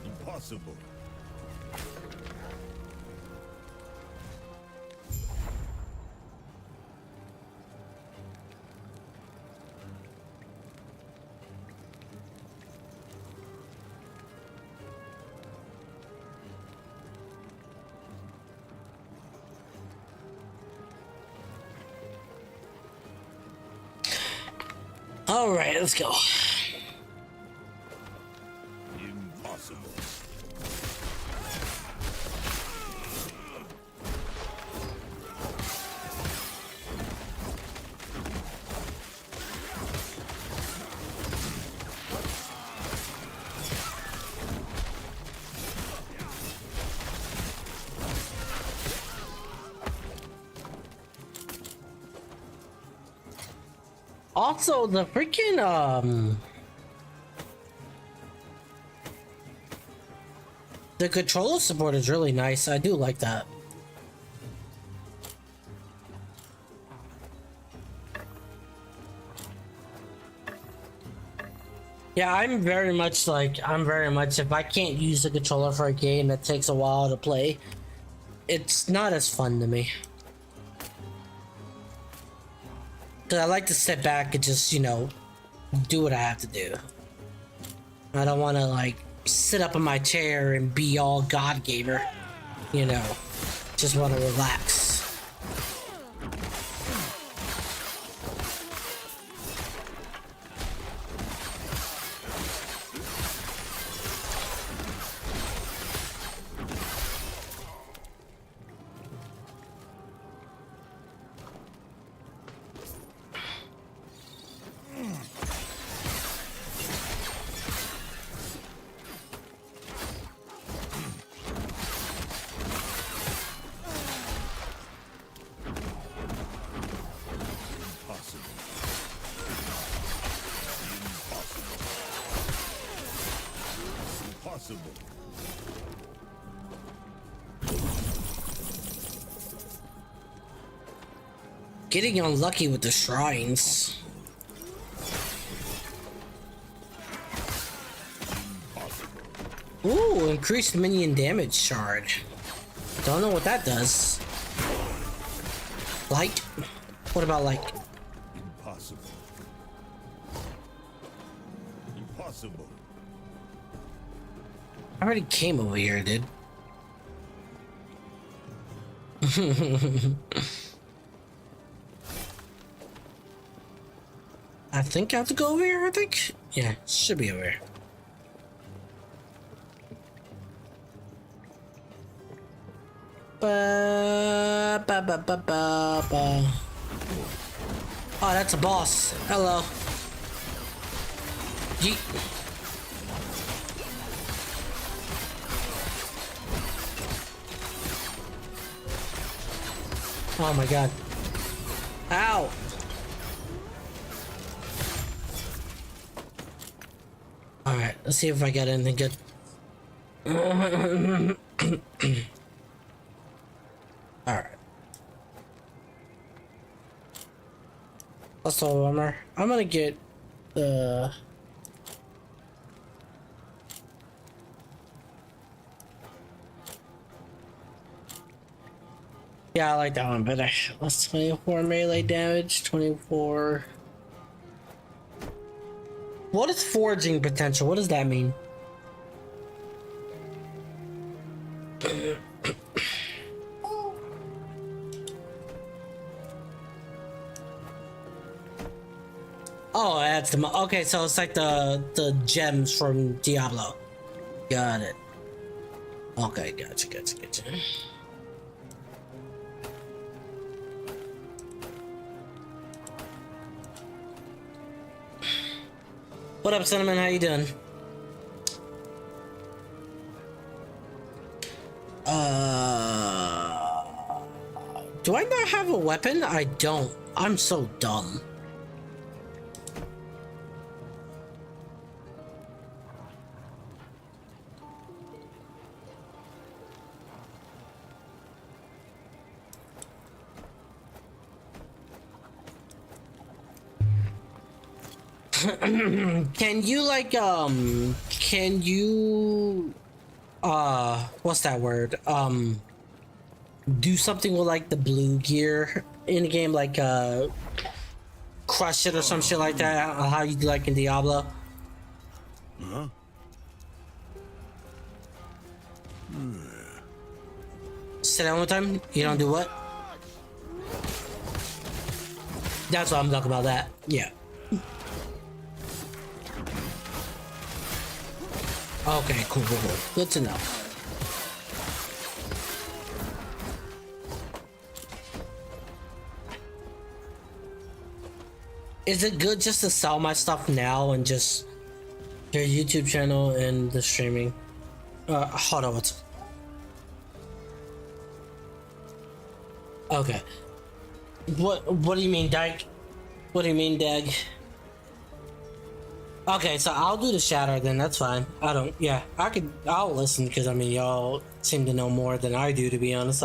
Impossible. All right, let's go. Impossible. Also, the freaking the controller support is really nice. I do like that. Yeah, I'm very much if I can't use the controller for a game that takes a while to play, it's not as fun to me. Cause I like to sit back and just, you know, do what I have to do. I don't want to like sit up in my chair and be all God gamer, you know. Just want to relax. Impossible. Getting unlucky with the shrines. Ooh, increased minion damage charge. Don't know what that does. Light? What about light? Impossible. Impossible. I already came over here, dude. I think I have to go over here, I think? Yeah, should be over here. Ba, ba, ba, ba, ba, ba. Oh, that's a boss. Hello. Yeet. Oh my god. Ow! Alright, let's see if I got anything good. Alright. That's all bummer. I'm gonna get the... Yeah, I like that one better. That's 24 melee damage, 24... What is foraging potential? What does that mean? Oh, that's the... Okay, so it's like the gems from Diablo. Got it. Okay, gotcha. What up, Cinnamon? How you doing? Do I not have a weapon? I don't. I'm so dumb. Can you like can you what's that word? Do something with like the blue gear in the game, like crush it or some shit like that, how you do like in Diablo? Huh? Say that one more time. You don't do what? That's what I'm talking about, that. Yeah. Okay, cool. Good to know. Is it good just to sell my stuff now and just your YouTube channel and the streaming? Hold on, what's... Okay. What do you mean, Dyke? What do you mean, Dag? Okay, so I'll do the shatter then, that's fine. I'll listen, because I mean, y'all seem to know more than I do, to be honest.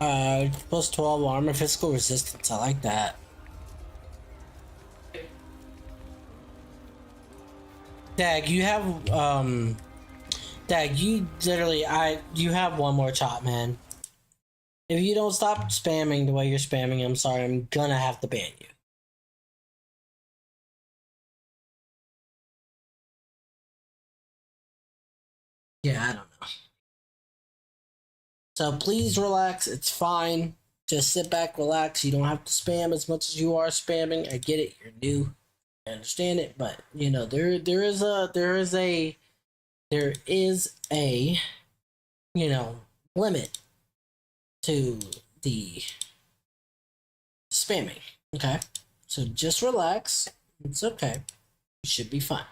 Plus 12 armor, physical resistance, I like that. Dag, you have, Dag, you literally, you have one more chop, man. If you don't stop spamming the way you're spamming, I'm sorry, I'm gonna have to ban you. Yeah, I don't know. So please relax, it's fine. Just sit back, relax. You don't have to spam as much as you are spamming. I get it, you're new. I understand it, but you know, there is a you know, limit to the spamming. Okay? So just relax. It's okay. You should be fine.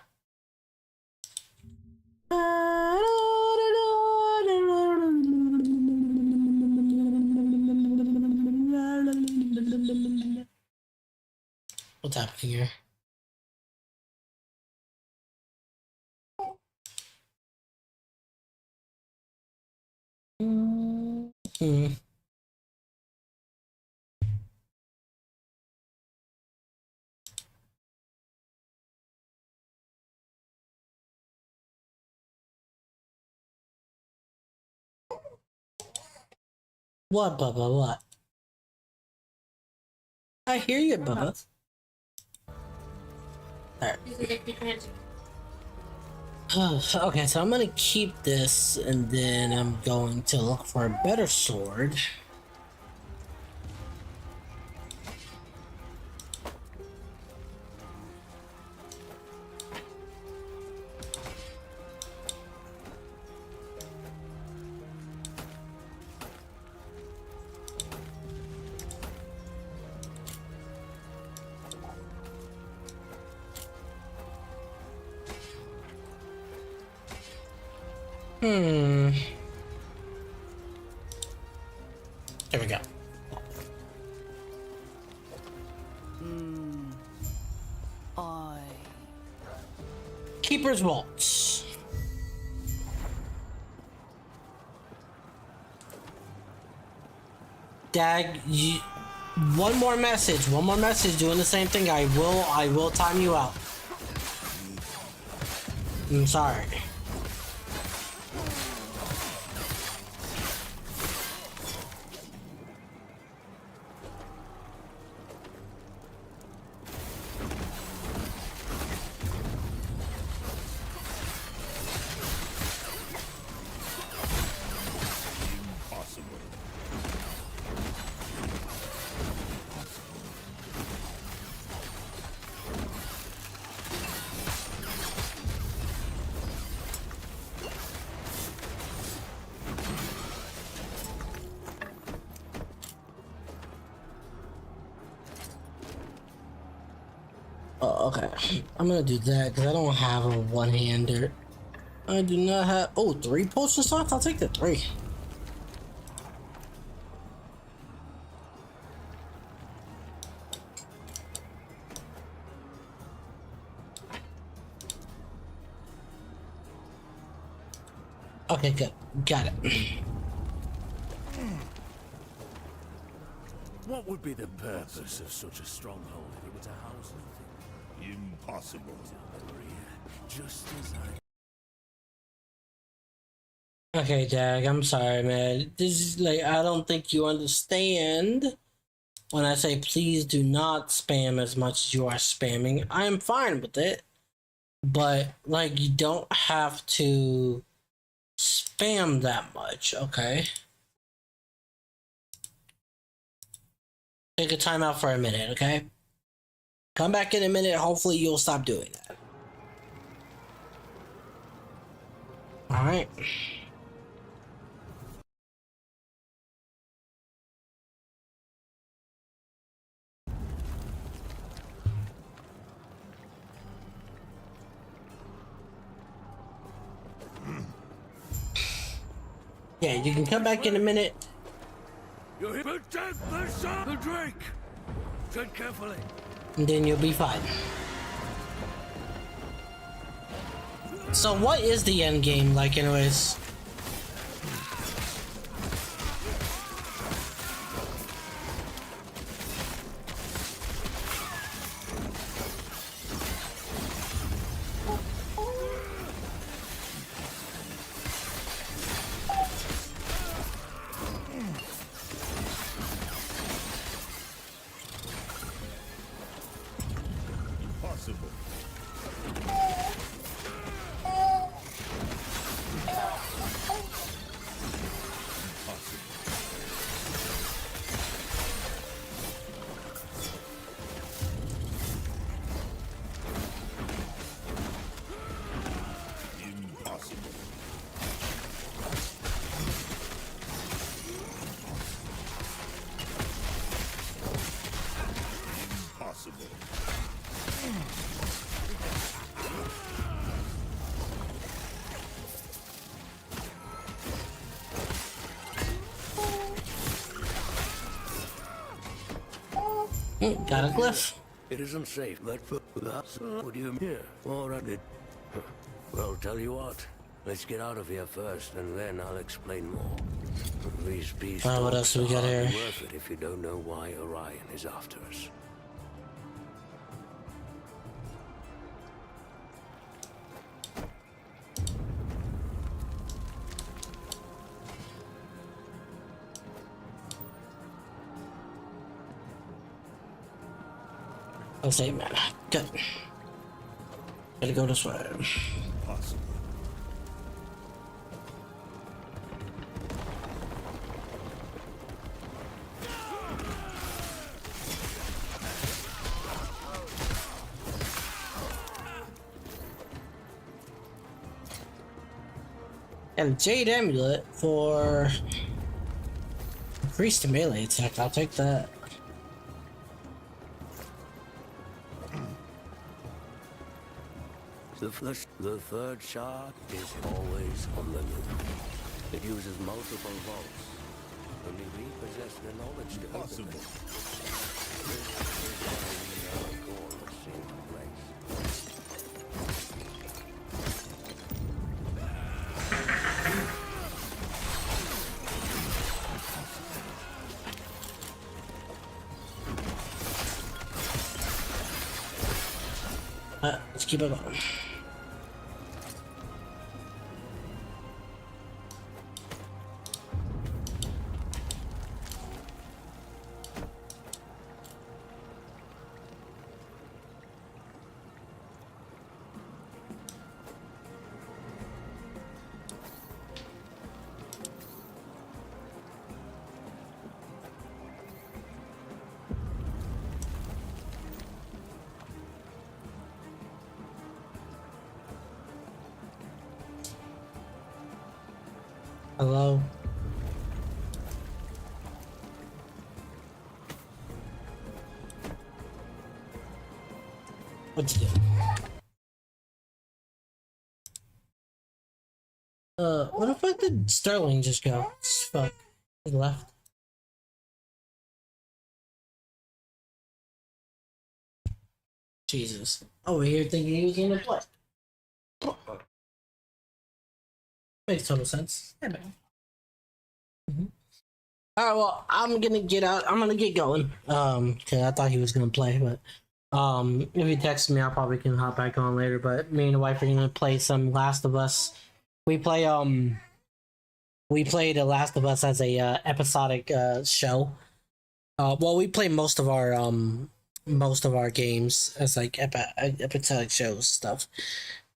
What's happening here? What, Bubba? What? I hear you, Bubba. Alright. Okay, so I'm gonna keep this, and then I'm going to look for a better sword. There we go. Keeper's Waltz. Dag, one more message doing the same thing. I will time you out. I'm sorry. Oh, okay. I'm gonna do that because I don't have a one-hander. I do not have. Oh, 3 potion slots? I'll take the 3. Okay, good. Got it. What would be the purpose of such a stronghold if it was a house of things? Impossible. Just as I... Okay, Dag, I'm sorry, man. This is like, I don't think you understand when I say please do not spam as much as you are spamming. I'm fine with it, but like, you don't have to spam that much, okay? Take a time out for a minute, okay? Come back in a minute, hopefully you'll stop doing that. Alright. Yeah, you can come back in a minute. You're here. Protect the son, the Drake. Tread carefully. And then you'll be fine. So what is the end game like anyways? Got a glyph. It isn't safe, but for us, would you here? All right. Well, tell you what. Let's get out of here first, and then I'll explain more. These beasts what else do we got here? worth it if you don't know why Orion is after us. I'll say, man. Good. Gotta go this way. Possible. And Jade Amulet for increased melee attack. I'll take that. The third shot is always on the move. It uses multiple volts. Only we possess the knowledge to open it. This is why we never go in the same place. Let's keep it going. Hello? What's it? What the fuck did Sterling just go? Fuck. He left. Jesus. Over here thinking he was gonna play. Makes total sense. Yeah, man. Alright, well, I'm gonna get out. I'm gonna get going. Cause I thought he was gonna play, but if he texts me, I probably can hop back on later. But me and the wife are gonna play some Last of Us. We play we play The Last of Us as a episodic show. Well, we play most of our games as like episodic shows stuff,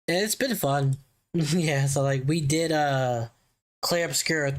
and it's been fun. Yeah, so like we did Clair Obscura